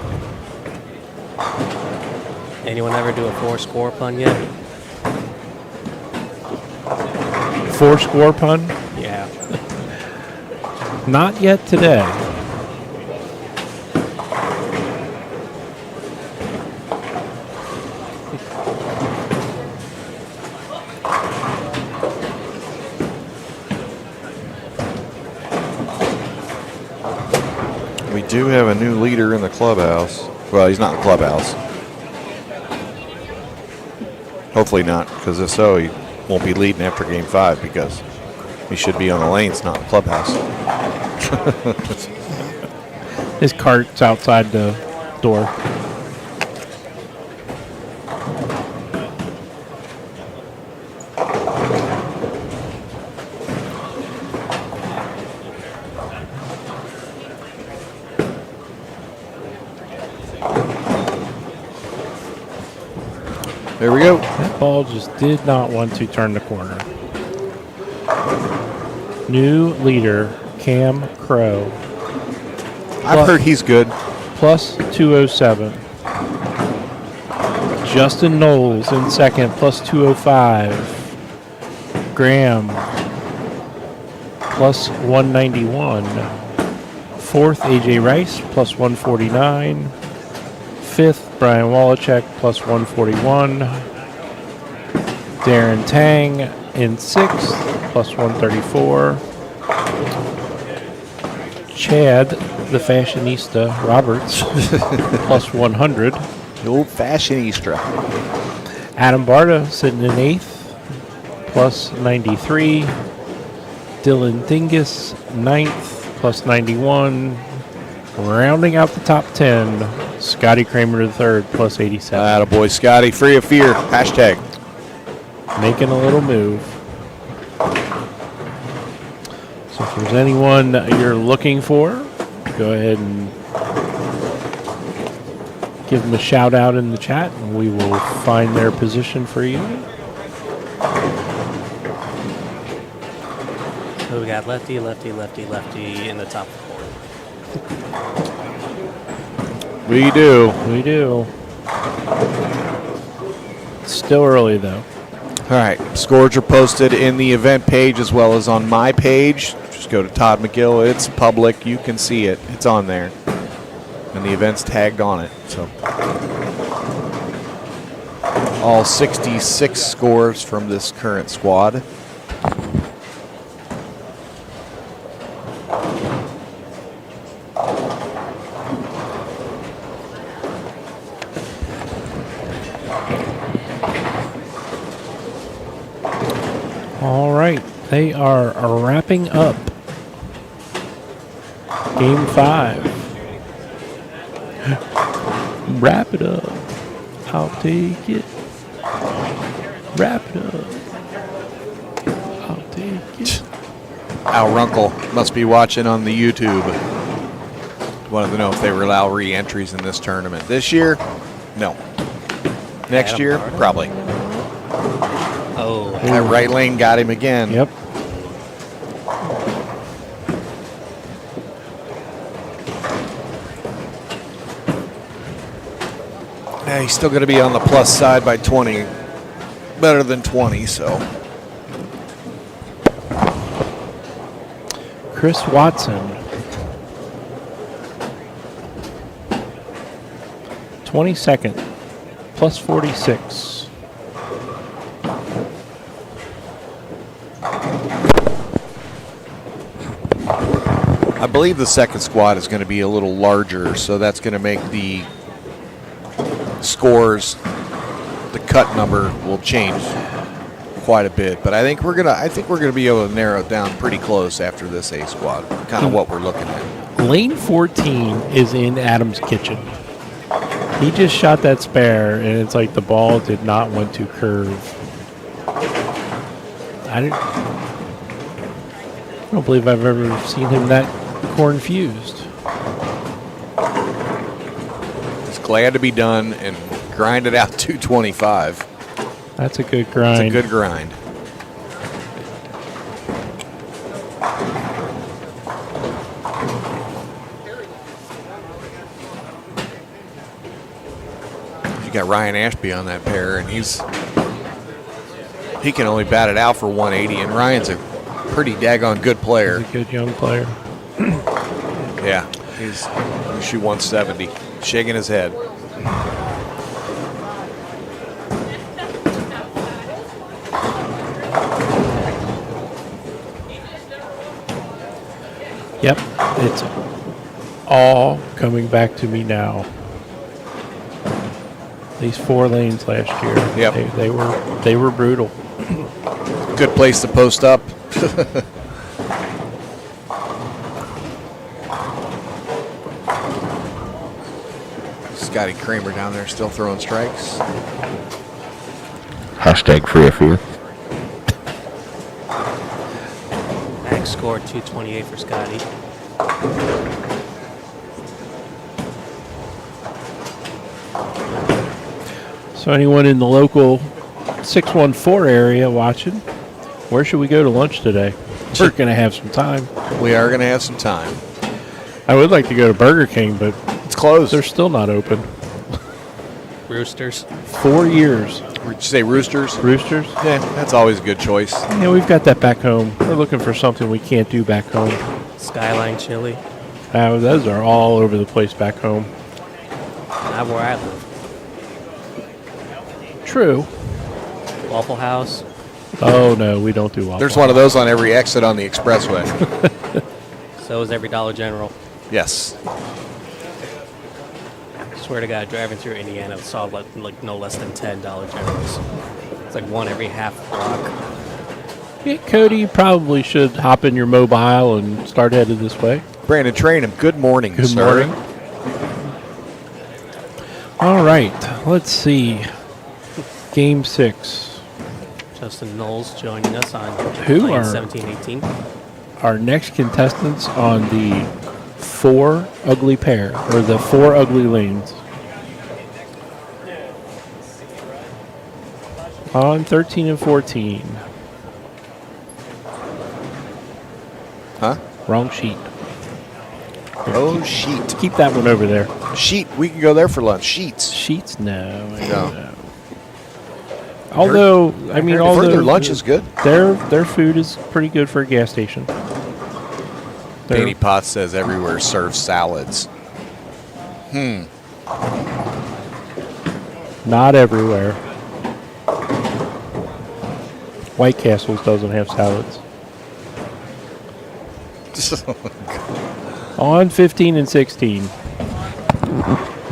Anyone ever do a 4-score pun yet? 4-score pun? Yeah. Not yet today. We do have a new leader in the clubhouse. Well, he's not in the clubhouse. Hopefully not, because if so, he won't be leading after game 5 because he should be on the lanes, not in the clubhouse. His cart's outside the door. There we go. That ball just did not want to turn the corner. New leader, Cam Crow. I've heard he's good. Plus 207. Justin Knowles in second, plus 205. Graham, plus 191. Fourth, AJ Rice, plus 149. Fifth, Brian Wallachek, plus 141. Darren Tang in sixth, plus 134. Chad, the fashionista, Roberts, plus 100. The old fashionista. Adam Barta sitting in eighth, plus 93. Dylan Dingus, ninth, plus 91. Rounding out the top 10, Scotty Kramer III, plus 87. Attaboy, Scotty. Free of fear. Hashtag. Making a little move. So if there's anyone that you're looking for, go ahead and give them a shout out in the chat, and we will find their position for you. So we got lefty, lefty, lefty, lefty in the top four. We do. We do. It's still early, though. All right. Scores are posted in the event page as well as on my page. Just go to Todd McGill. It's public. You can see it. It's on there. And the event's tagged on it. So all 66 scores from this current squad. All right. They are wrapping up Game 5. Wrap it up. I'll take it. Wrap it up. I'll take it. Al Runkle must be watching on the YouTube. Wanted to know if they would allow re-entries in this tournament. This year, no. Next year, probably. Oh, That right lane got him again. Yep. Yeah, he's still going to be on the plus side by 20. Better than 20, so. Chris Watson. 22nd. Plus 46. I believe the second squad is going to be a little larger, so that's going to make the scores, the cut number will change quite a bit. But I think we're gonna be able to narrow it down pretty close after this A squad. Kind of what we're looking at. Lane 14 is in Adam's kitchen. He just shot that spare, and it's like the ball did not want to curve. I don't believe I've ever seen him that confused. Just glad to be done and grind it out 225. That's a good grind. It's a good grind. You got Ryan Ashby on that pair, and he can only bat it out for 180, and Ryan's a pretty daggone good player. He's a good young player. Yeah, he's shoot 170, shaking his head. Yep, it's all coming back to me now. These 4 lanes last year, Yep. they were brutal. Good place to post up. Scotty Kramer down there still throwing strikes. Hashtag free of fear. max score 228 for Scotty. So anyone in the local 614 area watching, where should we go to lunch today? We're going to have some time. We are going to have some time. I would like to go to Burger King, but It's closed. they're still not open. Roosters. 4 years. Did you say Roosters? Roosters? Yeah, that's always a good choice. Yeah, we've got that back home. We're looking for something we can't do back home. Skyline Chili. Those are all over the place back home. Not where I live. True. Waffle House. Oh, no, we don't do waffle. There's one of those on every exit on the expressway. So is every Dollar General. Yes. Swear to God, driving through Indiana, saw like no less than 10 Dollar Generals. It's like one every half block. Yeah, Cody, you probably should hop in your mobile and start headed this way. Brandon Trainham, good morning, Good sir. morning. All right, let's see. Game 6. Justin Knowles joining us on Who lane are- 17-18. our next contestants on the Four Ugly Pair, or the Four Ugly Lanes. On 13 and 14. Huh? Wrong sheet. Oh, sheet. Keep that one over there. Sheet. We can go there for lunch. Sheets. Sheets? No. No. Although, I mean, I've heard their lunch is good. Their food is pretty good for a gas station. Danny Potts says everywhere serves salads. Not everywhere. White Castles doesn't have salads. On 15 and 16.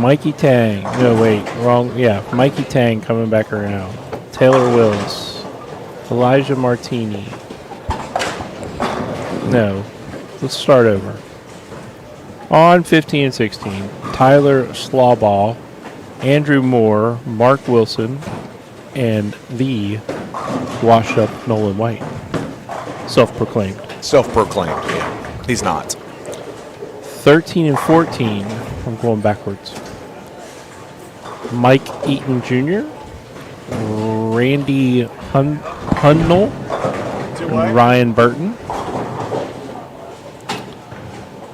Mikey Tang. No, wait. Wrong. Yeah, Mikey Tang coming back around. Taylor Willis. Elijah Martini. No. Let's start over. On 15 and 16. Tyler Slawball. Andrew Moore. Mark Wilson. And the washed up Nolan White. Self-proclaimed. Self-proclaimed, yeah. He's not. 13 and 14. I'm going backwards. Mike Eaton Jr., Randy Hunnell, and Ryan Burton.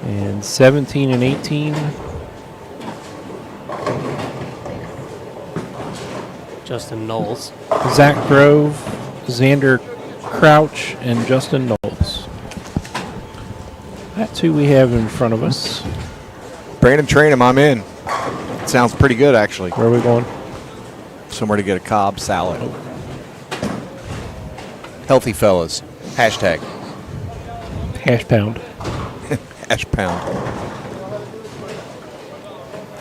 And 17 and 18. Justin Knowles. Zach Grove, Xander Crouch, and Justin Knowles. That's who we have in front of us. Brandon Trainham, I'm in. Sounds pretty good, actually. Where are we going? Somewhere to get a Cobb salad. Healthy fellas. Hashtag. Hash pound. Hash pound.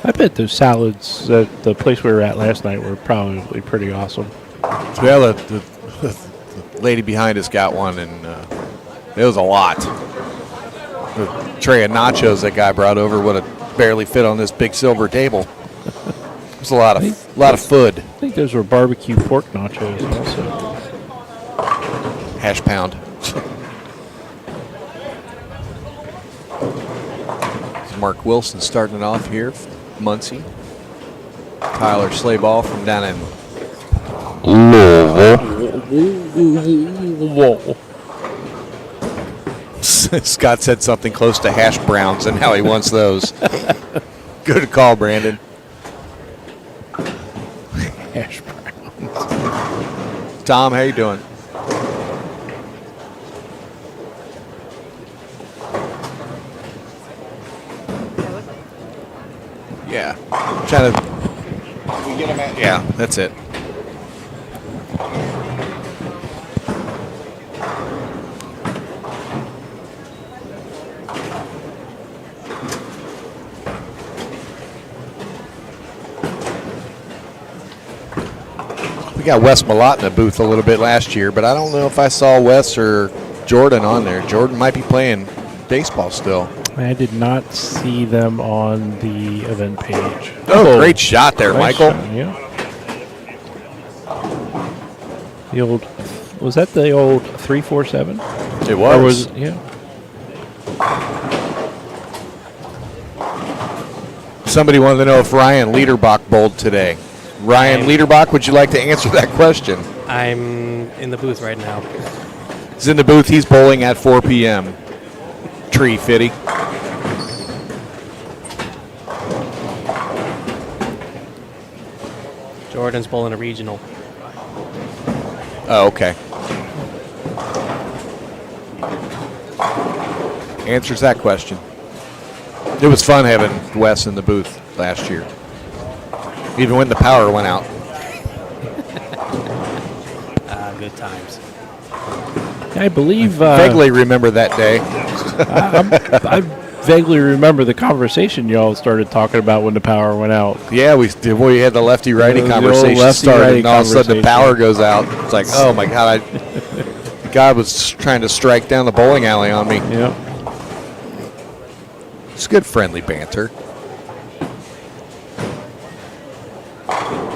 I bet those salads at the place we were at last night were probably pretty awesome. Well, the lady behind us got one, and it was a lot. The tray of nachos that guy brought over would have barely fit on this big silver table. It was a lot of food. I think those were barbecue pork nachos also. Hash pound. Mark Wilson starting it off here. Muncie. Tyler Slayball from down in Louisville. Scott said something close to hash browns, and how he wants those. Good call, Brandon. Hash browns. Tom, how you doing? Yeah. Trying to. We get him at. Yeah, that's it. We got Wes Malott in the booth a little bit last year, but I don't know if I saw Wes or Jordan on there. Jordan might be playing baseball still. I did not see them on the event page. Oh, great shot there, Nice Michael. shot, yeah. The old, was that the old 347? It Or was. yeah. Somebody wanted to know if Ryan Liederbach bowled today. Ryan Liederbach, would you like to answer that question? I'm in the booth right now. He's in the booth. He's bowling at 4 p.m. Tree Fitty. Jordan's bowling a regional. Oh, okay. Answers that question. It was fun having Wes in the booth last year, even when the power went out. Good times. I believe. Vaguely remember that day. I vaguely remember the conversation y'all started talking about when the power went out. Yeah, we did. We had the lefty-righty The old conversation lefty-righty started, and all of a sudden the conversation. power goes out. It's like, oh my God, the guy was trying to strike down the bowling alley on me. Yeah. It's good friendly banter.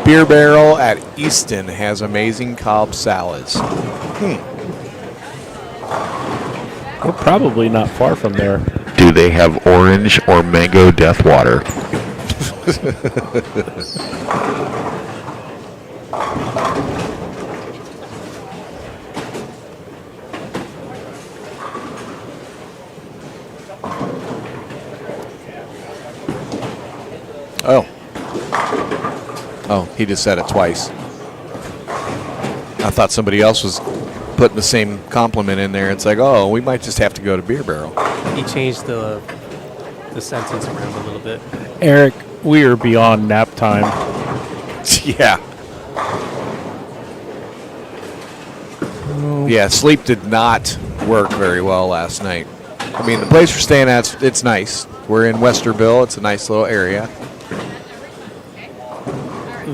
Beer Barrel at Easton has amazing Cobb salads. We're probably not far from there. Do they have orange or mango death water? Oh. Oh, he just said it twice. I thought somebody else was putting the same compliment in there. It's like, oh, we might just have to go to Beer Barrel. He changed the sentence around a little bit. Eric, we are beyond nap time. Yeah. Yeah, sleep did not work very well last night. I mean, the place we're staying at, it's nice. We're in Westerville. It's a nice little area.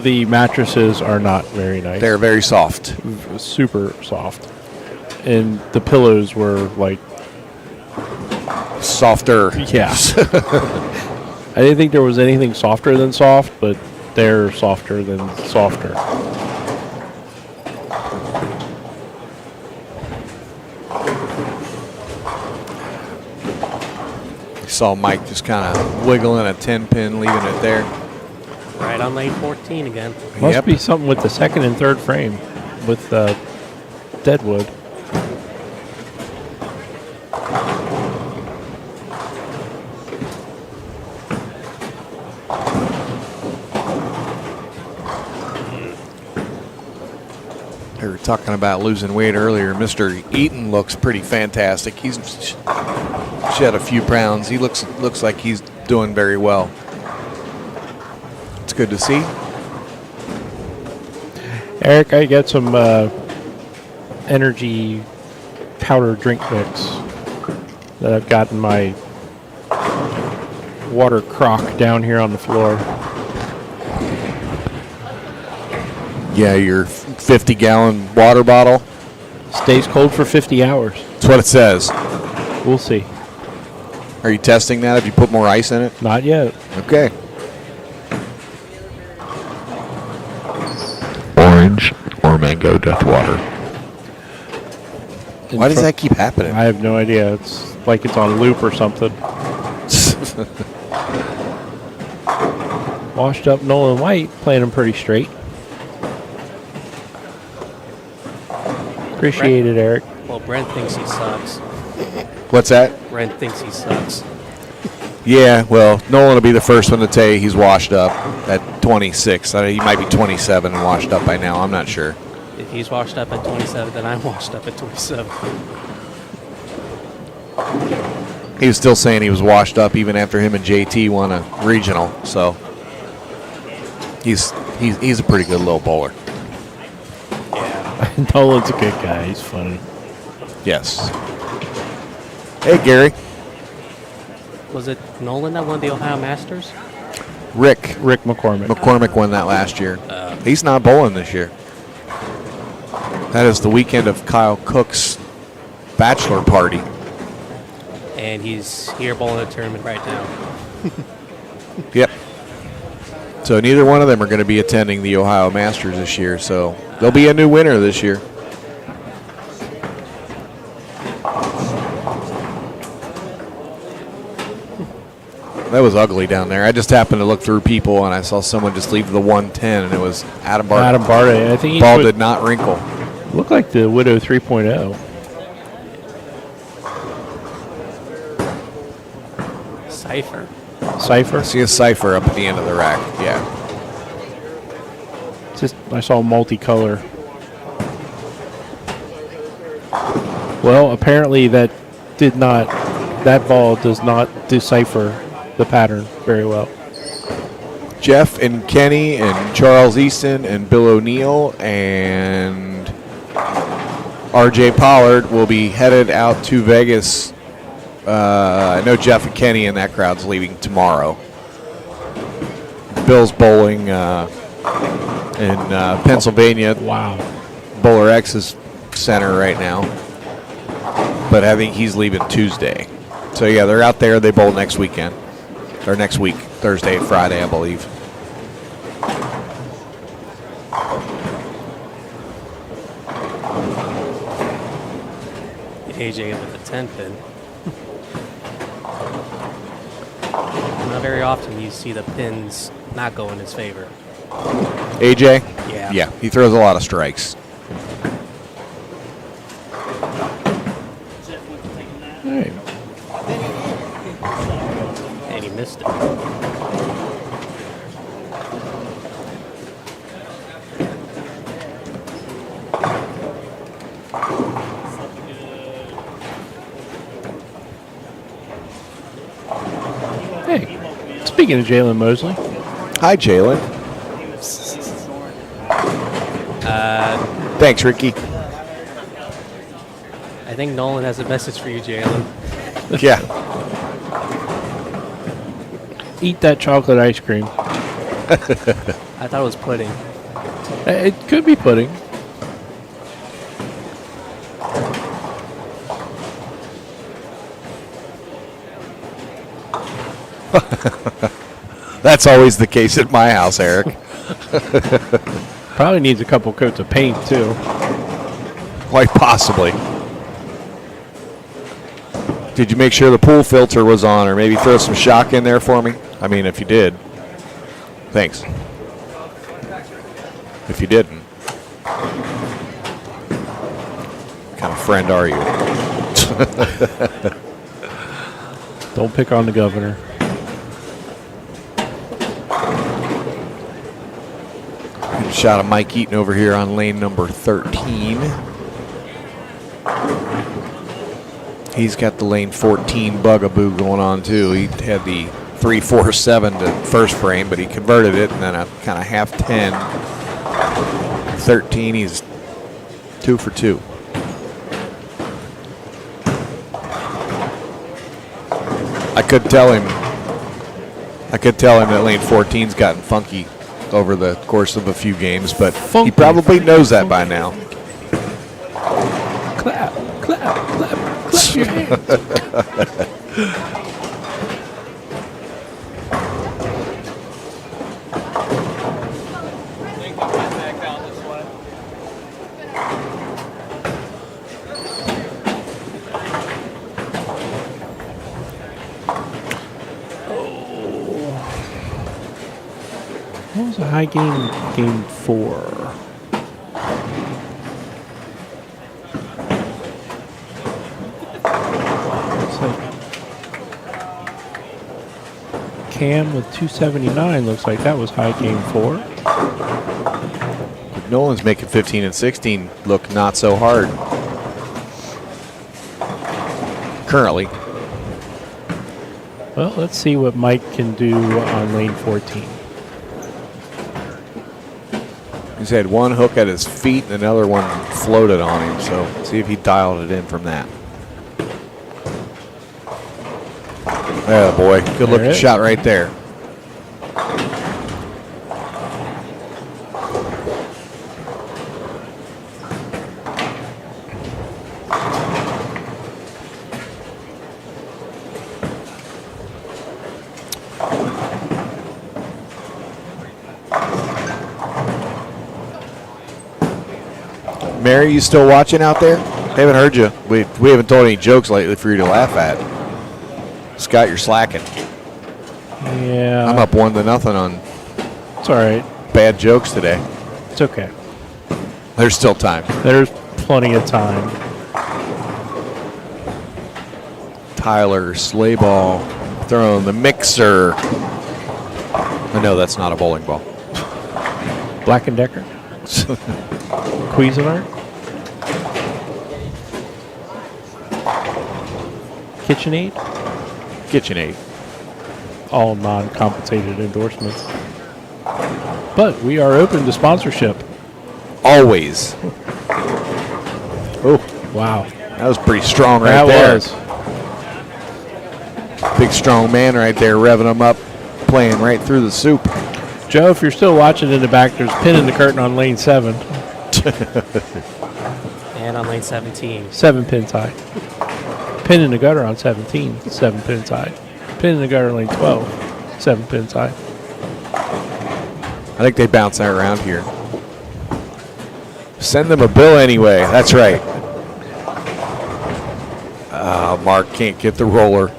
The mattresses are not very nice. They're very soft. Super soft. And the pillows were like, Softer. yeah. I didn't think there was anything softer than soft, but they're softer than softer. You saw Mike just kind of wiggling a 10-pin, leaving it there. Right on lane 14 again. Must Yep. be something with the second and third frame with Deadwood. We were talking about losing weight earlier. Mr. Eaton looks pretty fantastic. He's shed a few pounds. He looks like he's doing very well. It's good to see. Eric, I got some energy powder drink mix that I've got in my water crock down here on the floor. Yeah, your 50-gallon water bottle. Stays cold for 50 hours. That's what it says. We'll see. Are you testing that? Have you put more ice in it? Not yet. Okay. Orange or mango death water? Why does that keep happening? I have no idea. It's like it's on loop or something. Washed up Nolan White, playing him pretty straight. Appreciate it, Eric. Well, Brent thinks he sucks. What's that? Brent thinks he sucks. Yeah, well, Nolan will be the first one to tell you he's washed up at 26. I mean, he might be 27 and washed up by now. I'm not sure. If he's washed up at 27, then I'm washed up at 27. He was still saying he was washed up even after him and JT won a regional. So he's a pretty good little bowler. Nolan's a good guy. He's funny. Yes. Hey, Gary. Was it Nolan that won the Ohio Masters? Rick McCormick. McCormick won that last year. He's not bowling this year. That is the weekend of Kyle Cook's bachelor party. And he's here bowling a tournament right now. Yep. So neither one of them are going to be attending the Ohio Masters this year. So there'll be a new winner this year. That was ugly down there. I just happened to look through people and I saw someone just leave the 110 and it was Adam Barta. Adam Barta. I think he Ball did not wrinkle. Looked like the Widow 3.0. Cypher. Cypher. I see a cipher up at the end of the rack. Yeah. Just I saw multicolor. Well, apparently that ball does not decipher the pattern very well. Jeff and Kenny and Charles Easton and Bill O'Neill and R.J. Pollard will be headed out to Vegas. I know Jeff and Kenny and that crowd's leaving tomorrow. Bill's bowling in Pennsylvania. Wow. Bowler X's center right now. But I think he's leaving Tuesday. So, yeah, they're out there. They bowl next weekend. Or next week, Thursday and Friday, I believe. AJ with a 10 pin. Not very often you see the pins not go in his favor. AJ? Yeah. Yeah, he throws a lot of strikes. All right. And he missed it. Hey, speaking of Jalen Mosley, Hi, Jalen. Thanks, Ricky. I think Nolan has a message for you, Jalen. Yeah. eat that chocolate ice cream. I thought it was pudding. It could be pudding. That's always the case at my house, Eric. Probably needs a couple coats of paint, too. Quite possibly. Did you make sure the pool filter was on, or maybe throw some shock in there for me? I mean, if you did. Thanks. If you didn't. What kind of friend are you? Don't pick on the governor. Shot of Mike Eaton over here on lane number 13. He's got the lane 14 bugaboo going on too. He had the 3-4-7 to first frame, but he converted it, and then a kind of half 10. 13, he's 2 for 2. I could tell him that lane 14's gotten funky over the course of a few games, but he probably knows that by now. Clap, clap, clap, clap your hands. What was a high game 4? It's like Cam with 279 looks like that was high game 4. Nolan's making 15 and 16 look not so hard. Currently. Well, let's see what Mike can do on lane 14. He's had one hook at his feet and another one floated on him, so see if he dialed it in from that. Oh boy, good looking shot right there. Mary, you still watching out there? Haven't heard you. We haven't told any jokes lately for you to laugh at. Scott, you're slacking. Yeah. I'm up 1-0 on It's all right. bad jokes today. It's okay. There's still time. There's plenty of time. Tyler Slayball throwing the mixer. I know that's not a bowling ball. Black & Decker. Cuisinart. KitchenAid. KitchenAid. All non-compensated endorsements. But we are open to sponsorship. Always. Oh, wow. That was pretty strong right That there. was. Big strong man right there revving him up, playing right through the soup. Joe, if you're still watching in the back, there's a pin in the curtain on lane 7. And on lane 17. 7 pins high. Pin in the gutter on 17. 7 pins high. Pin in the gutter on lane 12. 7 pins high. I think they bounce that around here. Send them a bill anyway. That's right. Mark can't get the roller.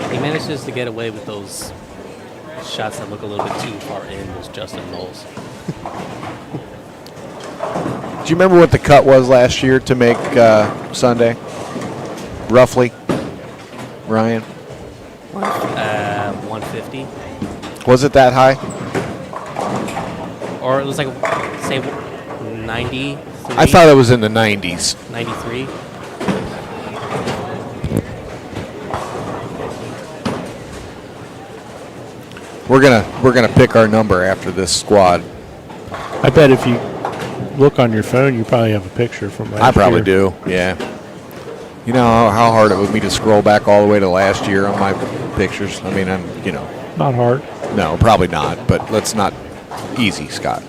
He manages to get away with those shots that look a little bit too far in, was Justin Knowles. Do you remember what the cut was last year to make Sunday? Roughly, Ryan? 150. Was it that high? Or it was like, say, 93? I thought it was in the 90s. 93? We're gonna pick our number after this squad. I bet if you look on your phone, you probably have a picture from last I probably year. do, yeah. You know how hard it would be to scroll back all the way to last year on my pictures? I mean, Not hard. no, probably not, but let's not. Easy, Scott.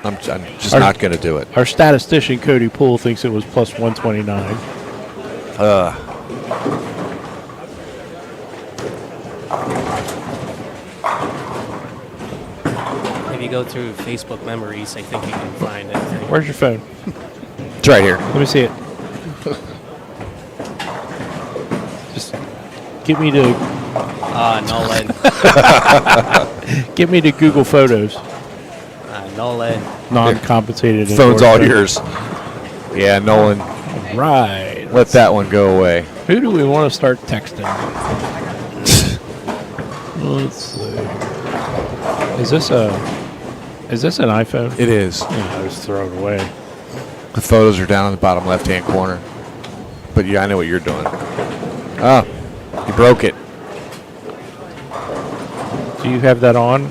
I'm just not going to do it. Our statistician, Cody Poole, thinks it was plus 129. If you go through Facebook memories, I think you can find it. Where's your phone? It's right here. Let me see it. Just get me to Nolan. get me to Google Photos. Nolan. Non-compensated. Phone's all endorsement. yours. Yeah, Nolan. Right. Let that one go away. Who do we want to start texting? Let's see. Is this an iPhone? It is. Yeah, I just throw it away. The photos are down in the bottom left-hand corner. But yeah, I know what you're doing. Oh, you broke it. Do you have that on?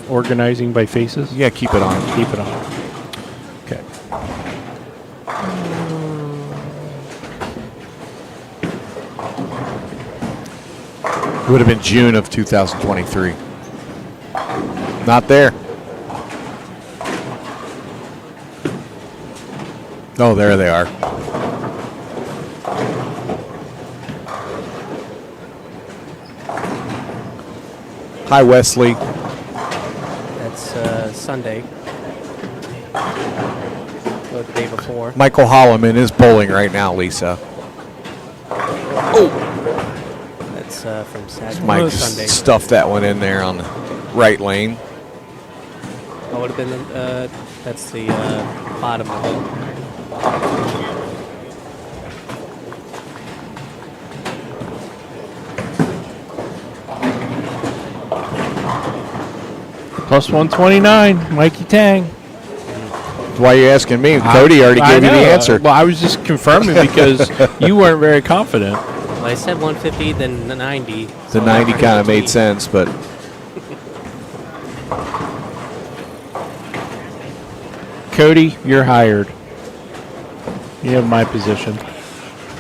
Organizing by faces? Yeah, keep it on. Keep it on. Okay. It would have been June of 2023. Not there. Oh, there they are. Hi, Wesley. That's Sunday. Or the day before. Michael Holloman is bowling right now, Lisa. That's from Saturday. Mike Sunday. stuffed that one in there on the right lane. What would have been that's the bottom of it. Plus 129, Mikey Tang. Why are you asking me? Cody already gave you the answer. Well, I was just confirming because you weren't very confident. Well, I said 150, then 90. The 90 kind of made sense, but Cody, you're hired. You have my position.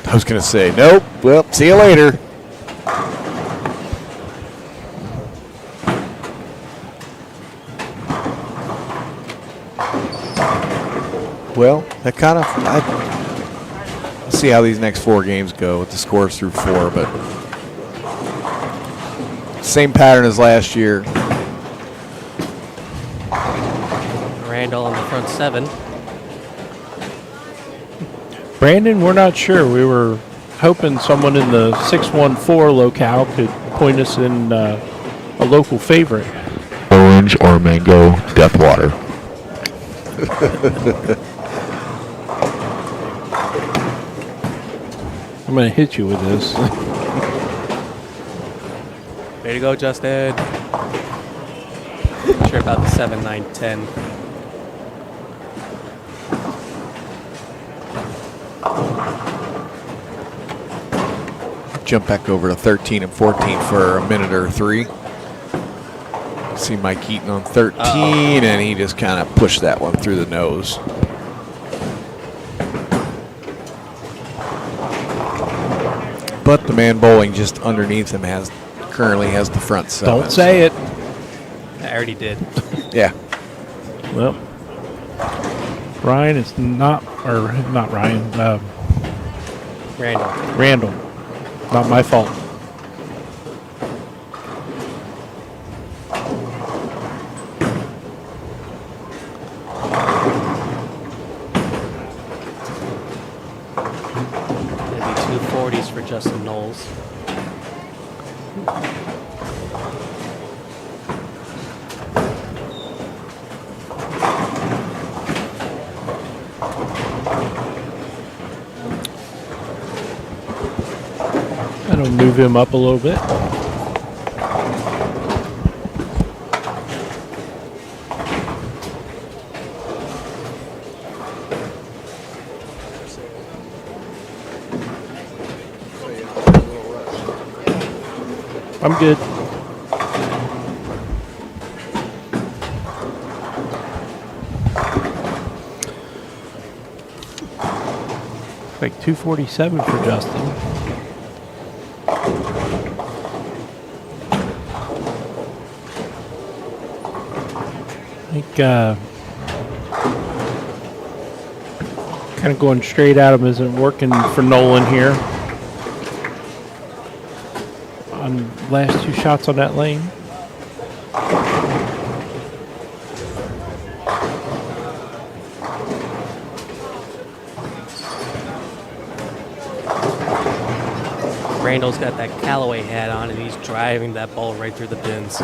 I was going to say, nope. Well, see you later. Well, that kind of. Let's see how these next 4 games go with the scores through 4, but same pattern as last year. Randall on the front 7. Brandon, we're not sure. We were hoping someone in the 614 locale could point us in a local favorite. Orange or mango death water. I'm going to hit you with this. There you go, Justin. Not sure about the 7, 9, 10. Jump back over to 13 and 14 for a minute or 3. See Mike Eaton on 13, and he just kind of pushed that one through the nose. But the man bowling just underneath him currently has the front 7. Don't say it. I already did. Yeah. Well, Ryan is not Ryan. Randall. Randall Not my fault. Maybe 240s for Justin Knowles. I'm gonna move him up a little bit. I'm good. Like 247 for Justin. I think kind of going straight at him isn't working for Nolan here. On last two shots on that lane. Randall's got that Callaway hat on, and he's driving that ball right through the pins.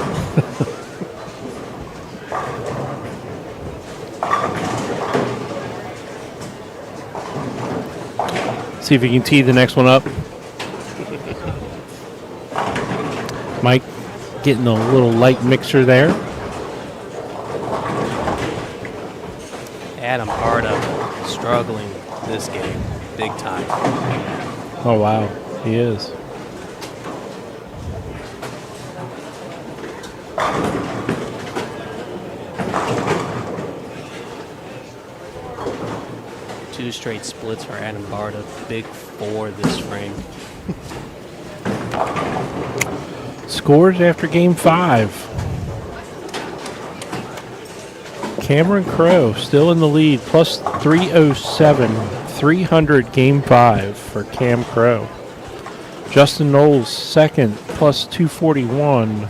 See if he can tee the next one up. Mike getting a little light mixer there. Adam Barta struggling this game big time. Oh, wow. He is. Two straight splits for Adam Barta. Big four this frame. Scores after game 5. Cameron Crowe still in the lead, plus 307. 300 game 5 for Cam Crowe. Justin Knowles second, plus 241.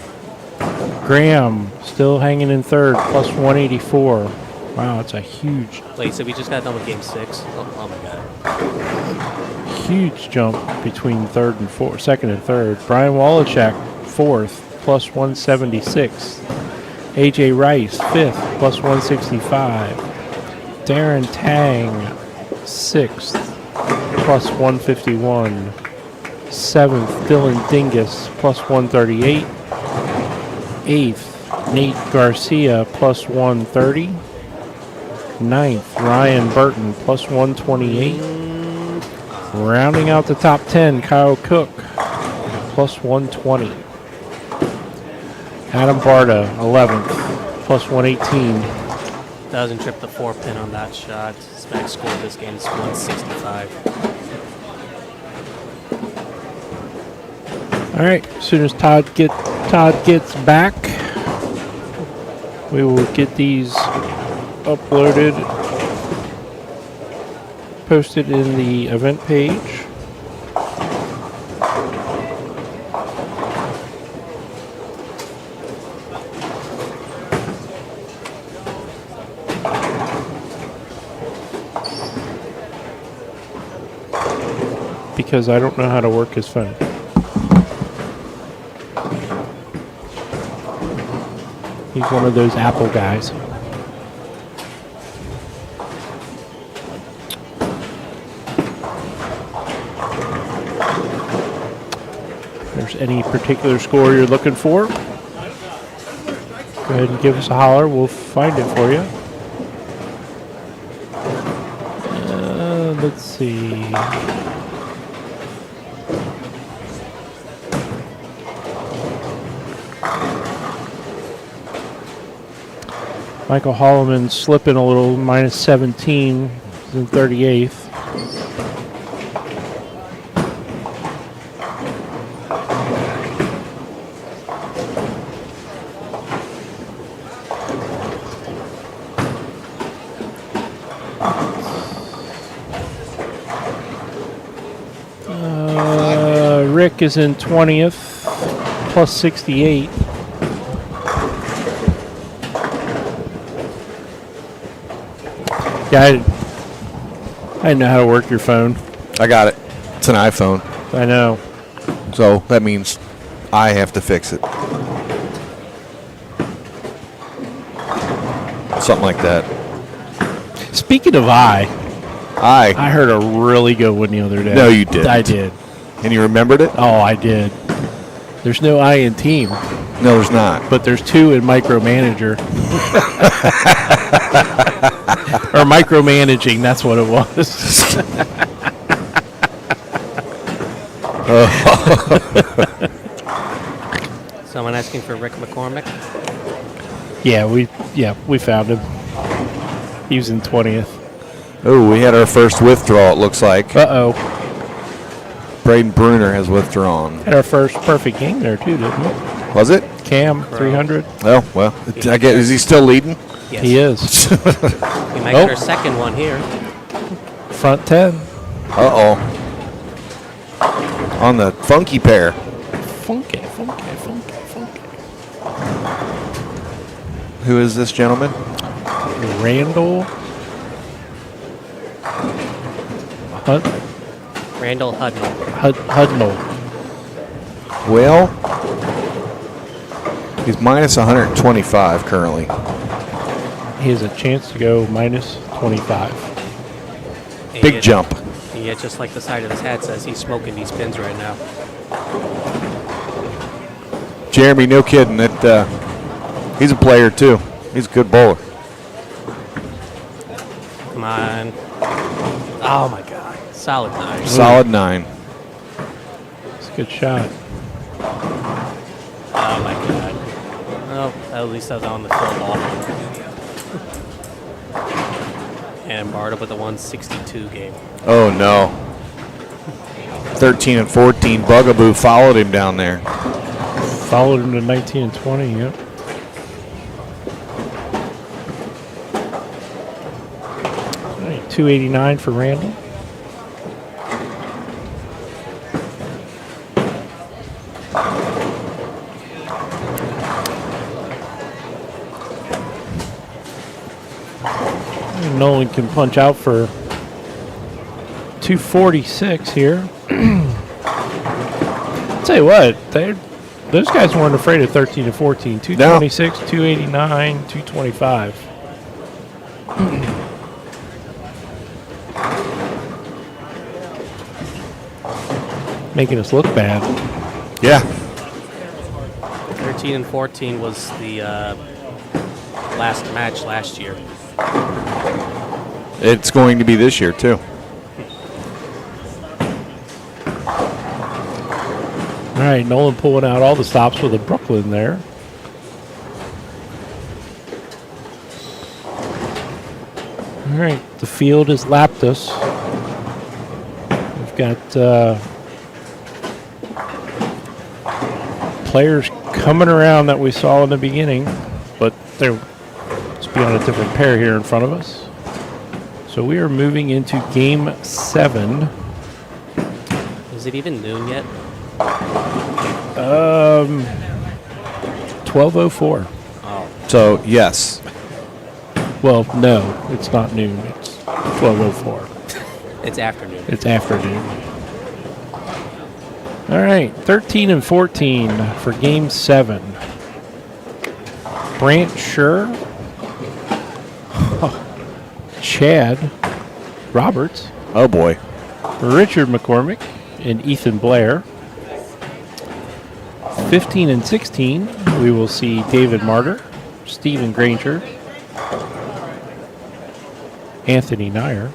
Graham still hanging in third, plus 184. Wow, it's a huge, Wait, so we just got done with game 6? Oh my god. huge jump between second and third. Brian Wallachek fourth, plus 176. AJ Rice fifth, plus 165. Darren Tang sixth, plus 151. Seventh, Dylan Dingus, plus 138. Eighth, Nate Garcia, plus 130. Ninth, Ryan Burton, plus 128. Rounding out the top 10, Kyle Cook, plus 120. Adam Barta, 11th, plus 118. Doesn't trip the 4-pin on that shot. His max score this game is 165. All right, as soon as Todd gets back, we will get these uploaded, posted in the event page. Because I don't know how to work his phone. He's one of those Apple guys. If there's any particular score you're looking for, go ahead and give us a holler. We'll find it for you. Let's see. Michael Holloman slipping a little, minus 17, he's in 38th. Rick Buck is in 20th, plus 68. Yeah, I didn't know how to work your phone. I got it. It's an iPhone. I know. So that means I have to fix it. Something like that. Speaking of I heard a really good one the other day. No, you didn't. I did. And you remembered it? Oh, I did. There's no I in team, No, there's not. but there's 2 in micromanager. Or micromanaging, that's what it was. Someone asking for Rick McCormick. Yeah, we found him. He was in 20th. Oh, we had our first withdrawal, it looks like. Uh-oh. Braden Bruner has withdrawn. Had our first perfect game there, too, didn't we? Was it? Cam, 300. Oh, well. I get, is he still leading? Yes. He is. We might get our second one here. Front 10. Uh-oh. On the funky pair. Funky. Who is this gentleman? Randall. Randall Hudnall. Hudnall. Well, he's minus 125 currently. He has a chance to go minus 25. Big jump. Yeah, just like the side of his hat says, he's smoking these pins right now. Jeremy, no kidding. That he's a player too. He's a good bowler. Come on. Oh my God. Solid 9. Solid 9. It's a good shot. Oh my God. Oh, at least I was on the full ball. And Barta with the 162 game. Oh no. 13 and 14. Bugaboo followed him down there. Followed him to 19 and 20, yep. All right, 289 for Randall. And Nolan can punch out for 246 here. Tell you what, those guys weren't afraid of 13 and 14. 226, 289, 225. Making us look bad. Yeah. 13 and 14 was the last match last year. It's going to be this year too. All right, Nolan pulling out all the stops for the Brooklyn there. All right, the field has lapped us. We've got players coming around that we saw in the beginning, but they're be on a different pair here in front of us. So we are moving into game 7. Is it even noon yet? 12:04. Oh. So yes. Well, no, it's not noon. It's 12:04. It's afternoon. It's afternoon. All right, 13 and 14 for game 7. Brant Schur, Chad Roberts, Oh boy. Richard McCormick, and Ethan Blair. 15 and 16, we will see David Martyr, Stephen Granger, Anthony Nyer.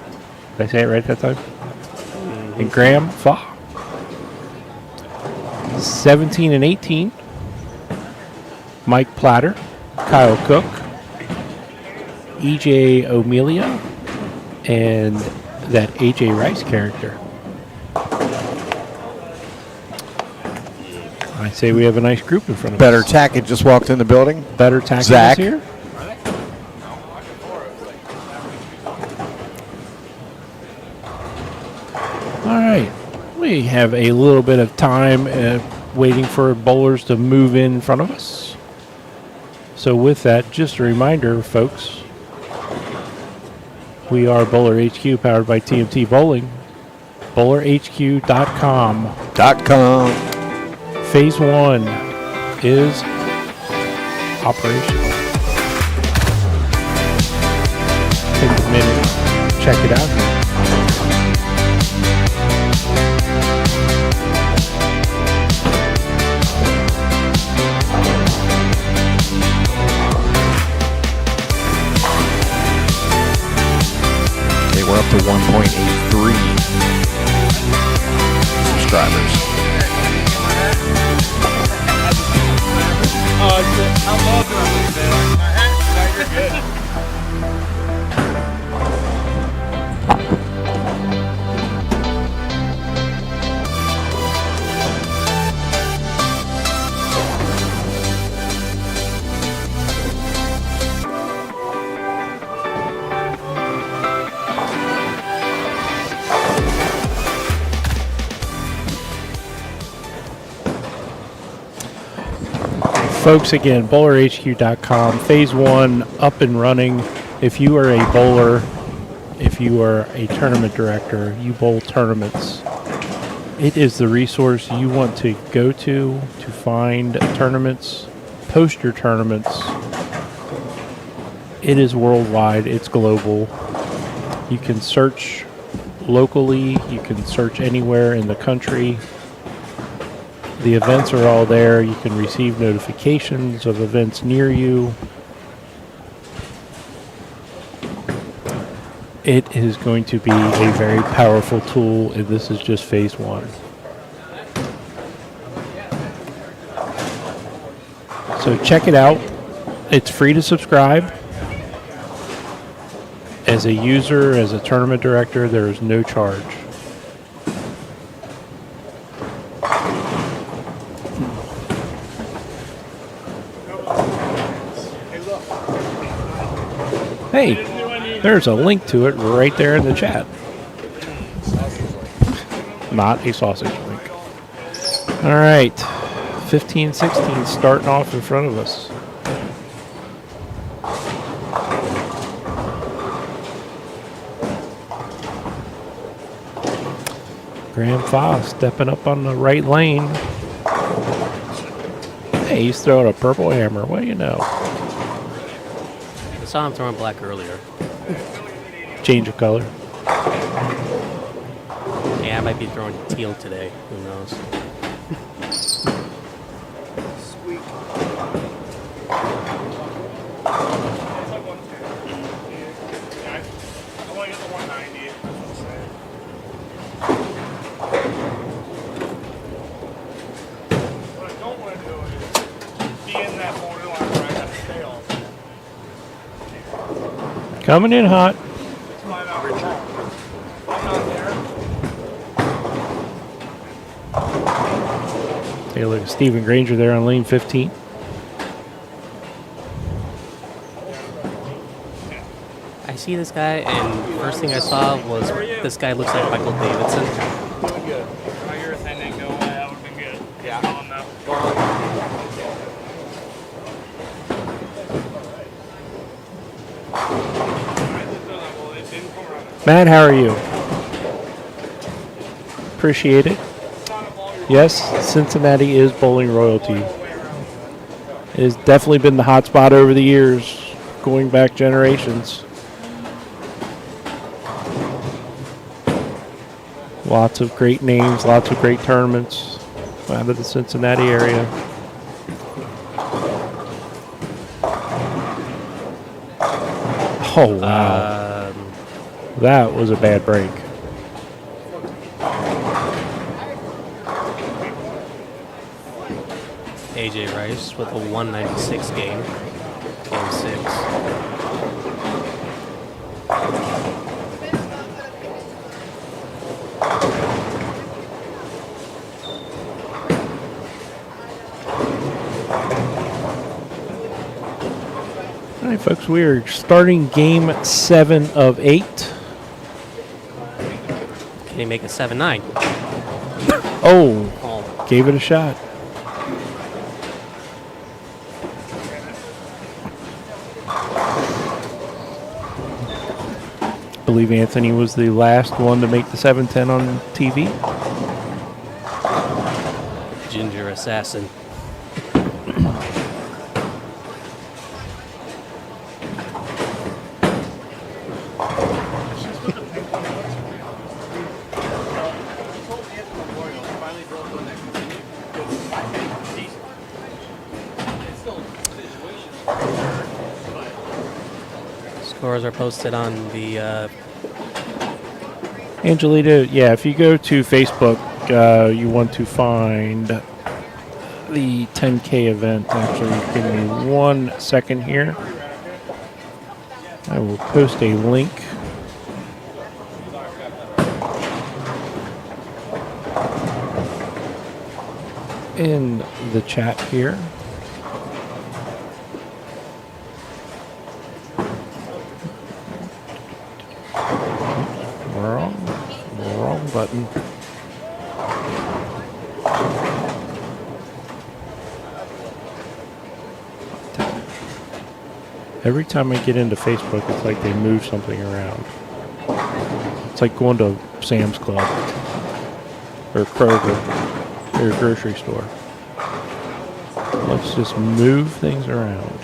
Did I say it right that time? And Graham Faw. 17 and 18, Mike Platter, Kyle Cook, EJ O'Melia, and that AJ Rice character. I say we have a nice group in front of Better us. Tackett just walked in the building. Better Tackett Zach. is here. All right. We We have a little bit of time waiting for bowlers to move in front of us. So with that, just a reminder, folks, we are Bowler HQ, powered by TMT Bowling. BowlerHQ.com. Phase 1 is operational. Take a minute, check it out here. Okay, we're up to 1.83 subscribers. I love doing this, man. Now you're good. Folks, again, bowlerhq.com, phase 1 up and running. If you are a bowler, if you are a tournament director, you bowl tournaments, it is the resource you want to go to find tournaments, post your tournaments. It is worldwide, it's global. You can search locally, you can search anywhere in the country. The events are all there. You can receive notifications of events near you. It is going to be a very powerful tool, and this is just phase 1. So check it out. It's free to subscribe. As a user, as a tournament director, there is no charge. Hey, there's a link to it right there in the chat. Not a sausage link. All right, 15-16 starting off in front of us. Graham Foss stepping up on the right lane. Hey, he's throwing a purple hammer. What do you know? I saw him throwing black earlier. Change of color. Yeah, I might be throwing teal today. Who knows? I want to get the 190. What I don't want to do is be in that borderline where I got to stay all day. Coming in hot. It's 5 hours long. I'm not there. Take a look at Stephen Granger there on lane 15. I see this guy, and first thing I saw was this guy looks like Michael Davidson. Doing good. If I hear a thing ain't going, that would have been good. Yeah. On now. Matt, how are you? Appreciate it. Yes, Cincinnati is bowling royalty. It has definitely been the hot spot over the years, going back generations. Lots of great names, lots of great tournaments out of the Cincinnati area. Oh, wow. That was a bad break. AJ Rice with a 196 game. Game 6. All right, folks, we are starting game 7 of 8. Can he make a 7-9? Oh, Oh, gave it a shot. I believe Anthony was the last one to make the 710 on TV. Ginger Assassin. Scores are posted on the Angelita, yeah, if you go to Facebook, you want to find the 10K event. Actually, give me 1 second here. I will post a link. In the chat here. Wrong button. Every time I get into Facebook, it's like they move something around. It's like going to Sam's Club or Kroger or a grocery store. Let's just move things around.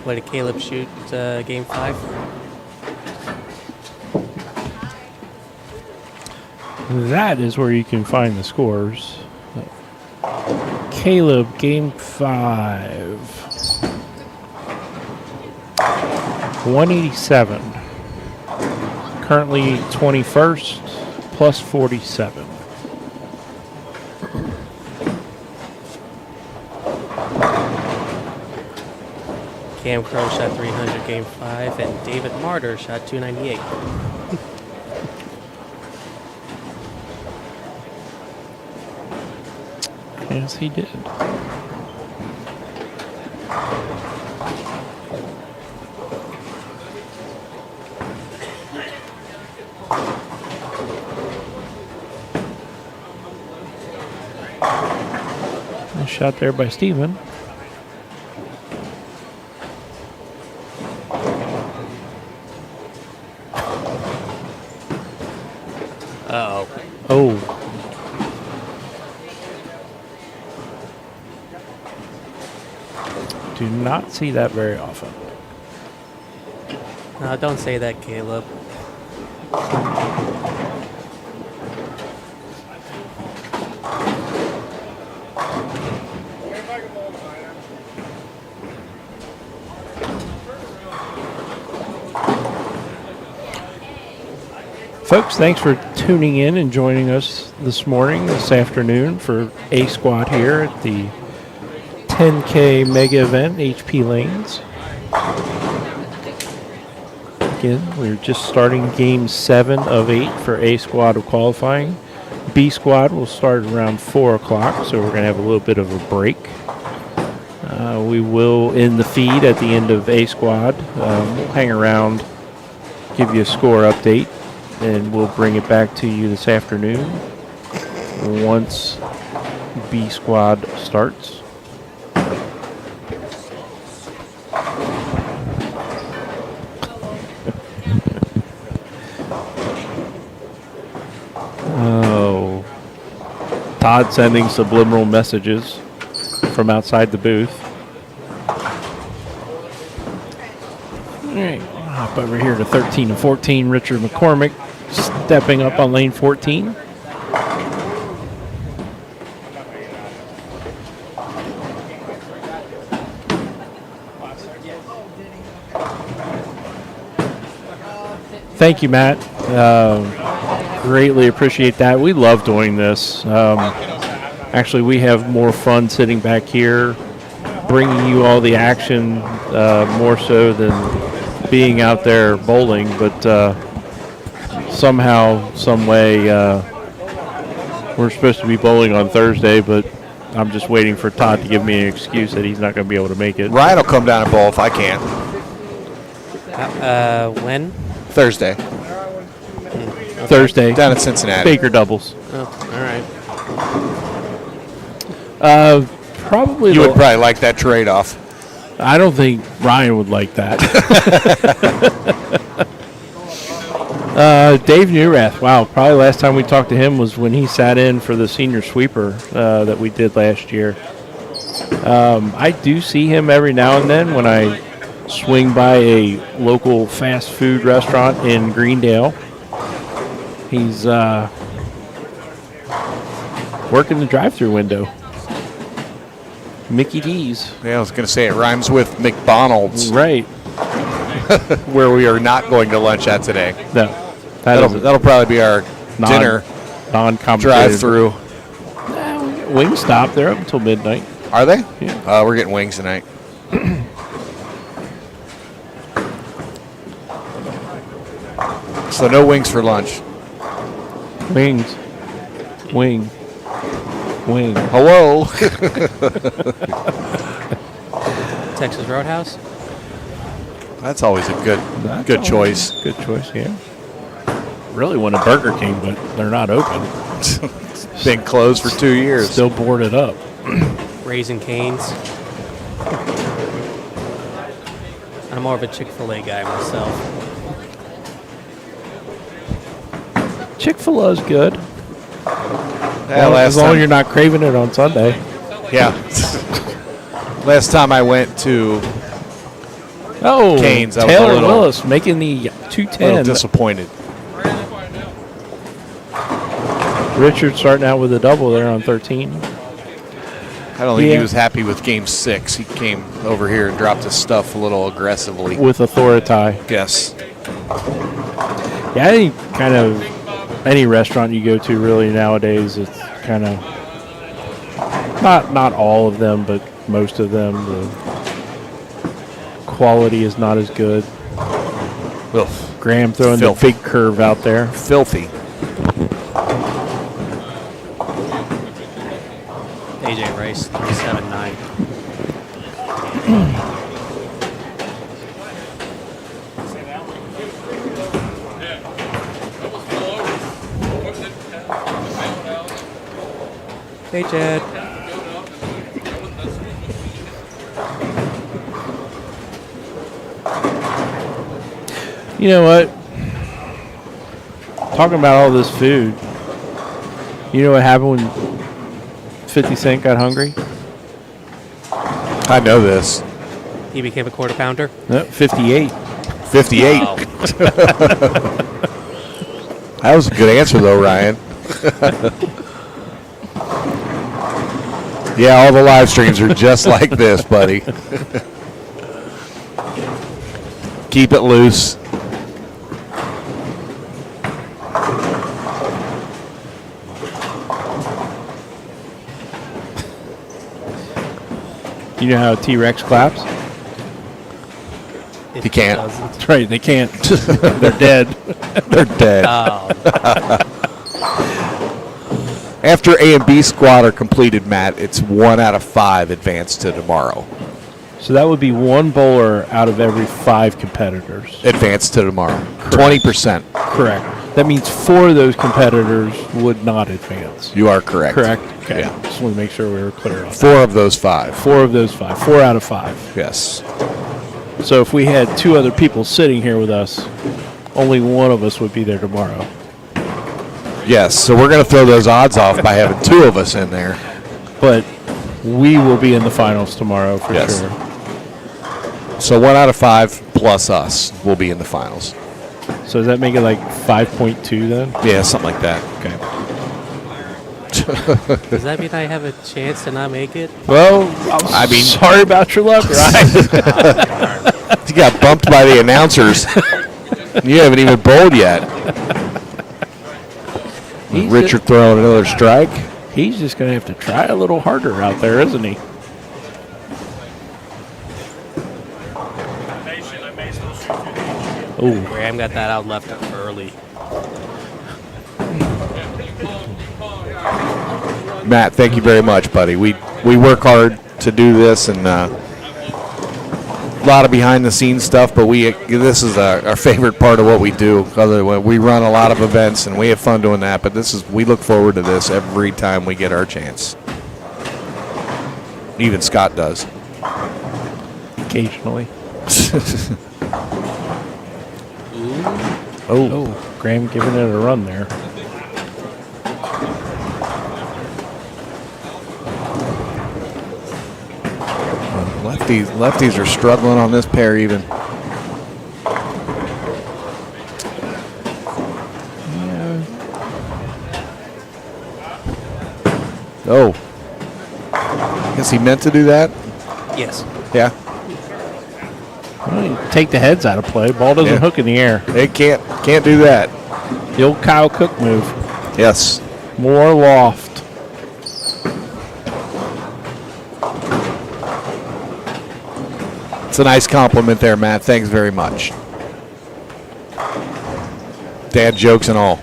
Where did Caleb shoot game 5? That is where you can find the scores. Caleb, game 5. 187. Currently 21st, plus 47. Cam Crow shot 300 game 5, and David Martyr shot 298. Yes, he did. Nice shot there by Steven. Uh-oh. Oh. Do not see that very often. No, don't say that, Caleb. Folks, thanks for tuning in and joining us this morning, this afternoon for A Squad here at the 10K mega event, HP Lanes. Again, we're just starting game 7 of 8 for A Squad of qualifying. B Squad will start around 4 o'clock, so we're going to have a little bit of a break. We will end the feed at the end of A Squad. We'll hang around, give you a score update, and we'll bring it back to you this afternoon once B Squad starts. Oh, Todd sending subliminal messages from outside the booth. All right, I'll hop over here to 13 and 14. Richard McCormick stepping up on lane 14. Thank you, Matt. Greatly appreciate that. We love doing this. Actually, we have more fun sitting back here, bringing you all the action more so than being out there bowling. But somehow, some way, we're supposed to be bowling on Thursday, but I'm just waiting for Todd to give me an excuse that he's not going to be able to make it. Ryan will come down and bowl if I can. When? Thursday. Thursday. Down at Cincinnati. Baker doubles. Oh, all right. Probably. You would probably like that trade-off. I don't think Ryan would like that. Dave Newrath. Wow, probably last time we talked to him was when he sat in for the senior sweeper that we did last year. I do see him every now and then when I swing by a local fast food restaurant in Greendale. He's working the drive-through window. Mickey D's. Yeah, I was going to say it rhymes with McDonald's. Right. Where we are not going to lunch at today. No. That'll probably be our dinner non-complicated drive-through. Wingstop, they're up until midnight. Are they? Yeah. We're getting wings tonight. So no wings for lunch. Wings. Wing. Hello. Texas Roadhouse. That's always a good choice. Good choice, yeah. Really want a Burger King, but they're not open. Been closed for 2 years. Still boarded up. Raising Cane's. I'm more of a Chick-fil-A guy myself. Chick-fil-A is good. Yeah, as long as you're not craving it on Sunday. Yeah. Last time I went to Cane's, I was Taylor a little, Willis making the little 210. disappointed. Richard starting out with a double there on 13. I don't think Yeah. he was happy with Game 6. He came over here and dropped his stuff a little aggressively. With authority. Yes. Yeah, I think kind of any restaurant you go to really nowadays, it's kind of not all of them, but most of them. The quality is not as good. Ugh. Graham throwing Filthy. the big curve out there. Filthy. AJ Rice, 379. Hey, Chad. You know what? Talking about all this food, you know what happened when 50 Cent got hungry? I know this. He became a quarter pounder. No, 58. 58. Wow. That was a good answer, though, Ryan. Yeah, all the live streams are just like this, buddy. Keep it loose. You know how a T-Rex claps? If He can't. doesn't. That's right, they can't. They're dead. They're dead. Oh, After A and B squad are completed, Matt, it's 1 out of 5 advance to tomorrow. So that would be one bowler out of every 5 competitors. Advance to tomorrow. 20%. Correct. That means 4 of those competitors would not advance. You are correct. Correct? Okay. Yeah. Just want to make sure we were clear on that. 4 of those 5. 4 of those 5. 4 out of 5. Yes. So if we had 2 other people sitting here with us, only one of us would be there tomorrow. Yes. So we're going to throw those odds off by having 2 of us in there. But we will be in the finals tomorrow for Yes. sure. So 1 out of 5 plus us will be in the finals. So does that make it like 5.2 then? Yeah, something like that. Okay. Does that mean I have a chance to not make it? Well, I mean, sorry about your luck, Ryan. You got bumped by the announcers. You haven't even bowled yet. Richard throwing another strike. He's just going to have to try a little harder out there, isn't he? Oh, Graham got that out left early. Matt, thank you very much, buddy. We work hard to do this, and a lot of behind the scenes stuff. But this is our favorite part of what we do. We run a lot of events, and we have fun doing that. But we look forward to this every time we get our chance. Even Scott does. occasionally. Oh, Oh, Graham giving it a run there. lefties are struggling on this pair even. Yeah. Oh, guess he meant to do that. Yes. Yeah, Well, you take the heads out of play. Ball doesn't Yeah. hook in the air. it can't do that. The old Kyle Cook move. Yes. More loft. It's a nice compliment there, Matt. Thanks very much. Dad jokes and all.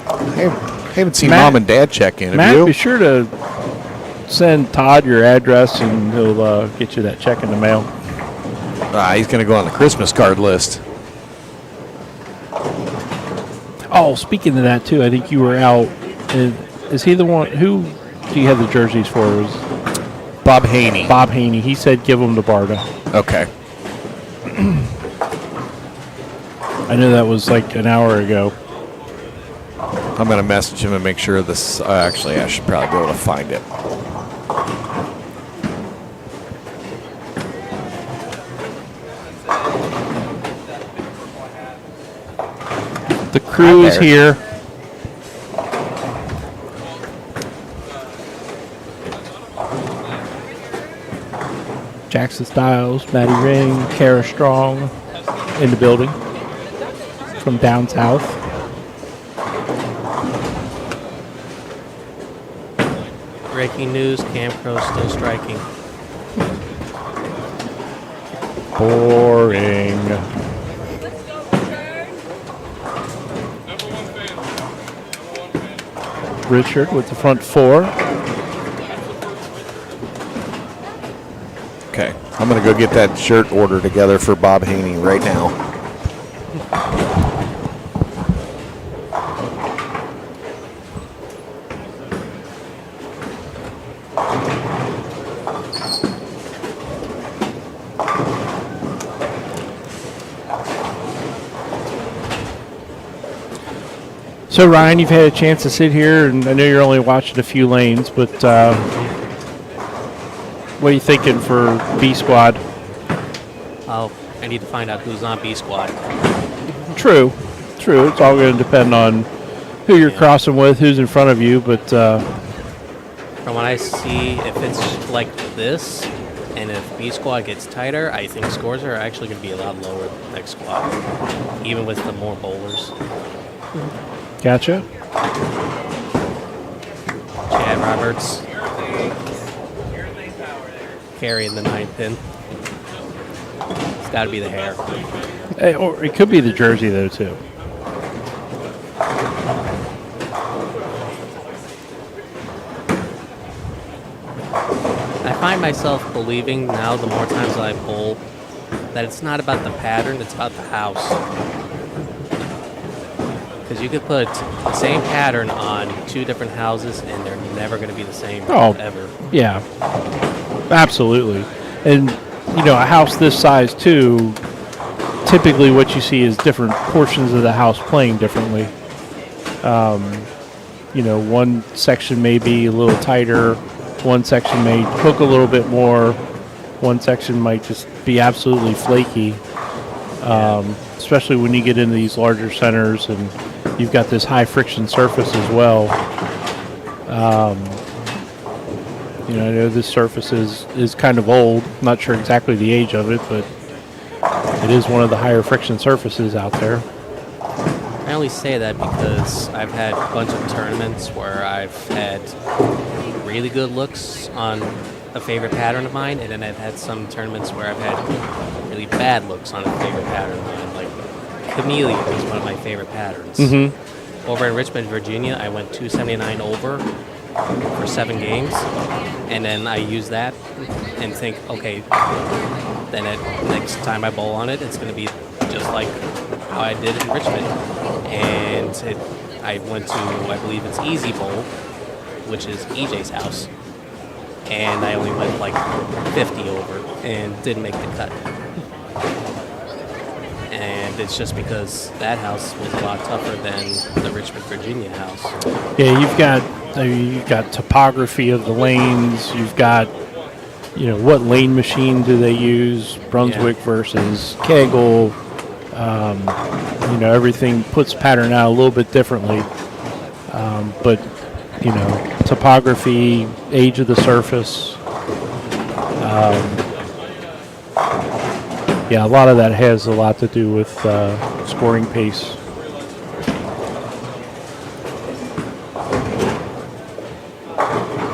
I haven't seen Matt- Mom and Dad check in. Have Matt, you? be sure to send Todd your address, and he'll get you that check in the mail. He's going to go on the Christmas card list. Oh, speaking of that too, I think you were out. Is he the one? Who do you have the jerseys for? It was Bob Haney. Bob Haney. He said give them to Barda. Okay. I know that was like an hour ago. I'm going to message him and make sure this. Actually, I should probably be able to find it. The crew is there. here. Jackson Styles, Maddie Ring, Kara Strong in the building from down south. Breaking news: Cam Crow still striking. Boring. Richard with the front four. Okay. I'm going to go get that shirt order together for Bob Haney right now. So Ryan, you've had a chance to sit here, and I know you're only watching a few lanes, but what are you thinking for B Squad? Oh, I need to find out who's on B Squad. True. It's all going to depend on who you're crossing with, who's in front of you, but From what I see, if it's like this, and if B Squad gets tighter, I think scores are actually going to be a lot lower than next squad, even with the more bowlers. gotcha. Chad Roberts carrying the 9 pin. It's got to be the hair. Or it could be the jersey, though, too. I find myself believing now, the more times I bowl, that it's not about the pattern, it's about the house. Because you could put the same pattern on 2 different houses, and they're never going to be the same ever. Yeah, absolutely. And, you know, a house this size, too, typically what you see is different portions of the house playing differently. You know, one section may be a little tighter, one section may hook a little bit more. One section might just be absolutely flaky, especially when you get into these larger centers and you've got this high friction surface as well. You know, I know this surface is kind of old. Not sure exactly the age of it, but it is one of the higher friction surfaces out there. I only say that because I've had a bunch of tournaments where I've had really good looks on a favorite pattern of mine, and then I've had some tournaments where I've had really bad looks on a favorite pattern of mine. Like Chameleon is one of my favorite patterns. Over in Richmond, Virginia, I went 279 over for 7 games, and then I use that and think, okay, then next time I bowl on it, it's going to be just like how I did in Richmond. And I went to, I believe it's Easy Bowl, which is EJ's house, and I only went like 50 over and didn't make the cut. And it's just because that house was a lot tougher than the Richmond, Virginia house. Yeah, you've got topography of the lanes. You've got, you know, what lane machine do they use? Brunswick versus Kegel. You know, everything puts pattern out a little bit differently. But, you know, topography, age of the surface. Yeah, a lot of that has a lot to do with scoring pace.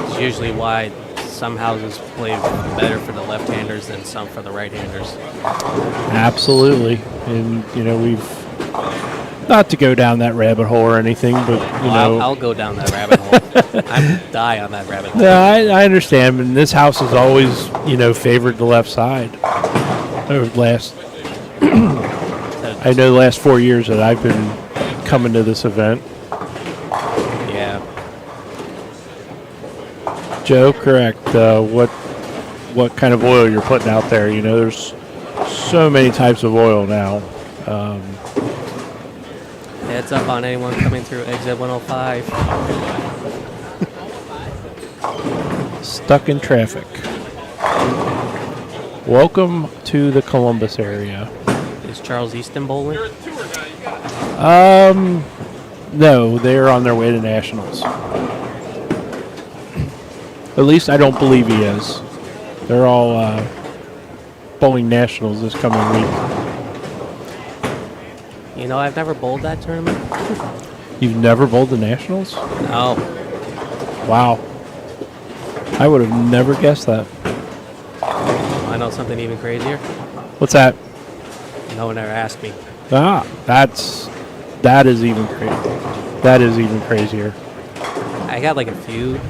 It's usually why some houses play better for the left-handers than some for the right-handers. Absolutely. And, you know, we've, not to go down that rabbit hole or anything, but, you know. I'll go down that rabbit hole. I die on that rabbit hole. No, I understand, but this house has always, you know, favored the left side. Over the last, I know the last 4 years that I've been coming to this event. Yeah. Joe, correct. What kind of oil you're putting out there? You know, there's so many types of oil now. Heads up on anyone coming through exit 105. Stuck in traffic. Welcome to the Columbus area. Is Charles Easton bowling? No, they're on their way to nationals. At least I don't believe he is. They're all bowling nationals this coming week. You know, I've never bowled that tournament. You've never bowled the nationals? No. Wow. I would have never guessed that. I know something even crazier. What's that? No one ever asked me. Ah, that is even crazy. That is even crazier. I got like a few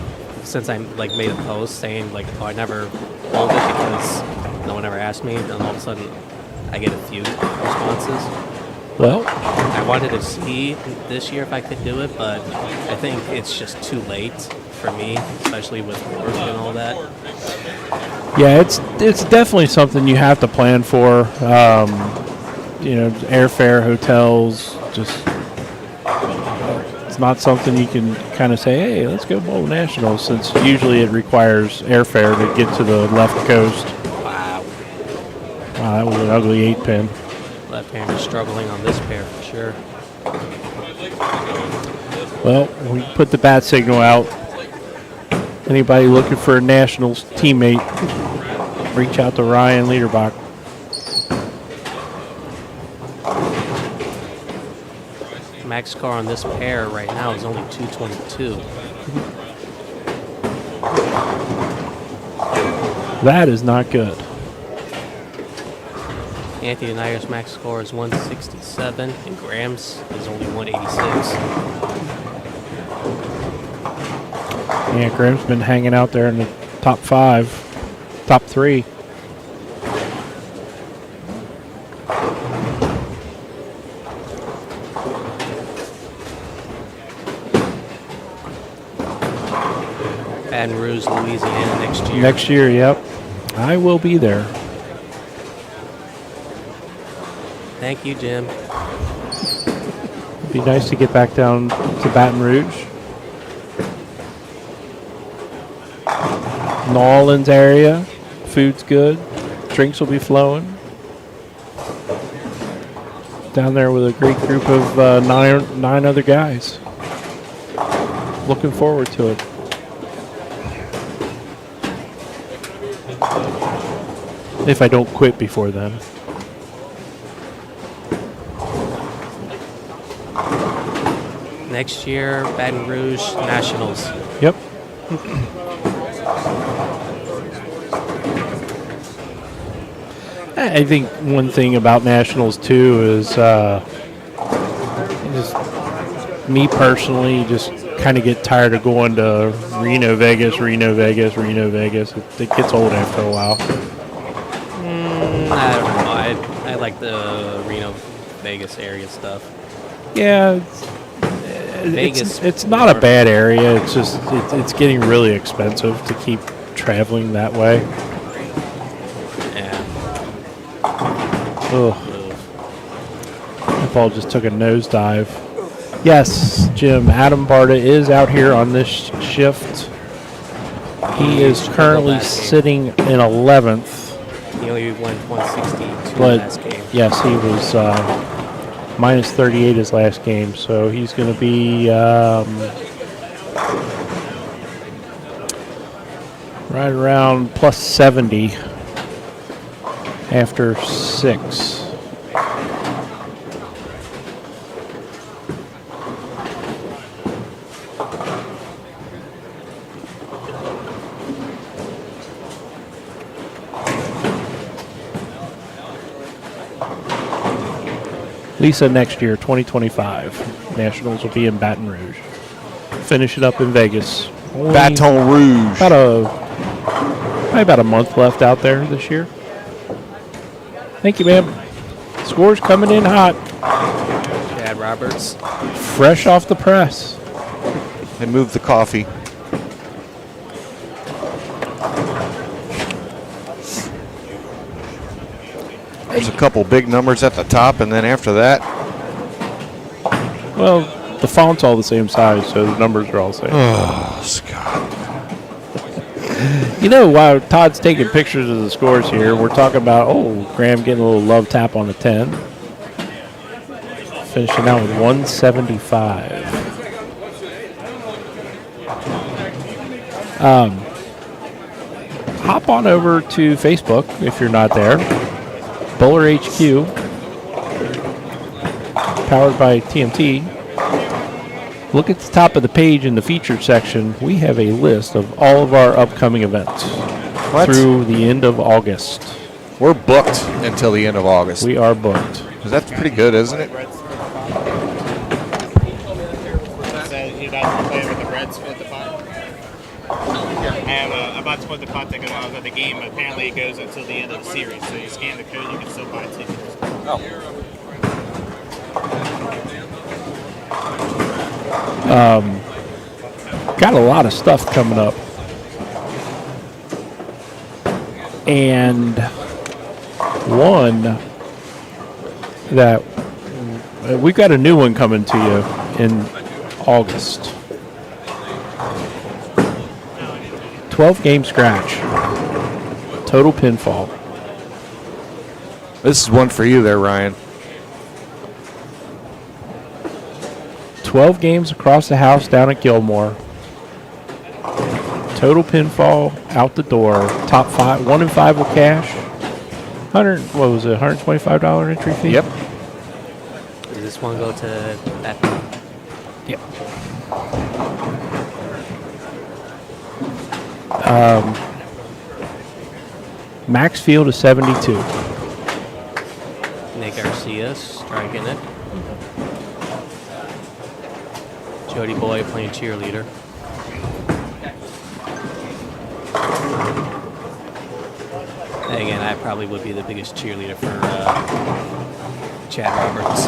since I like made a post saying like, oh, I never bowled it because no one ever asked me. And then all of a sudden, I get a few responses. Well, I wanted to see this year if I could do it, but I think it's just too late for me, especially with work and all that. yeah, it's definitely something you have to plan for. You know, airfare, hotels, just it's not something you can kind of say, hey, let's go bowl nationals, since usually it requires airfare to get to the left coast. Wow. Wow, that was an ugly 8-pin. Left-hander struggling on this pair for sure. Well, we put the bat signal out. Anybody looking for a Nationals teammate, reach out to Ryan Liederbach. Max score on this pair right now is only 222. That is not good. Anthony Nier's max score is 167, and Graham's is only 186. Yeah, Graham's been hanging out there in the top 5, top 3. Baton Rouge, Louisiana next year. Next year, yep. I will be there. Thank you, Jim. It'd be nice to get back down to Baton Rouge. New Orleans area, Food's good. Drinks will be flowing. Down there with a great group of nine other guys. Looking forward to it. If I don't quit before then. Next year, Baton Rouge Nationals. Yep. I think one thing about Nationals too is just me personally just kind of get tired of going to Reno, Vegas. It gets old after a while. I don't know. I like the Reno, Vegas area stuff. Yeah, it's not a bad area. It's just it's getting really expensive to keep traveling that way. Yeah. Ugh. My ball just took a nosedive. Yes, Jim, Adam Barta is out here on this shift. He is currently sitting in 11th. He only went 162 But last game. yes, he was minus 38 his last game, so he's going to be right around plus 70 after 6. Lisa, next year, 2025, Nationals will be in Baton Rouge. Finish it up in Vegas. Only Baton Rouge. probably about a month left out there this year. Thank you, ma'am. Scores coming in hot, Chad Roberts. fresh off the press. And move the coffee. There's a couple big numbers at the top, and then after that, Well, the font's all the same size, so the numbers are all the same. oh, Scott. You know, while Todd's taking pictures of the scores here, we're talking about, Graham getting a little love tap on the 10. Finishing out with 175. Hop on over to Facebook if you're not there. Bowler HQ, powered by TMT. Look at the top of the page in the featured section. We have a list of all of our upcoming events through the end of August. We're booked until the end of August. We are booked. That's pretty good, isn't it? So you guys are playing with the Reds split the punt? I'm about to split the punt ticket when I was at the game. Apparently it goes until the end of the series. So you scan the code, you can still buy tickets. Got a lot of stuff coming up. And one that we've got a new one coming to you in August. 12 game scratch. Total pinfall. This is one for you there, Ryan. 12 games across the house down at Gilmore. Total pinfall out the door. Top 5, 1 and 5 will cash. $125 entry fee? Yep. Does this one go to that? Yep. Max field is 72. Nick Garcia striking it. Jody Boy playing cheerleader. And again, I probably would be the biggest cheerleader for Chad Roberts.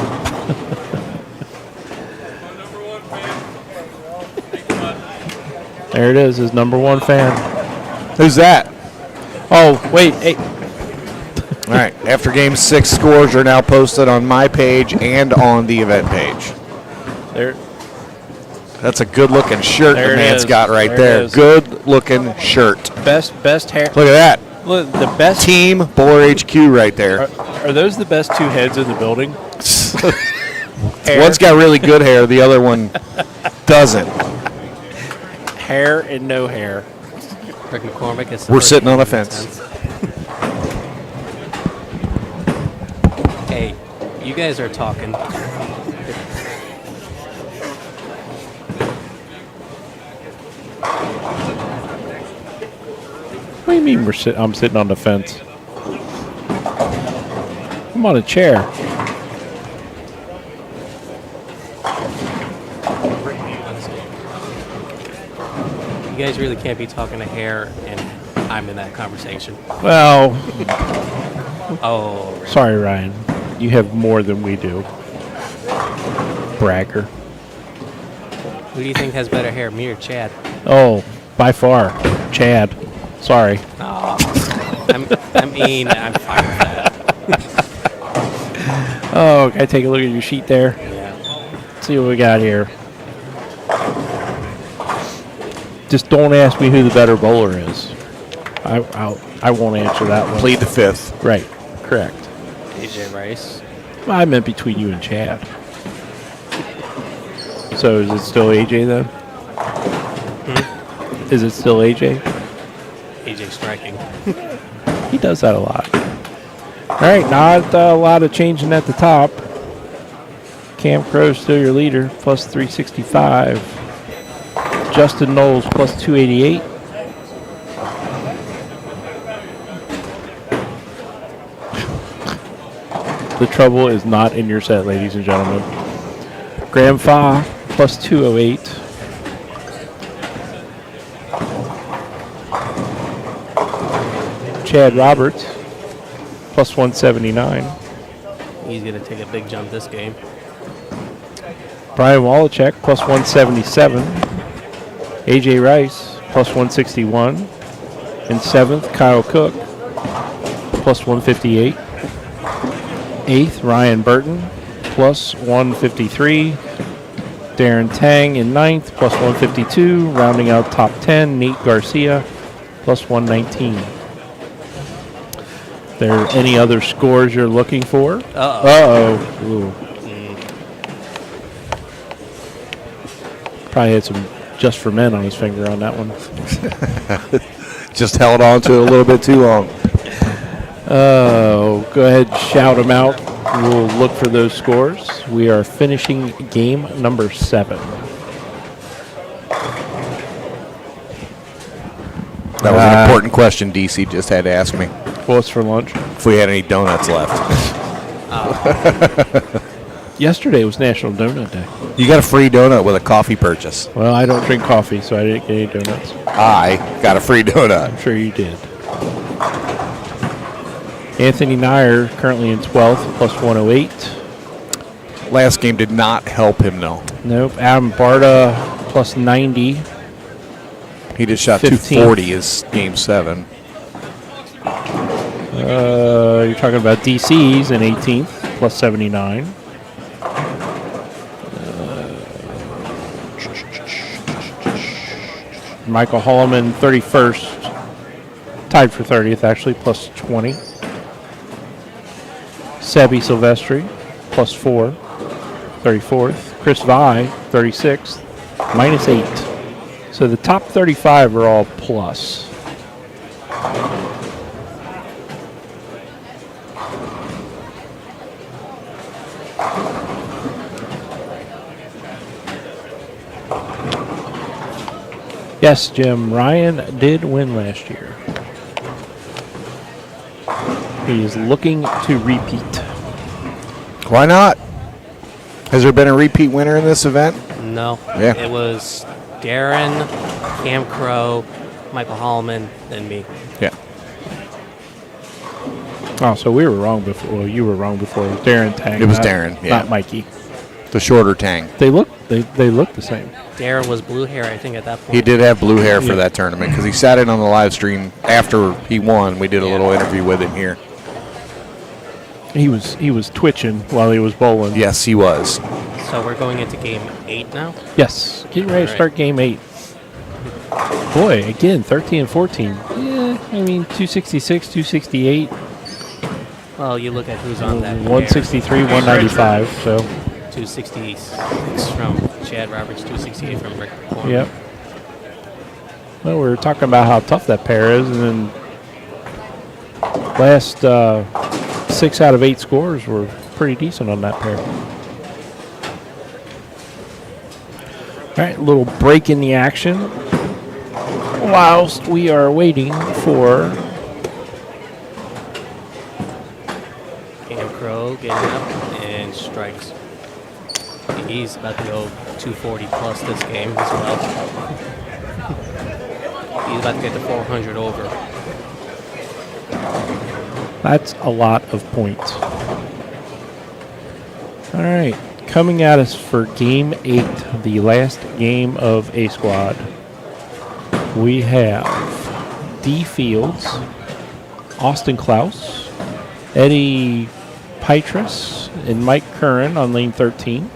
There it is, his number one fan. Who's that? Oh, wait. Hey. All right. After game 6 scores are now posted on my page and on the event page. There. That's a good-looking shirt There the it man's is. got right There it there. is. Good-looking shirt. Best hair. Look at that. Look, the best Team Bowler HQ right there. are those the best two heads in the building? Hair. One's got really good hair. The other one doesn't. Hair and no hair. Rick McCormick is. We're sitting on a fence. Hey, you guys are talking. What do you mean I'm sitting on the fence? I'm on a chair. You guys really can't be talking to hair, and I'm in that conversation. Well, Oh, Rick. sorry, Ryan. You have more than we do. Bragger. Who do you think has better hair, me or Chad? Oh, by far, Chad. Sorry. I'm fine with that. Oh, can I take a look at your sheet there? Yeah. See what we got here. Just don't ask me who the better bowler is. I won't answer that one. Plead the fifth. Right. Correct. AJ Rice. I meant between you and Chad. So is it still AJ then? Is it still AJ? AJ striking. He does that a lot. All right, not a lot of changing at the top. Cam Crow's still your leader, plus 365. Justin Knowles, plus 288. The trouble is not in your set, ladies and gentlemen. Graham Fa, plus 208. Chad Roberts, plus 179. He's going to take a big jump this game. Brian Wallachek, plus 177. AJ Rice, plus 161. In seventh, Kyle Cook, plus 158. Eighth, Ryan Burton, plus 153. Darren Tang in ninth, plus 152. Rounding out top 10, Nate Garcia, plus 119. There any other scores you're looking for? Uh-oh. Ooh. Probably had some Just for Men on his finger on that one. Just held on to it a little bit too long. Oh, go ahead, shout them out. We'll look for those scores. We are finishing game number 7. That was an important question DC just had to ask me. What's for lunch? If we had any donuts left. Yesterday was National Donut Day. You got a free donut with a coffee purchase. Well, I don't drink coffee, so I didn't get any donuts. I got a free donut. I'm sure you did. Anthony Nyer currently in 12th, plus 108. Last game did not help him, though. Nope. Adam Barta, plus 90. He just shot 15th. 240 is game 7. You're talking about DC's in 18th, plus 79. Michael Holloman, 31st. Tied for 30th, actually, plus 20. Sebi Silvestri, plus 4. 34th. Chris Vi, 36th. Minus 8. So the top 35 are all plus. Yes, Jim, Ryan did win last year. He is looking to repeat. Why not? Has there been a repeat winner in this event? No. Yeah. It was Darren, Cam Crow, Michael Holloman, and me. Yeah. Oh, so we were wrong before. Well, you were wrong before. It was Darren Tang. It was Darren, yeah. Not Mikey. The shorter Tang. They look the same. Darren was blue hair, I think, at that point. He did have blue hair for Yeah. that tournament because he sat in on the live stream after he won. We did a little interview with him here. He was twitching while he was bowling. Yes, he was. So we're going into game 8 now? Yes. Getting ready to Alright. start game 8. Boy, again, 13 and 14. Yeah, I mean, 266, 268, Well, you look at who's on that. 163, 195. So, 266 from Chad Roberts, 268 from Rick Corn. yep. Well, we were talking about how tough that pair is, and then last 6 out of 8 scores were pretty decent on that pair. All right, a little break in the action whilst we are waiting for Cam Crow getting up and strikes. He's about to go 240 plus this game as well. He's about to get to 400 over. That's a lot of points. All right, coming at us for Game 8, the last game of A Squad. We have D. Fields, Austin Klaus, Eddie Petrus, and Mike Curran on lane 13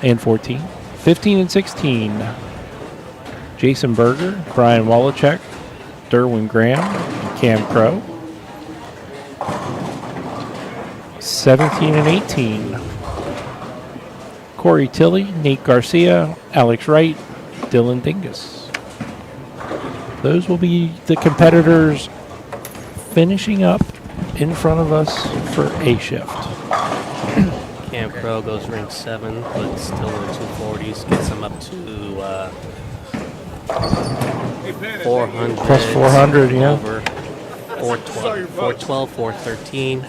and 14. 15 and 16, Jason Berger, Brian Wallachek, Derwin Graham, and Cam Crow. 17 and 18, Corey Tilley, Nate Garcia, Alex Wright, Dylan Dingus. Those will be the competitors finishing up in front of us for A shift. Cam Crow goes ring 7, but still in the 240s. Gets him up to 400. Plus 400, yeah. Over 412, 412, 413.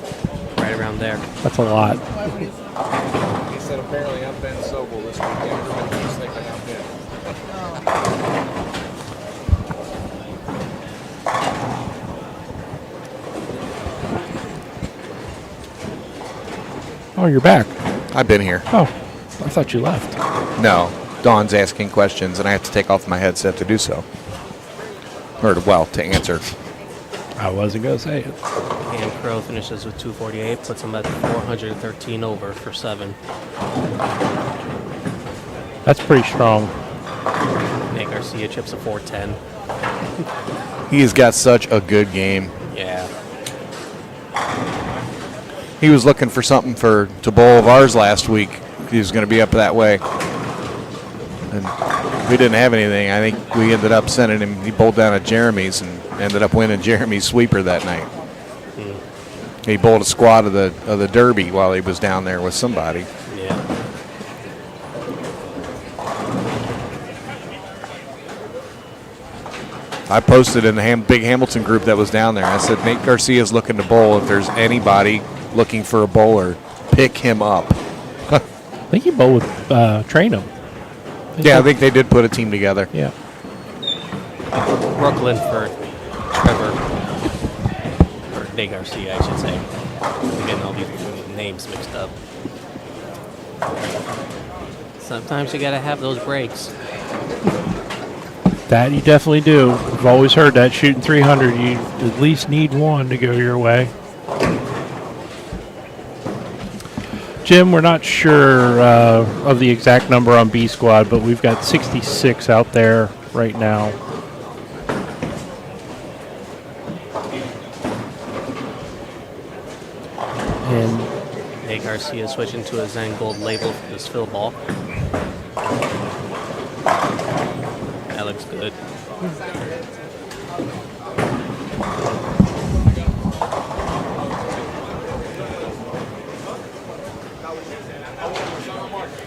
Right around there. That's a lot. He said apparently I'm Ben Sobel this weekend. Everybody keeps thinking I'm Ben. Oh, you're back. I've been here. Oh, I thought you left. No, Dawn's asking questions, and I have to take off my headset to do so. Or, well, to answer. I wasn't going to say it. Cam Crow finishes with 248, puts him at 413 over for 7. That's pretty strong. Nate Garcia chips a 410. He has got such a good game. Yeah. He was looking for something to bowl of ours last week. He was going to be up that way. And we didn't have anything. I think we ended up sending him, he bowled down at Jeremy's and ended up winning Jeremy's sweeper that night. He bowled a squad of the Derby while he was down there with somebody. Yeah. I posted in the big Hamilton group that was down there. I said, Nate Garcia's looking to bowl. If there's anybody looking for a bowler, pick him up. I think you both train him. Yeah, I think they did put a team together. Yeah. Brooklyn for Trevor. Or Nate Garcia, I should say. I'm getting all these names mixed up. Sometimes you gotta have those breaks. That you definitely do. I've always heard that shooting 300, you at least need one to go your way. Jim, we're not sure of the exact number on B Squad, but we've got 66 out there right now. And Nate Garcia switching to a Zen Gold label for this fill ball. That looks good.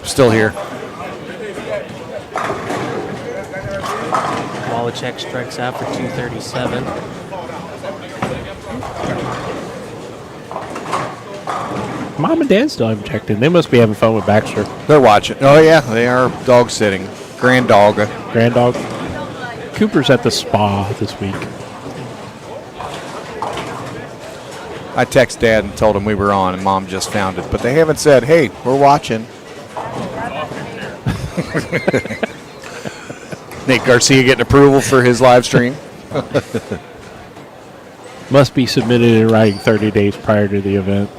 Still here. Wallachek strikes out for 237. Mom and Dad still haven't checked in. They must be having fun with Baxter. They're watching. Oh, yeah, they are dog sitting. Grand dog. Grand dog. Cooper's at the spa this week. I texted Dad and told him we were on, and Mom just found it. But they haven't said, hey, we're watching. Nate Garcia getting approval for his live stream. Must be submitted in writing 30 days prior to the event.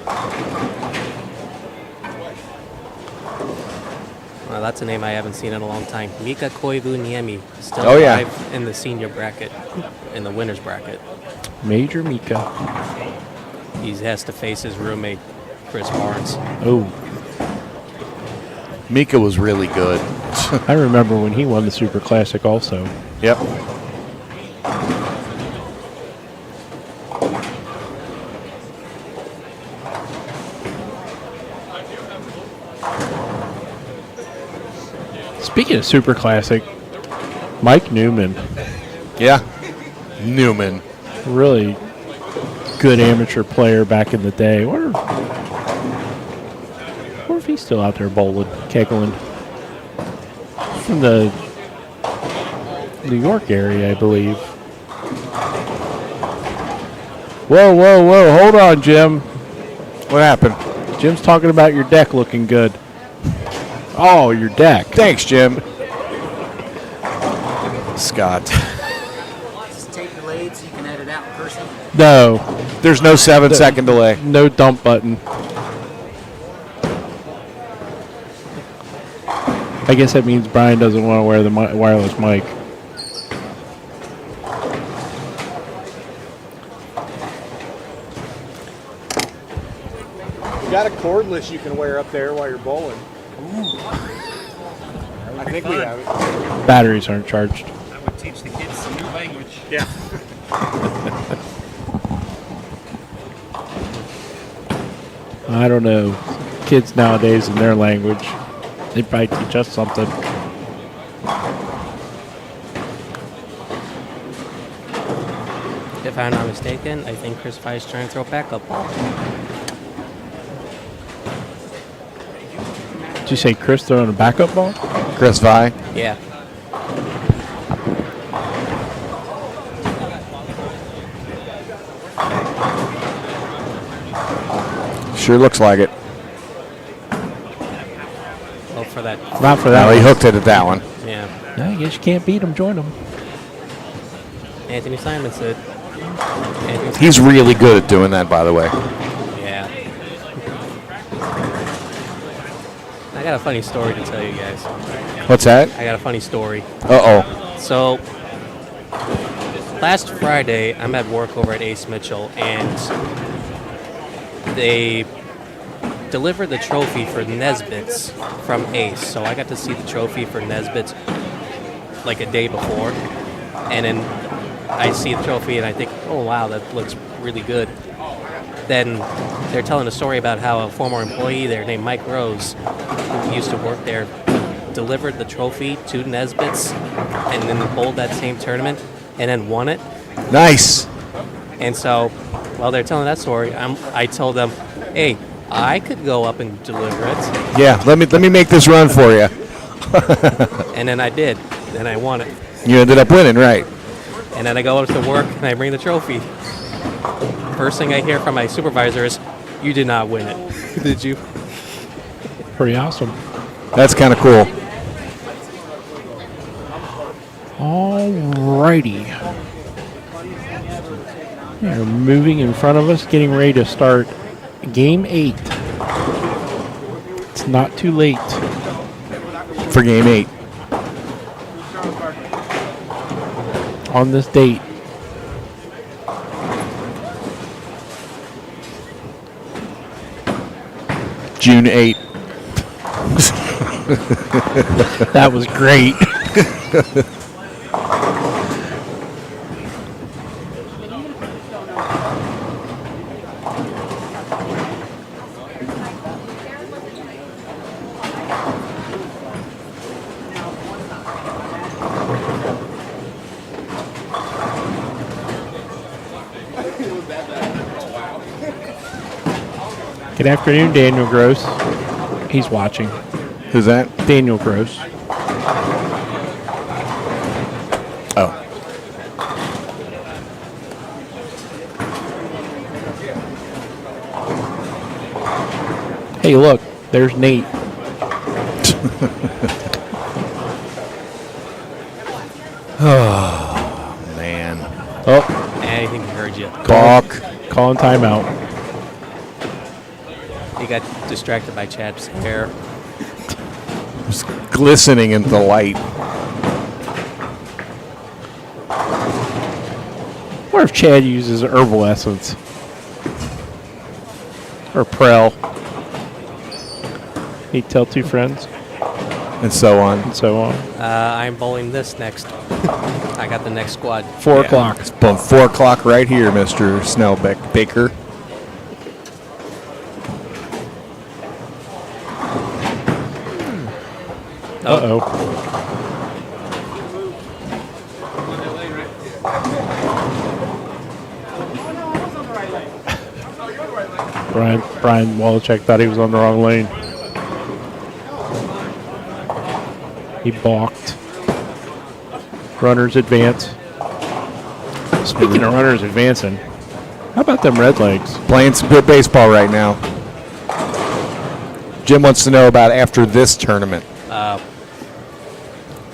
Well, that's a name I haven't seen in a long time. Mika Koivu-Niemi, still Oh, yeah. alive in the senior bracket, in the winners bracket. Major Mika. He has to face his roommate, Chris Barnes. Oh, Mika was really good. I remember when he won the Super Classic also. Yep. Speaking of Super Classic, Mike Newman, Yeah. Newman. really good amateur player back in the day. Wonder if he's still out there bowling, kegling. From the New York area, I believe. Whoa, whoa, whoa. Hold on, Jim. What happened? Jim's talking about your deck looking good. Oh, your deck. Thanks, Jim. Scott. Just take the lead so you can edit out in person. No. There's no 7-second delay. No dump button. I guess that means Brian doesn't want to wear the wireless mic. You got a cordless you can wear up there while you're bowling. I think we have it. Batteries aren't charged. I would teach the kids some new language. Yeah. I don't know. Kids nowadays in their language, they probably teach us something. If I'm not mistaken, I think Chris Fye's trying to throw backup ball. Did you say Chris throwing a backup ball? Chris Vi. Yeah. Sure looks like it. Well, for that. Not for No, that he one. hooked it at that one. Yeah. No, I guess you can't beat him. Join him. Anthony Simon said. Anthony He's really good at doing that, by the way. Yeah. I got a funny story to tell you guys. What's that? I got a funny story. Uh-oh. So, last Friday, I'm at work over at Ace Mitchell, and they delivered the trophy for Nesbitt's from Ace. So I got to see the trophy for Nesbitt's like a day before. And then I see the trophy and I think, oh, wow, that looks really good. Then they're telling a story about how a former employee there named Mike Rose, who used to work there, delivered the trophy to Nesbitt's and then bowled that same tournament and then won it. Nice. And so while they're telling that story, I told them, hey, I could go up and deliver it. Yeah, let me make this run for you. And then I did. Then I won it. You ended up winning, right? And then I go up to work and I bring the trophy. First thing I hear from my supervisor is, you did not win it. Did you? Pretty awesome. That's kind of cool. Alrighty. They're moving in front of us, getting ready to start Game 8. It's not too late. For Game 8. On this date. June 8th. That was great. Good afternoon, Daniel Gross. He's watching. Who's that? Daniel Gross. Oh. Hey, look, there's Nate. Oh, man. Oh, I think he heard you. Balk. calling timeout. He got distracted by Chad's hair. It's glistening in the light. What if Chad uses herbal essence? Or Prel? He'd tell two friends, And so on. and so on. I'm bowling this next. I got the next squad. 4 o'clock. It's about 4 o'clock right here, Mr. Snellbeck Baker. Uh-oh. Brian Wallachek thought he was on the wrong lane. He balked. Runners advance. Speaking of runners advancing, how about them Red Legs? Playing some good baseball right now. Jim wants to know about after this tournament.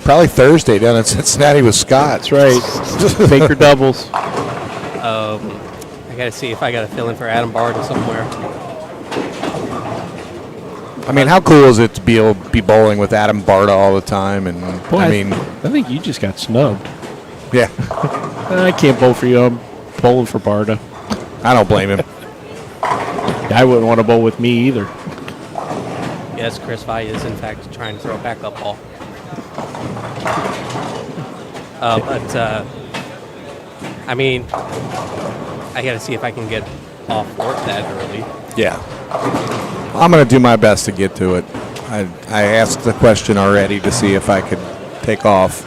Probably Thursday down in Cincinnati with Scott. That's right. Baker doubles. I got to see if I got to fill in for Adam Barton somewhere. I mean, how cool is it to be able to be bowling with Adam Barta all the time? And Boy, I mean, I think you just got snubbed. yeah, I can't bowl for you. I'm bowling for Barta. I don't blame him. I wouldn't want to bowl with me either. Yes, Chris Vai is in fact trying to throw a backup ball. I mean, I got to see if I can get off work that early. Yeah, I'm gonna do my best to get to it. I asked the question already to see if I could take off.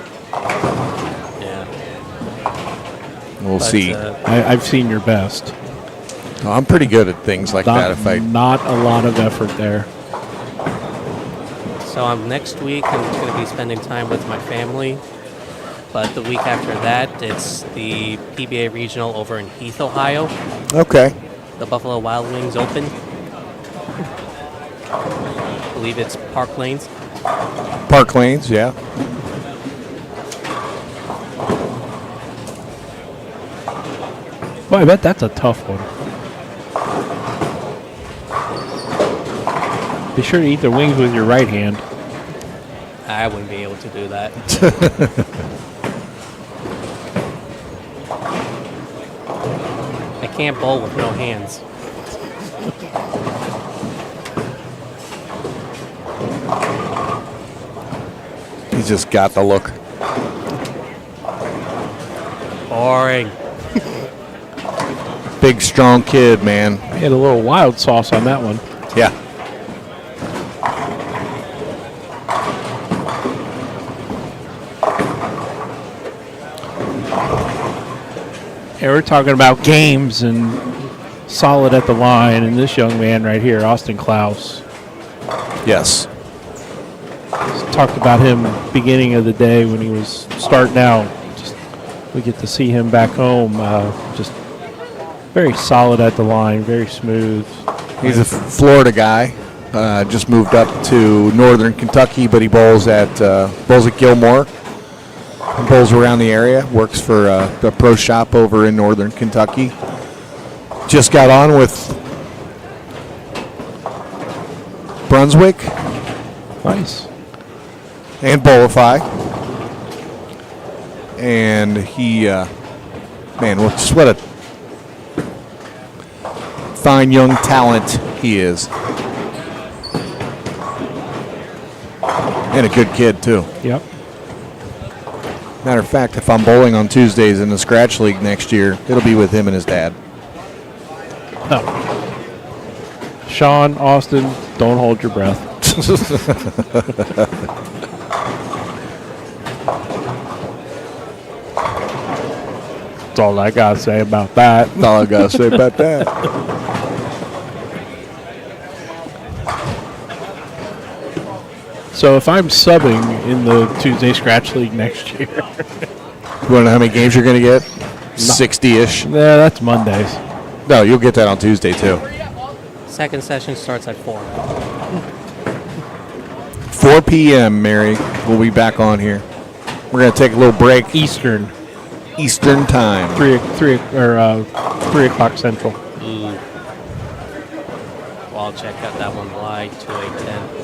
Yeah. We'll But, see. I've seen your best. I'm pretty good at things like that. If I Not a lot of effort there. So next week I'm going to be spending time with my family. But the week after that, it's the PBA Regional over in Heath, Ohio. okay, The Buffalo Wild Wings Open. I believe it's Park Lanes. Park Lanes, yeah. Boy, I bet that's a tough one. Be sure to eat the wings with your right hand. I wouldn't be able to do that. I can't bowl with no hands. He's just got the look. Boring. Big, strong kid, man. I had a little wild sauce on that one. Yeah. Yeah, we're talking about games and solid at the line, and this young man right here, Austin Klaus, Yes. talked about him beginning of the day when he was starting out. Just, we get to see him back home, just very solid at the line, very smooth. He's a Florida guy. Just moved up to Northern Kentucky, but he bowls at Gilmore. And bowls around the area. Works for a pro shop over in Northern Kentucky. Just got on with Brunswick Nice. and Bolify. And he, man, what a fine young talent he is. And a good kid, too. Yep. Matter of fact, if I'm bowling on Tuesdays in the Scratch League next year, it'll be with him and his dad. Oh. Sean, Austin, don't hold your breath. That's all I got to say about that. That's all I got to say about that. So if I'm subbing in the Tuesday Scratch League next year, You want to know how many games you're going to get? 60-ish. yeah, that's Mondays. No, you'll get that on Tuesday, too. Second session starts at 4. 4 p.m., Mary. We'll be back on here. We're going to take a little break. Eastern, Eastern time. 3 o'clock Central. Well, I'll check out that one live to 8:10.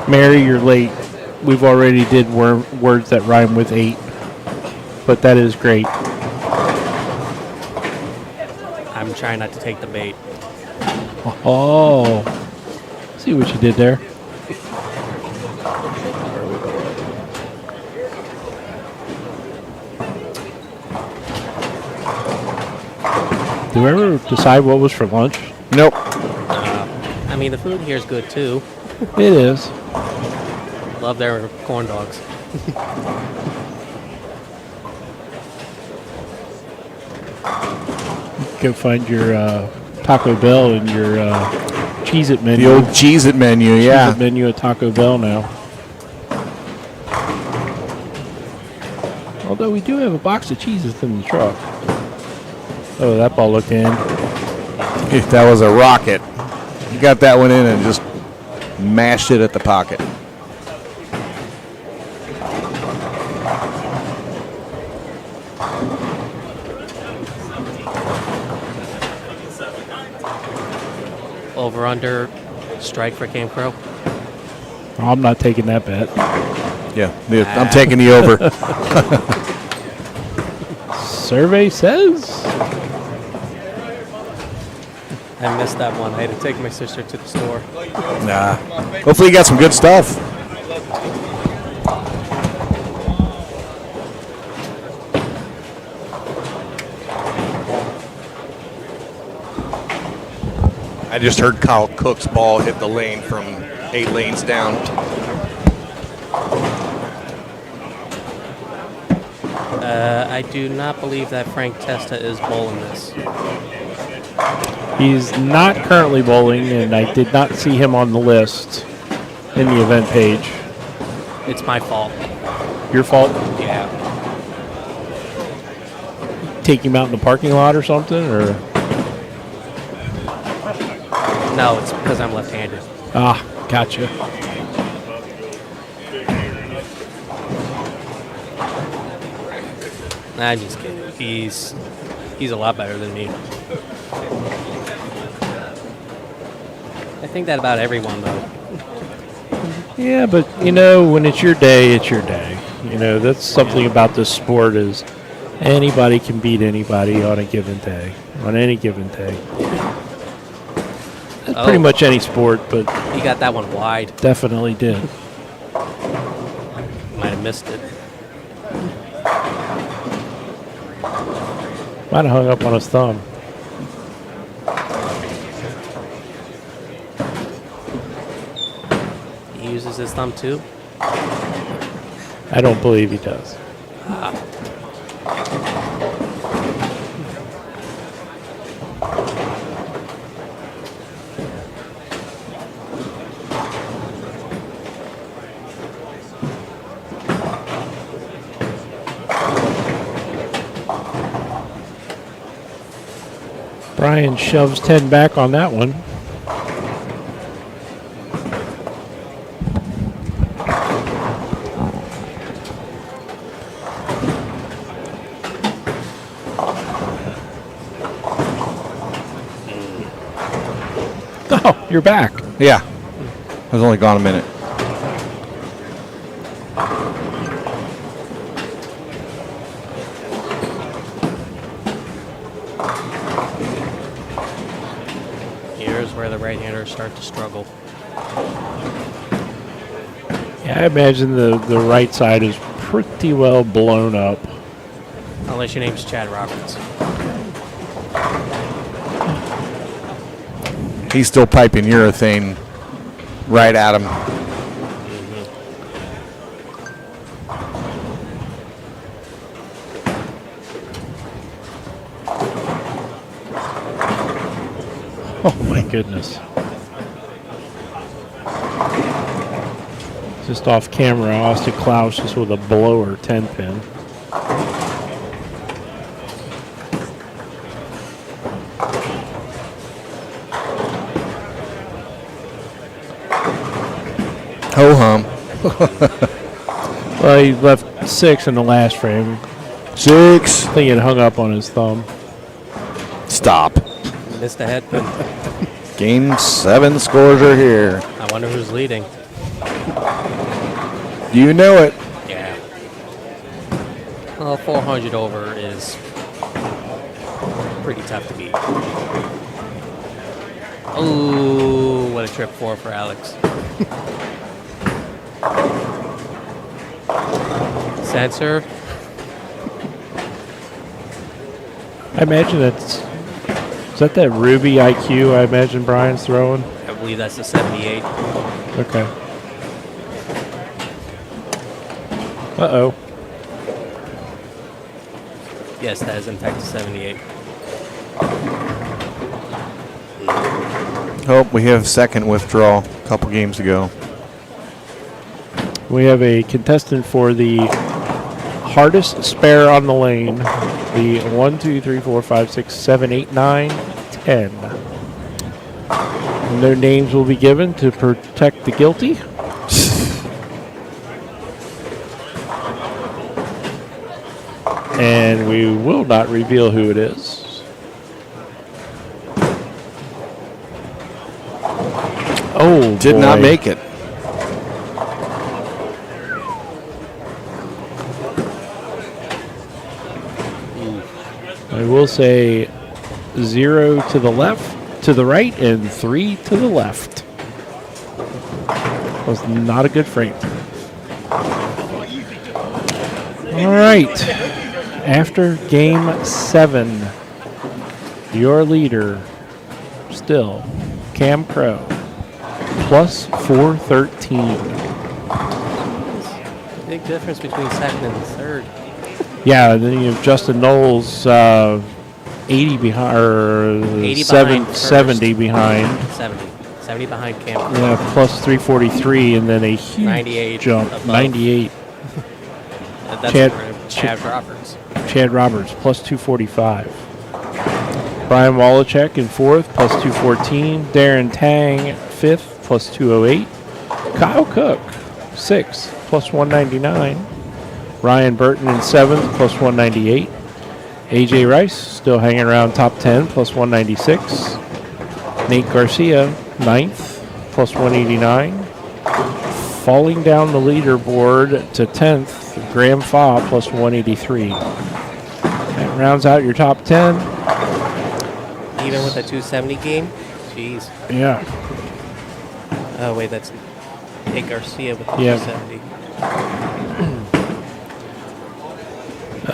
Mary, you're late. We've already did words that rhyme with 8, but that is great. I'm trying not to take the bait. Oh, see what you did there. Did we ever decide what was for lunch? Nope. I mean, the food here is good too. It is. Love their corn dogs. Go find your Taco Bell and your Cheez-It menu. The old Cheez-It menu, yeah. Cheez-It menu at Taco Bell now. Although we do have a box of Cheez-Its in the truck. Oh, that ball looked in. That was a rocket. You got that one in and just mashed it at the pocket. Over under strike for Camp Crow. I'm not taking that bet. Yeah, I'm taking the over. Survey says. I missed that one. I had to take my sister to the store. Nah. Hopefully you got some good stuff. I just heard Kyle Cook's ball hit the lane from 8 lanes down. I do not believe that Frank Testa is bowling this. He's not currently bowling, and I did not see him on the list in the event page. It's my fault. Your fault? Yeah. Take him out in the parking lot or something, or? No, it's because I'm left-handed. Ah, gotcha. Nah, I'm just kidding. He's a lot better than me. I think that about everyone, though. Yeah, but, you know, when it's your day, it's your day. You know, that's something about this sport is anybody can beat anybody on a given day, on any given day. Pretty much any sport, but He got that one wide. definitely did. Might have missed it. Might have hung up on his thumb. He uses his thumb, too? I don't believe he does. Brian shoves 10 back on that one. Oh, you're back. Yeah. I was only gone a minute. Here's where the right-handers start to struggle. Yeah, I imagine the right side is pretty well blown up. Unless your name's Chad Roberts. He's still piping urethane right at him. Oh my goodness. Just off camera, Austin Klaus just with a blower 10 pin. Ho hum. Well, he left 6 in the last frame. 6. I think it hung up on his thumb. Stop. Missed a head pin. Game 7 scores are here. I wonder who's leading. You know it. Yeah. Well, 400 over is pretty tough to beat. Oh, what a trip 4 for Alex. Sad serve. I imagine is that Ruby IQ I imagine Brian's throwing? I believe that's the 78. Okay. Uh-oh. Yes, that is in fact the 78. Oh, we have second withdrawal a couple games ago. We have a contestant for the hardest spare on the lane. The 1, 2, 3, 4, 5, 6, 7, 8, 9, 10. And their names will be given to protect the guilty. And we will not reveal who it is. Oh, Did not make it. I will say 0 to the left, to the right, and 3 to the left. Was not a good frame. All right. After game 7, your leader still Cam Crow plus 413. Big difference between second and third. Yeah, then you have Justin Knowles 80 behind, or 80 70 behind. 70 behind Cam. Yeah, plus 343, and then a huge 98 jump. above. 98. That's Chad- Chad Roberts. Chad Roberts plus 245. Brian Wallachek in 4th plus 214. Darren Tang 5th plus 208. Kyle Cook 6th plus 199. Ryan Burton in 7th plus 198. AJ Rice still hanging around top 10 plus 196. Nate Garcia 9th plus 189. Falling down the leaderboard to 10th, Graham Faw plus 183. That rounds out your top 10. Even with a 270 game? Jeez. Yeah. Oh, wait, that's Nate Garcia with the Yeah. 270.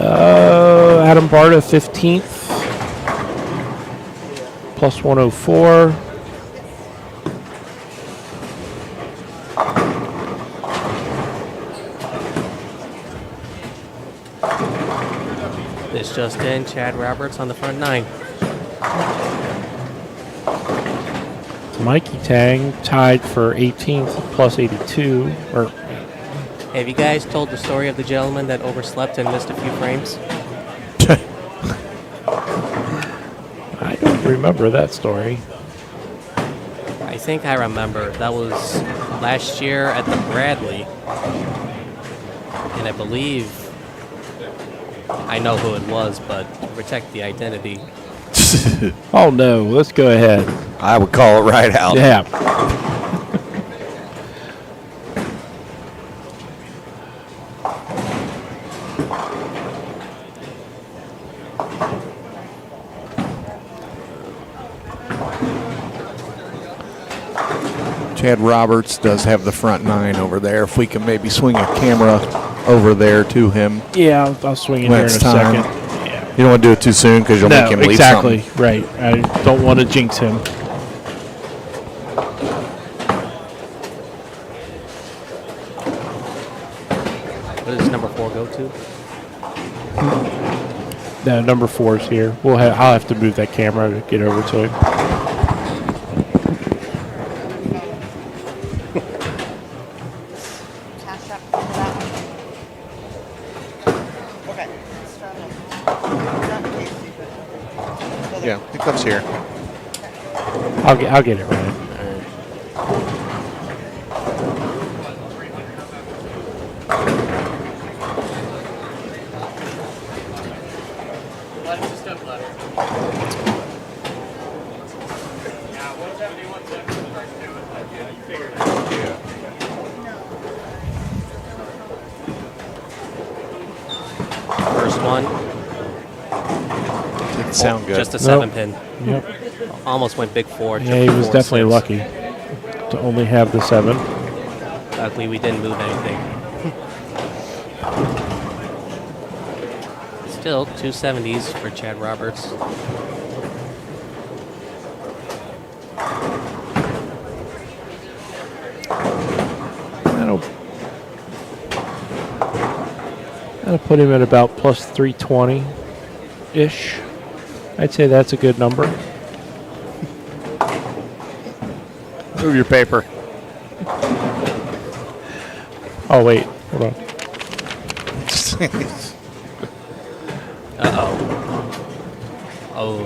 Adam Barta 15th plus 104. This just in, Chad Roberts on the front 9. Mikey Tang tied for 18th plus 82. Or Have you guys told the story of the gentleman that overslept and missed a few frames? I don't remember that story. I think I remember. That was last year at the Bradley. And I believe I know who it was, but to protect the identity. Oh no, let's go ahead. I would call it right out. Yeah. Chad Roberts does have the front 9 over there. If we can maybe swing a camera over there to him. Yeah, I'll swing in here in a Next time. second. Yeah. You don't want to do it too soon because you'll No, make him leave exactly. something. Right. I don't want to jinx him. What does number 4 go to? No, number 4's here. I'll have to move that camera to get over to him. Yeah, it comes here. I'll get it right. First one. Didn't sound good. Just a Nope. 7-pin. Yep. Almost went big 4. Yeah, he was definitely lucky to only have the 7. Luckily, we didn't move anything. Still, 270s for Chad Roberts. That'll put him at about plus 320-ish. I'd say that's a good number. Move your paper. Oh, wait. Hold on. Uh-oh. Oh.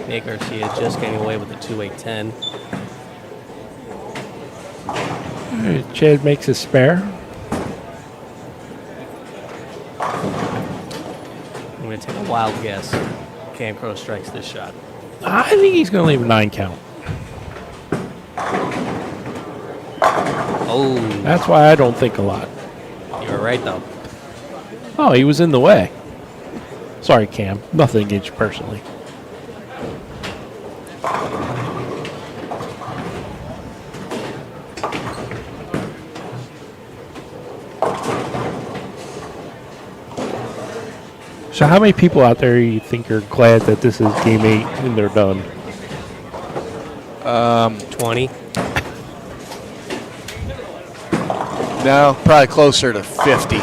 Nick Garcia just getting away with the 2-8-10. All right, Chad makes a spare. I'm going to take a wild guess. Cam Crow strikes this shot. I think he's going to leave a 9 count. Oh, That's why I don't think a lot. you were right, though. Oh, he was in the way. Sorry, Cam. Nothing against you personally. So how many people out there you think are glad that this is game 8 and they're done? 20. No, probably closer to 50.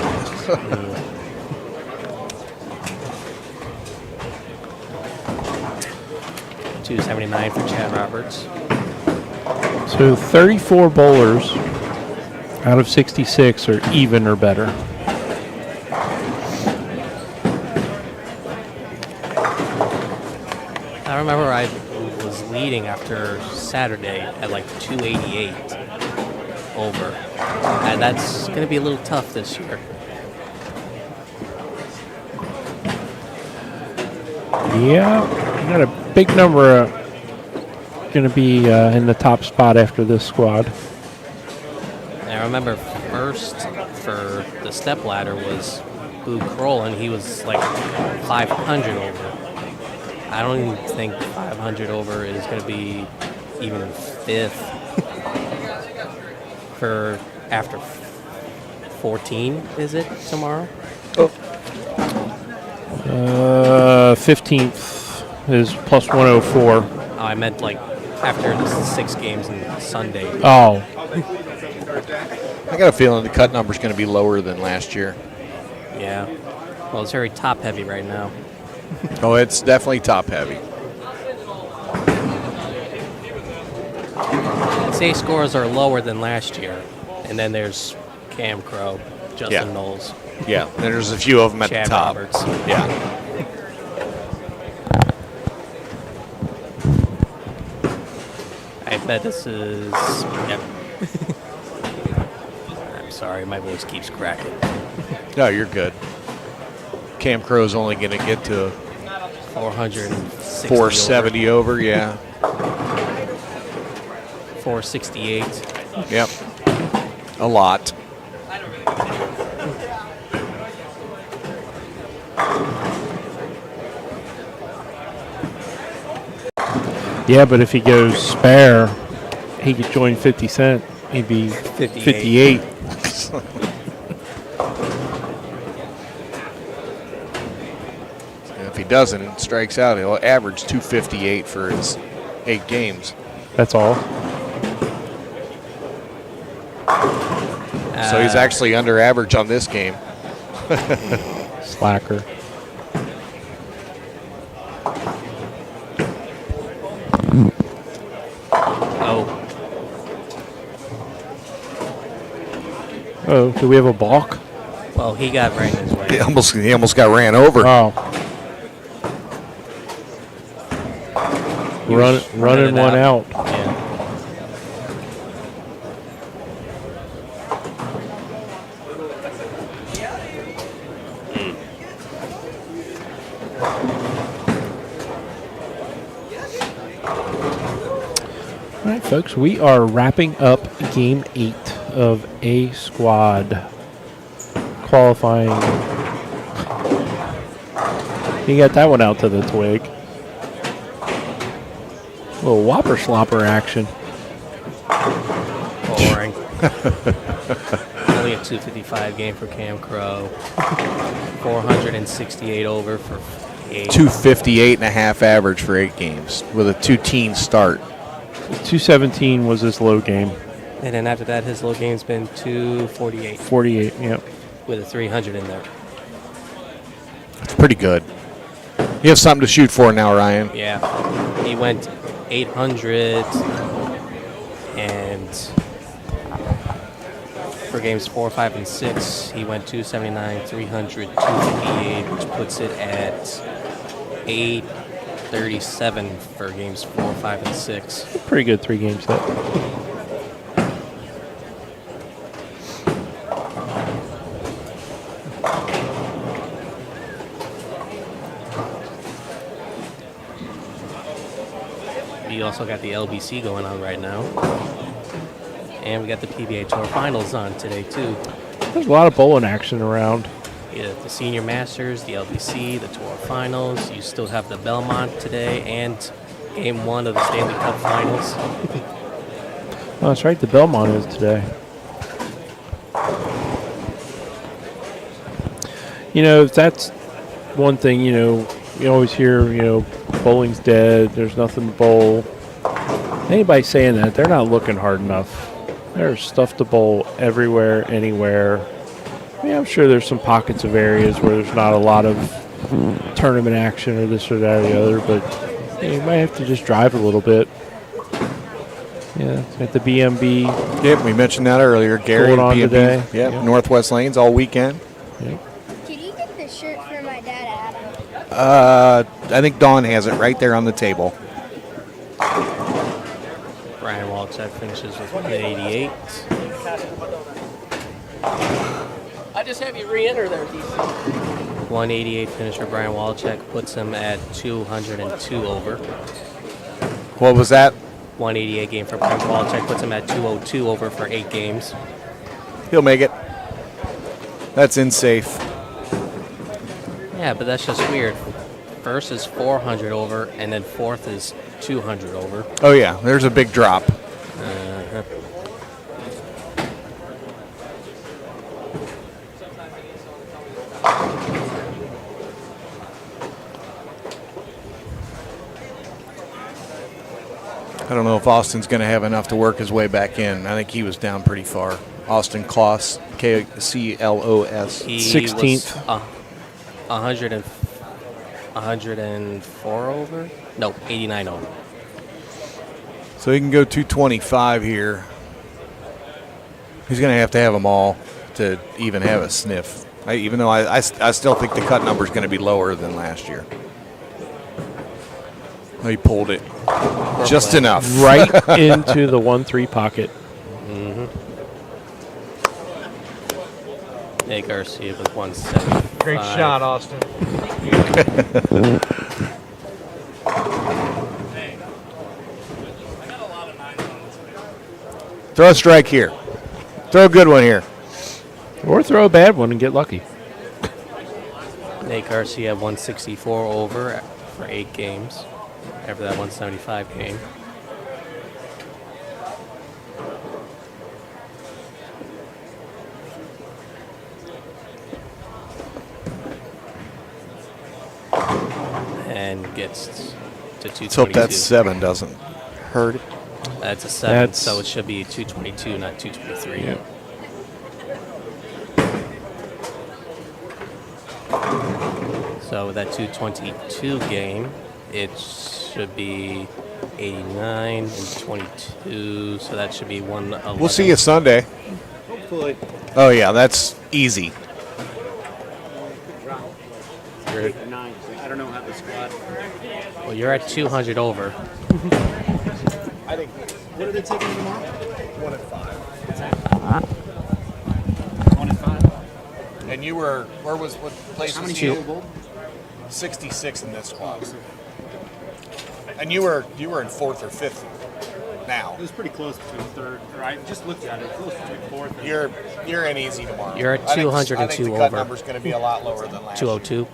279 for Chad Roberts. So 34 bowlers out of 66 are even or better. I remember I was leading after Saturday at like 288 over. And that's going to be a little tough this year. Yeah, you got a big number going to be in the top spot after this squad. And I remember first for the step ladder was Boo Kroll, and he was like 500 over. I don't even think 500 over is going to be even fifth for after 14, is it, tomorrow? 15th is plus 104. Oh, I meant like after the 6 games on Sunday. Oh, I got a feeling the cut number's going to be lower than last year. Yeah. Well, it's very top heavy right now. Oh, it's definitely top heavy. I'd say scores are lower than last year. And then there's Cam Crow, Justin Yeah. Knowles, Yeah, and there's a few of them at Chad the top. Roberts. Yeah. I bet this is. Yep. I'm sorry, my voice keeps cracking. No, you're good. Cam Crow's only going to get to 460 470 over. Yeah. 468. Yep. A lot. yeah, but if he goes spare, he could join 50 Cent. He'd be 58. And if he doesn't and strikes out, he'll average 258 for his 8 games. That's all. So he's actually under average on this game. Slacker. Oh, do we have a balk? Well, he got right in his way. He almost got ran over. Oh. running one out. Yeah. All right, folks, we are wrapping up Game 8 of A Squad qualifying. You got that one out to the twig. A little whopper slopper action. Boring. Only a 255 game for Cam Crow. 468 over for 8. 258.5 average for 8 games with a 2-teen start. 217 was his low game. And then after that, his low game's been 248 48, yep. with a 300 in there. That's pretty good. You have something to shoot for now, Ryan. Yeah. He went 800 and for games 4, 5, and 6, he went 279, 300, 258, which puts it at 837 for games 4, 5, and 6. Pretty good 3-game set. We also got the LBC going on right now. And we got the PBA Tour Finals on today, too. There's a lot of bowling action around. Yeah, the Senior Masters, the LBC, the Tour Finals. You still have the Belmont today and Game 1 of the Stanley Cup Finals. Oh, that's right. The Belmont is today. You know, that's one thing, you know, you always hear, you know, bowling's dead, there's nothing to bowl. Anybody saying that, they're not looking hard enough. There's stuff to bowl everywhere, anywhere. I mean, I'm sure there's some pockets of areas where there's not a lot of tournament action or this or that or the other, but you know, you might have to just drive a little bit. Yeah, at the BMB. Yep, we mentioned that earlier. Gary, Going on BMB, today. Yep, Yep. Northwest Lanes all weekend. Yep. Can you get the shirt for my dad, Adam? I think Dawn has it right there on the table. Brian Walczak finishes with 188. I just have you re-enter there, DC. 188 finish for Brian Walczak puts him at 202 over. What was that? 188 game for Brian Walczak puts him at 202 over for 8 games. He'll make it. That's in safe. Yeah, but that's just weird. First is 400 over, and then fourth is 200 over. Oh, yeah, there's a big drop. I don't know if Austin's going to have enough to work his way back in. I think he was down pretty far. Austin Kloss, Kclos. He 16th. was 104 over? No, 89 over. So he can go 225 here. He's going to have them all to even have a sniff. Even though I still think the cut number is going to be lower than last year. He pulled it just enough. Right into the 1-3 pocket. Nate Garcia with 175. Great shot, Austin. Throw a strike here. Throw a good one here. Or throw a bad one and get lucky. Nate Garcia 164 over for 8 games after that 175 game. And gets to 222. Let's hope that 7 doesn't hurt it. That's a 7, That's- so it should be 222, not 223. Yeah. So with that 222 game, it should be 89 and 22, so that should be 111. We'll see you Sunday. Hopefully. Oh, yeah, that's easy. Eight or nine. I don't know how the squad. Well, you're at 200 over. I think. What are they taking tomorrow? 1 and 5. 1 and 5. And you were what place How was many you? people? 66 in this squad. And you were in 4th or 5th now. It was pretty close between third. Or I just looked at it. Close between fourth. And You're in easy tomorrow. You're at I think 202 I think the cut over. number's going to be a lot lower than last year. 202.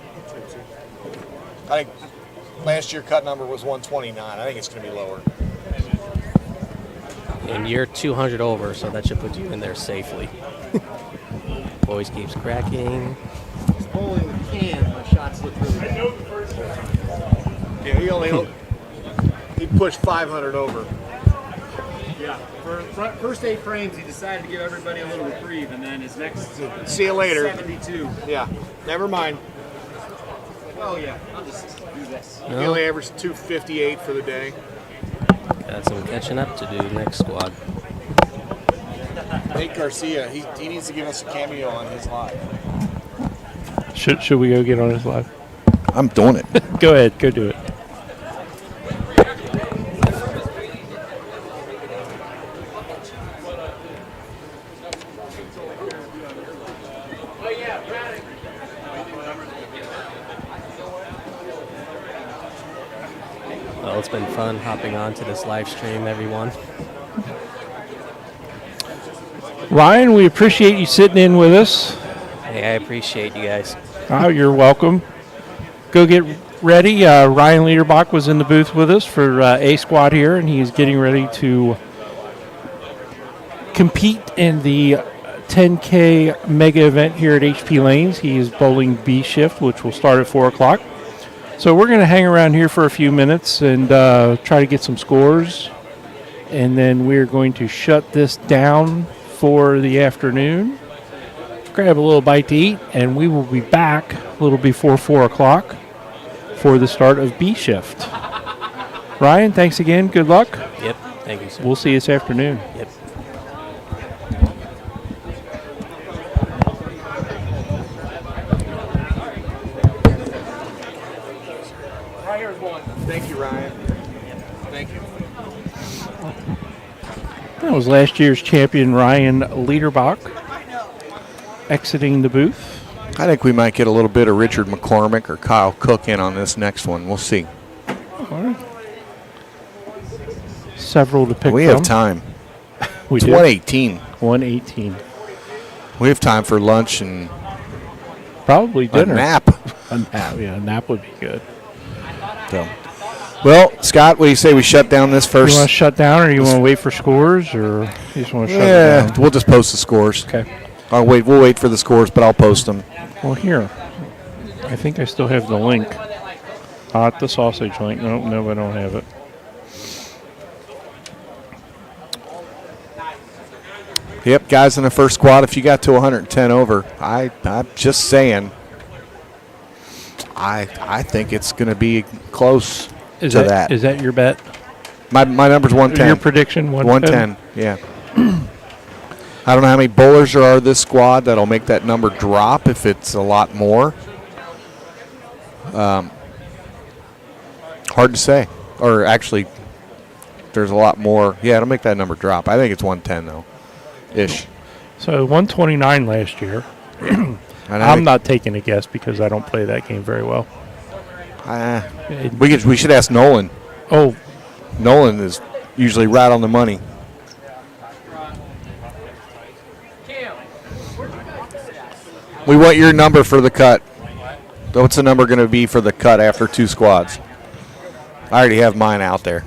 I think last year cut number was 129. I think it's going to be lower. And you're 200 over, so that should put you in there safely. Boys keeps cracking. It's bowling with can. My shots look really good. Yeah, he pushed 500 over. Yeah. For first 8 frames, he decided to give everybody a little reprieve, and then his next. See you later. 72. Yeah, never mind. Oh yeah. I'll just do this. He only averaged 258 for the day. Got some catching up to do next squad. Nate Garcia, he needs to give us a cameo on his live. Should we go get on his live? I'm doing it. Go ahead. Go do it. Well, it's been fun hopping on to this live stream, everyone. Ryan, we appreciate you sitting in with us. Hey, I appreciate you guys. Oh, you're welcome. Go get ready. Ryan Liederbach was in the booth with us for A Squad here, and he's getting ready to compete in the 10K mega event here at HP Lanes. He is bowling B shift, which will start at 4 o'clock. So we're going to hang around here for a few minutes and try to get some scores. And then we're going to shut this down for the afternoon. Grab a little bite to eat, and we will be back a little before 4 o'clock for the start of B shift. Ryan, thanks again. Good luck. Yep. Thank you, sir. We'll see you this afternoon. Yep. Thank you, Ryan. Thank you. That was last year's champion Ryan Liederbach exiting the booth. I think we might get a little bit of Richard McCormick or Kyle Cook in on this next one. We'll see. Several to pick We from. have time. We It's do. 118. 118. We have time for lunch and Probably dinner. a nap. A nap. Yeah, a nap would be good. So. Well, Scott, what do you say we shut down this You first? want to shut down, or you want to wait for scores, or you just want to shut it Yeah, down? we'll just post the scores. Okay. We'll wait for the scores, but I'll post them. Well, here. I think I still have the link. Not the sausage link. No, I don't have it. Yep, guys in the first squad, if you got to 110 over, I'm just saying, I think it's going to be close Is to that that. is that your bet? My number's 110. Your prediction? 110, yeah. I don't know how many bowlers there are this squad that'll make that number drop if it's a lot more. Hard to say. Or actually, there's a lot more. Yeah, it'll make that number drop. I think it's 110, though, ish. So 129 last year. And I'm not taking a guess because I don't play that game very well. We should ask Nolan. Oh, Nolan is usually right on the money. We want your number for the cut. What's the number going to be for the cut after 2 squads? I already have mine out there.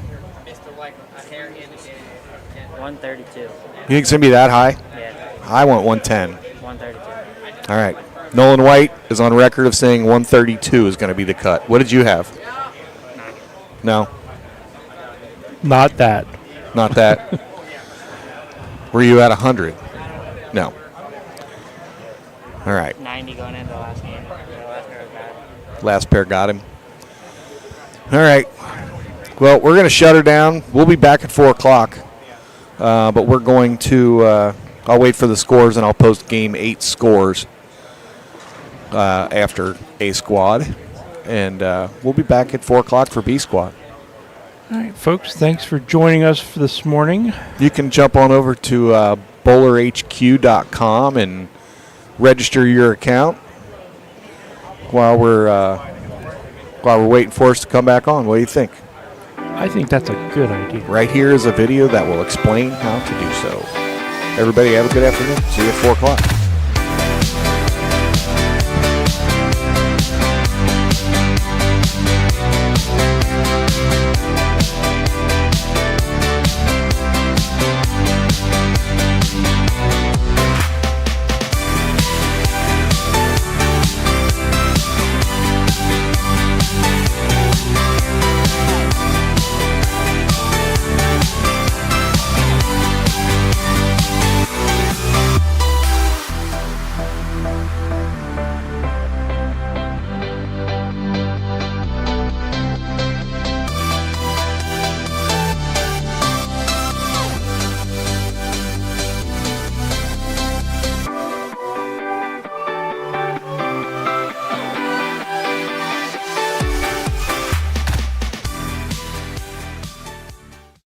132. You think it's going to be that high? Yeah. I want 110. 132. All right. Nolan White is on record of saying 132 is going to be the cut. What did you have? No, not that. not that. Were you at 100? No. All right. 90 going into the last game. The last pair was bad. Last pair got him. All right. Well, we're going to shut her down. We'll be back at 4 o'clock. But we're going to, I'll wait for the scores and I'll post game 8 scores after A squad. And we'll be back at 4 o'clock for B Squad. All right, folks, thanks for joining us for this morning. You can jump on over to bowlerhq.com and register your account while we're waiting for us to come back on. What do you think? I think that's a good idea. Right here is a video that will explain how to do so. Everybody have a good afternoon. See you at 4 o'clock.